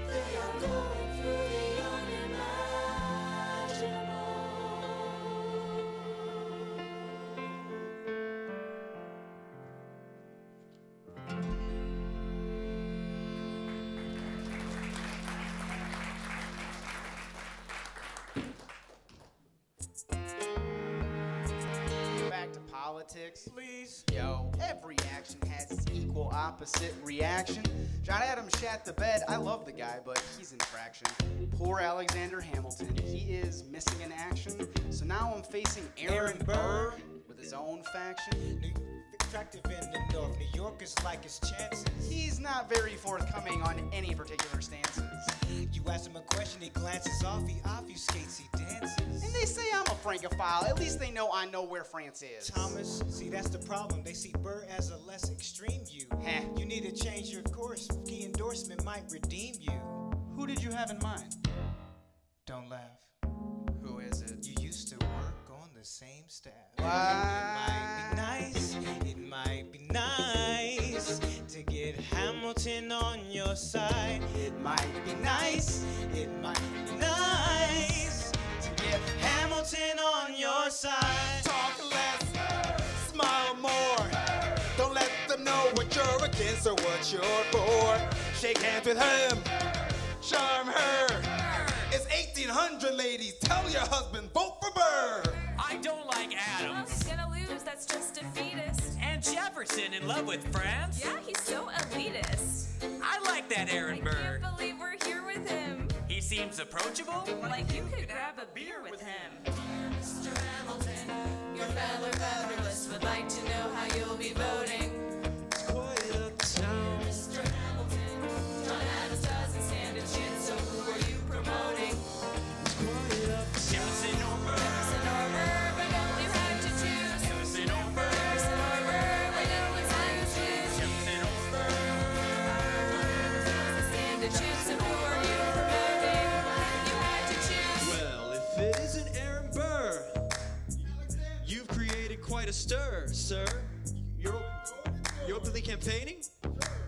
S11: They are going through the unimaginable.
S4: Back to politics. Please. Yo, every action has its equal opposite reaction. John Adams shat the bed. I love the guy, but he's in fraction. Poor Alexander Hamilton. He is missing in action. So now I'm facing Aaron Burr with his own faction.
S5: Attractive in the North, New Yorkers like his chances.
S4: He's not very forthcoming on any particular stances.
S5: You ask him a question, he glances off, he obfuscates, he dances.
S4: And they say I'm a Francophile. At least they know I know where France is.
S5: Thomas, see that's the problem. They see Burr as a less extreme you.
S4: Heh.
S5: You need to change your course. Key endorsement might redeem you.
S4: Who did you have in mind?
S5: Don't laugh.
S4: Who is it?
S5: You used to work on the same staff.
S4: What?
S5: It might be nice to get Hamilton on your side. It might be nice. It might be nice to get Hamilton on your side.
S2: Talk less, smile more. Don't let them know what you're against or what you're for. Shake hands with him, charm her. It's 1800, ladies. Tell your husband, vote for Burr.
S9: I don't like Adams.
S18: He's gonna lose, that's just defeatist.
S9: And Jefferson in love with France?
S18: Yeah, he's so elitist.
S9: I like that Aaron Burr.
S18: I can't believe we're here with him.
S9: He seems approachable.
S18: Like you could grab a beer with him.
S11: Mr. Hamilton, your fellow Federalists would like to know how you'll be voting.
S10: It's quite uptown.
S11: Mr. Hamilton, John Adams doesn't stand a chance, so who are you promoting?
S10: It's quite uptown.
S9: Jefferson or Burr?
S11: Jefferson or Burr, but no, you have to choose.
S9: Jefferson or Burr?
S11: Jefferson or Burr, but no, it's how you choose.
S9: Jefferson or Burr?
S11: Doesn't stand a chance, so who are you promoting? You had to choose.
S10: Well, if it isn't Aaron Burr, you've created quite a stir, sir. You're openly campaigning?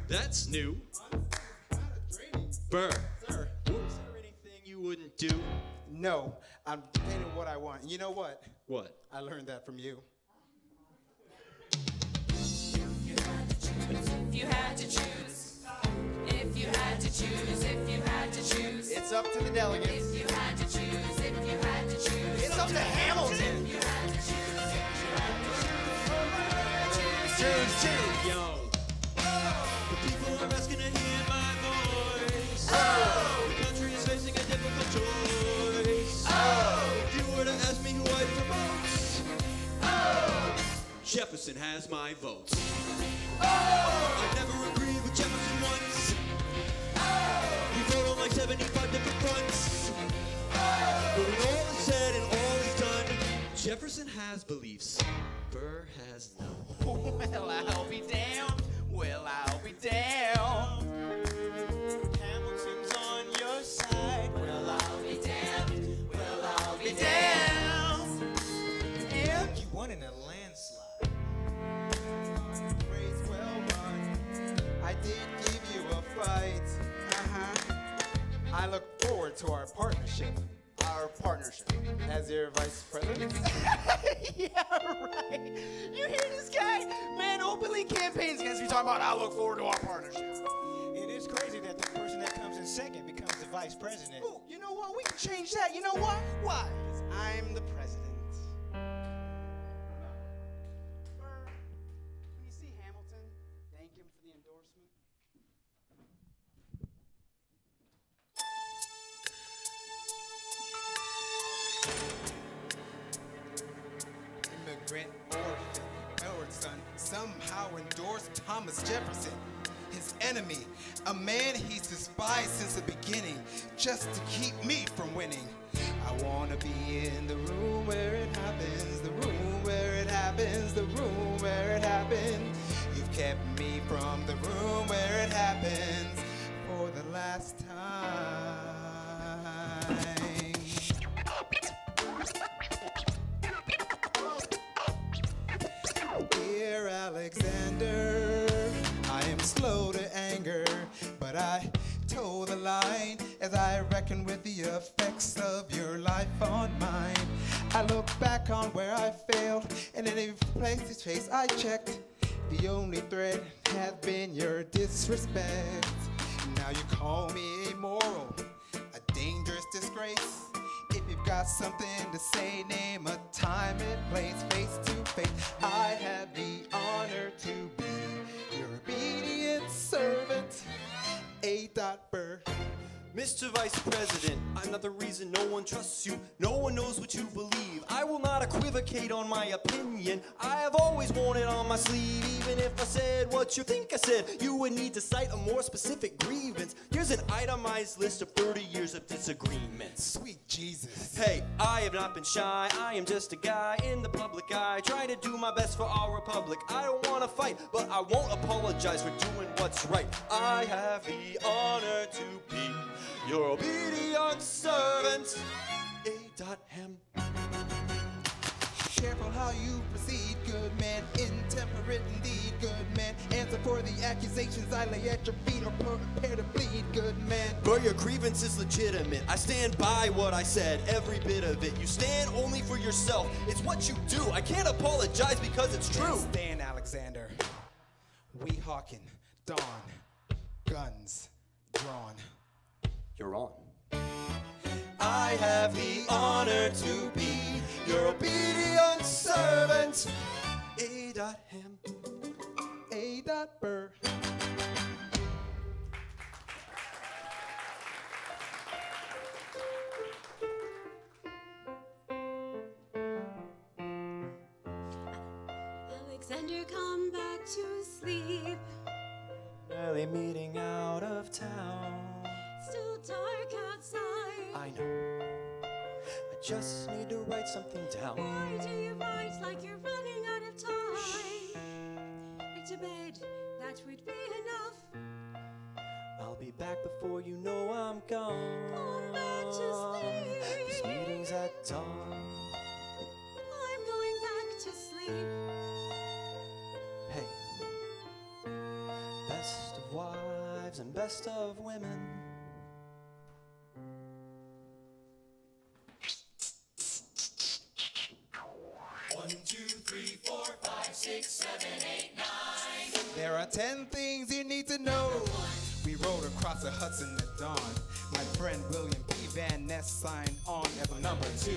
S10: That's new. Burr, is there anything you wouldn't do?
S2: No, I'm painting what I want. You know what?
S10: What?
S2: I learned that from you.
S11: If you had to choose, if you had to choose, if you had to choose,
S2: It's up to the delegates.
S11: if you had to choose, if you had to choose,
S2: It's up to Hamilton.
S11: if you had to choose, if you had to choose,
S10: Choose. Yo. The people are asking to hear my voice.
S11: Oh.
S10: The country is facing a difficult choice. If you were to ask me who I'd promote, Jefferson has my vote. I never agreed with Jefferson once. We vote on like 75 different fronts. But when all is said and all is done, Jefferson has beliefs. Burr has none.
S4: Well, I'll be damned. Well, I'll be damned.
S5: Hamilton's on your side.
S11: well, I'll be damned, well, I'll be damned.
S5: And you won in a landslide.
S2: Race well run. I did give you a fight. I look forward to our partnership. Our partnership as your vice president.
S4: Yeah, right. You hear this guy? Man, openly campaigns against me talking about I look forward to our partnership.
S5: It is crazy that the person that comes in second becomes the vice president.
S4: Ooh, you know what? We can change that. You know why? Why?
S2: Because I'm the president.
S4: Can you see Hamilton? Thank him for the endorsement.
S2: Immigrant orphan, Edward son, somehow endorsed Thomas Jefferson. His enemy, a man he's despised since the beginning, just to keep me from winning. I wanna be in the room where it happens, the room where it happens, the room where it happens. You've kept me from the room where it happens for the last time. Dear Alexander, I am slow to anger, but I toe the line as I reckon with the effects of your life on mine. I look back on where I failed, and in every place to chase I checked. The only thread has been your disrespect. Now you call me immoral, a dangerous disgrace. If you've got something to say, name a time and place, face to face. I have the honor to be your obedient servant, A. Burr.
S10: Mr. Vice President, I'm not the reason no one trusts you. No one knows what you believe. I will not equivocate on my opinion. I have always worn it on my sleeve. Even if I said what you think I said, you would need to cite a more specific grievance. Here's an itemized list of 30 years of disagreements.
S2: Sweet Jesus.
S10: Hey, I have not been shy. I am just a guy in the public eye, trying to do my best for our republic. I don't want to fight, but I won't apologize for doing what's right. I have the honor to be your obedient servant, A.M.
S2: Careful how you proceed, good man. Intemperate indeed, good man. Answer for the accusations I lay at your feet, or prepare to bleed, good man.
S10: But your grievance is legitimate. I stand by what I said, every bit of it. You stand only for yourself. It's what you do. I can't apologize because it's true.
S2: Stand, Alexander. We hawkin', dawn, guns drawn.
S10: You're on. I have the honor to be your obedient servant, A.M.
S2: Burr.
S11: Alexander, come back to sleep.
S10: Early meeting out of town.
S11: Still dark outside.
S10: I know. I just need to write something down.
S11: Why do you write like you're running out of time? Back to bed, that would be enough.
S10: I'll be back before you know I'm gone.
S11: Come back to sleep.
S10: This meeting's at dawn.
S11: I'm going back to sleep.
S10: Hey, best of wives and best of women.
S2: There are 10 things you need to know. We rode across the Hudson at dawn. My friend William P. Van Ness signed on as number 2.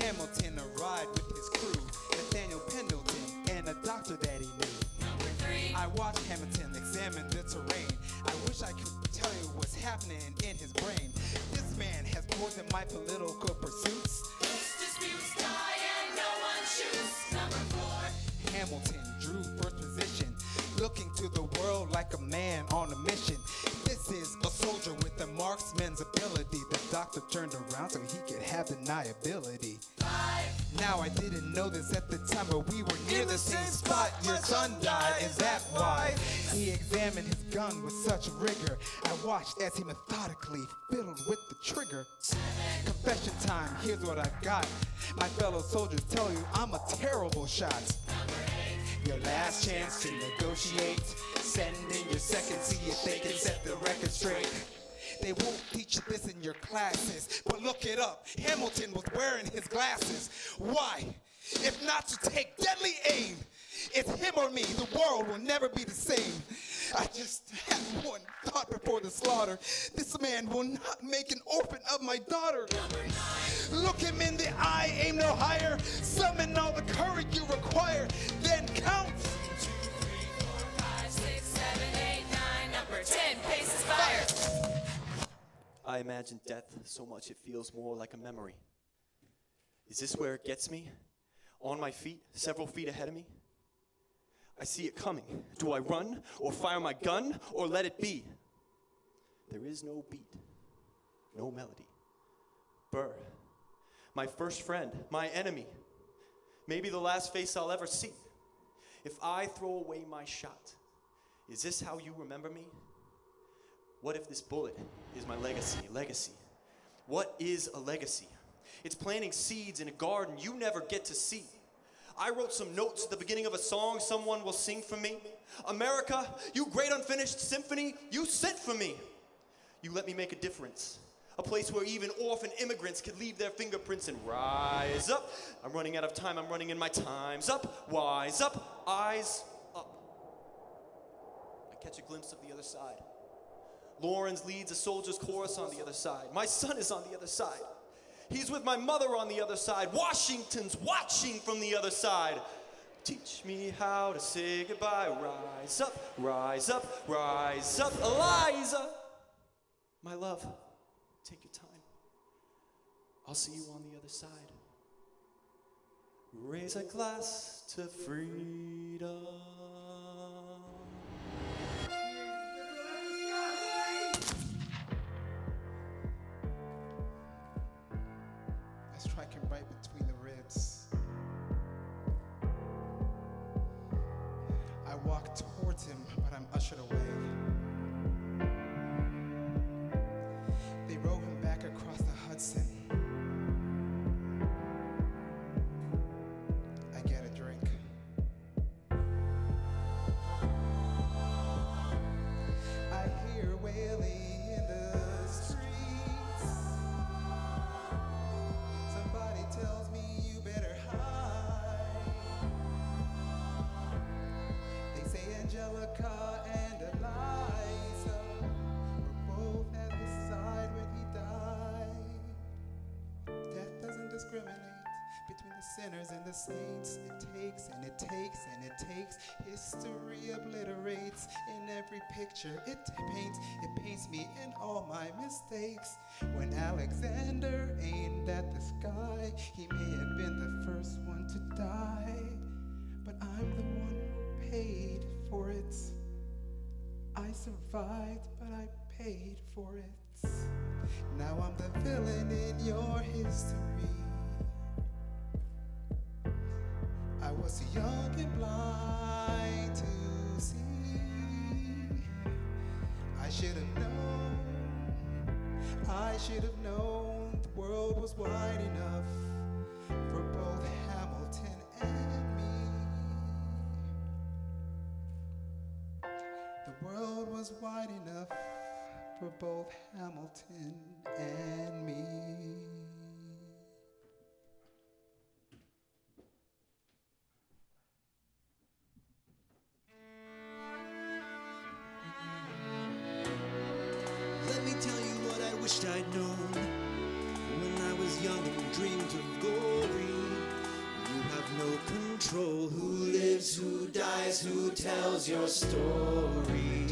S2: Hamilton arrived with his crew. Nathaniel Pendleton and a doctor that he knew.
S11: Number 3.
S2: I watched Hamilton examine the terrain. I wish I could tell you what's happening in his brain. This man has poisoned my political pursuits.
S11: Disputes die and no one shoots. Number 4.
S2: Hamilton drew first position, looking to the world like a man on a mission. This is a soldier with a marksman's ability. The doctor turned around so he could have deniability.
S11: 5.
S2: Now I didn't know this at the time, but we were near the same spot. Your son died, is that why? He examined his gun with such rigor. I watched as he methodically fiddled with the trigger.
S11: 7.
S2: Confession time, here's what I've got. My fellow soldiers tell you I'm a terrible shot. Your last chance to negotiate. Send in your second, see if they can set the record straight. They won't teach you this in your classes, but look it up. Hamilton was wearing his glasses. Why? If not to take deadly aim. It's him or me. The world will never be the same. I just had one thought before the slaughter. This man will not make an orphan of my daughter. Look him in the eye, aim no higher. Summon all the courage you require. Then count.
S11: 1, 2, 3, 4, 5, 6, 7, 8, 9. Number 10. Paces fire.
S10: I imagine death so much it feels more like a memory. Is this where it gets me? On my feet, several feet ahead of me? I see it coming. Do I run or fire my gun or let it be? There is no beat, no melody. Burr, my first friend, my enemy, maybe the last face I'll ever see. If I throw away my shot, is this how you remember me? What if this bullet is my legacy? What is a legacy? It's planting seeds in a garden you never get to see. I wrote some notes at the beginning of a song someone will sing for me. America, you great unfinished symphony, you sent for me. You let me make a difference. A place where even orphan immigrants could leave their fingerprints and rise up. I'm running out of time, I'm running and my time's up. Wise up, eyes up. I catch a glimpse of the other side. Lawrence leads a soldier's chorus on the other side. My son is on the other side. He's with my mother on the other side. Washington's watching from the other side. Teach me how to say goodbye. Rise up, rise up, rise up. Eliza, my love, take your time. I'll see you on the other side. Raise a glass to freedom.
S2: I strike him right between the ribs. I walk towards him, but I'm ushered away. They row him back across the Hudson. I get a drink. sinners and the saints. It takes and it takes and it takes. History obliterates in every picture it paints. It paints me in all my mistakes. When Alexander aimed at the sky, he may have been the first one to die, but I'm the one who paid for it. I survived, but I paid for it. Now I'm the villain in your history. I was too young and blind to see. I should have known, I should have known the world was wide enough for both Hamilton and me. The world was wide enough for both Hamilton and me.
S11: Let me tell you what I wished I'd known when I was young and dreamed of glory. You have no control. Who lives, who dies, who tells your story?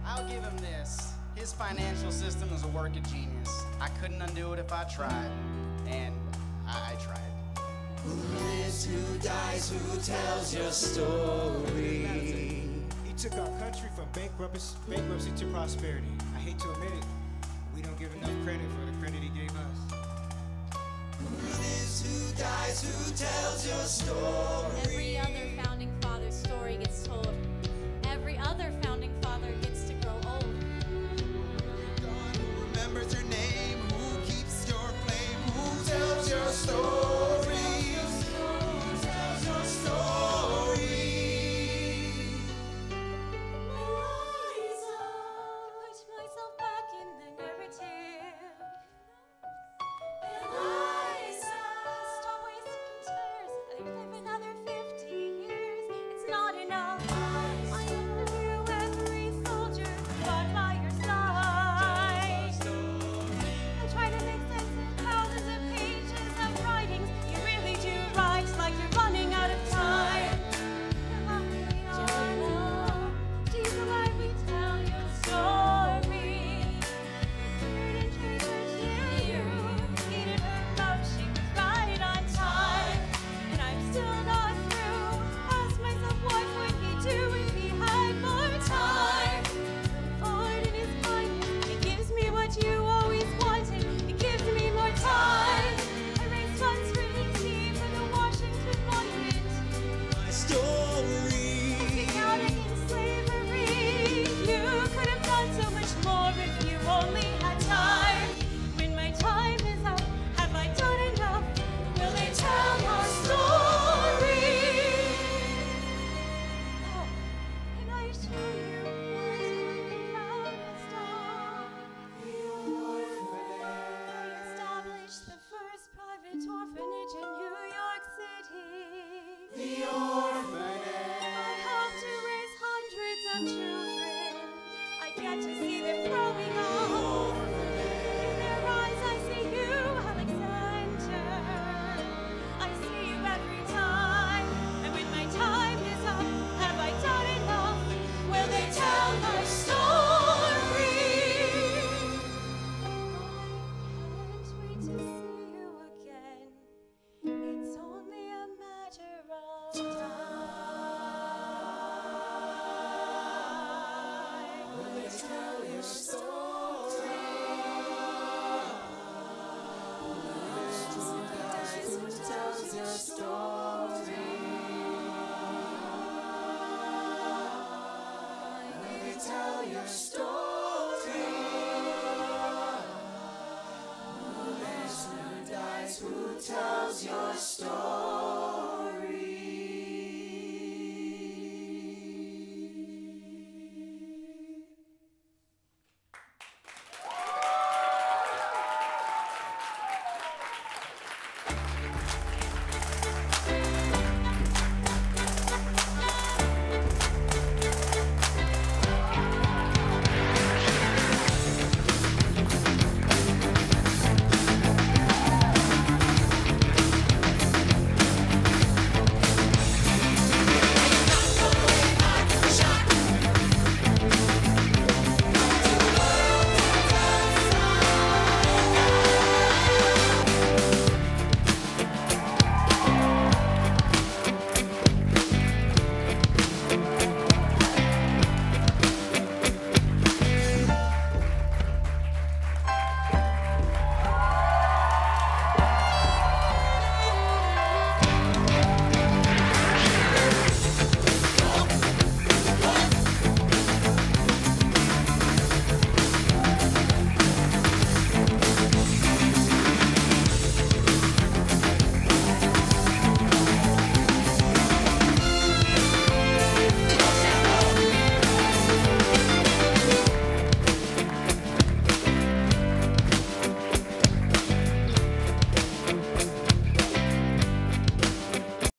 S4: I'll give him this. His financial system is a work of genius. I couldn't undo it if I tried, and I tried.
S11: Who lives, who dies, who tells your story?
S5: He took our country from bankruptcy to prosperity. I hate to admit it, we don't give enough credit for the credit he gave us.
S11: Who lives, who dies, who tells your story?
S7: Every other founding father's story gets told. Every other founding father gets to grow old.
S2: Who remembers your name? Who keeps your flame? Who tells your story? Who tells your story?
S7: Put myself back in the narrative. Stop wasting tears. I'd live another 50 years. It's not enough. I interview every soldier who fought by your side. I try to make sense of thousands of pages of writings. You really do write like you're running out of time. Deep alive, we tell your story. Couldn't trace her to you. Needed her love, she was right on time. And I'm still not through. Ask myself, what would he do if he had more time? Lord, in his kindness, he gives me what you always wanted. He gives me more time. I raised funds for his team for the Washington Monument.
S11: My story.
S7: Speak out against slavery. You could have done so much more if you only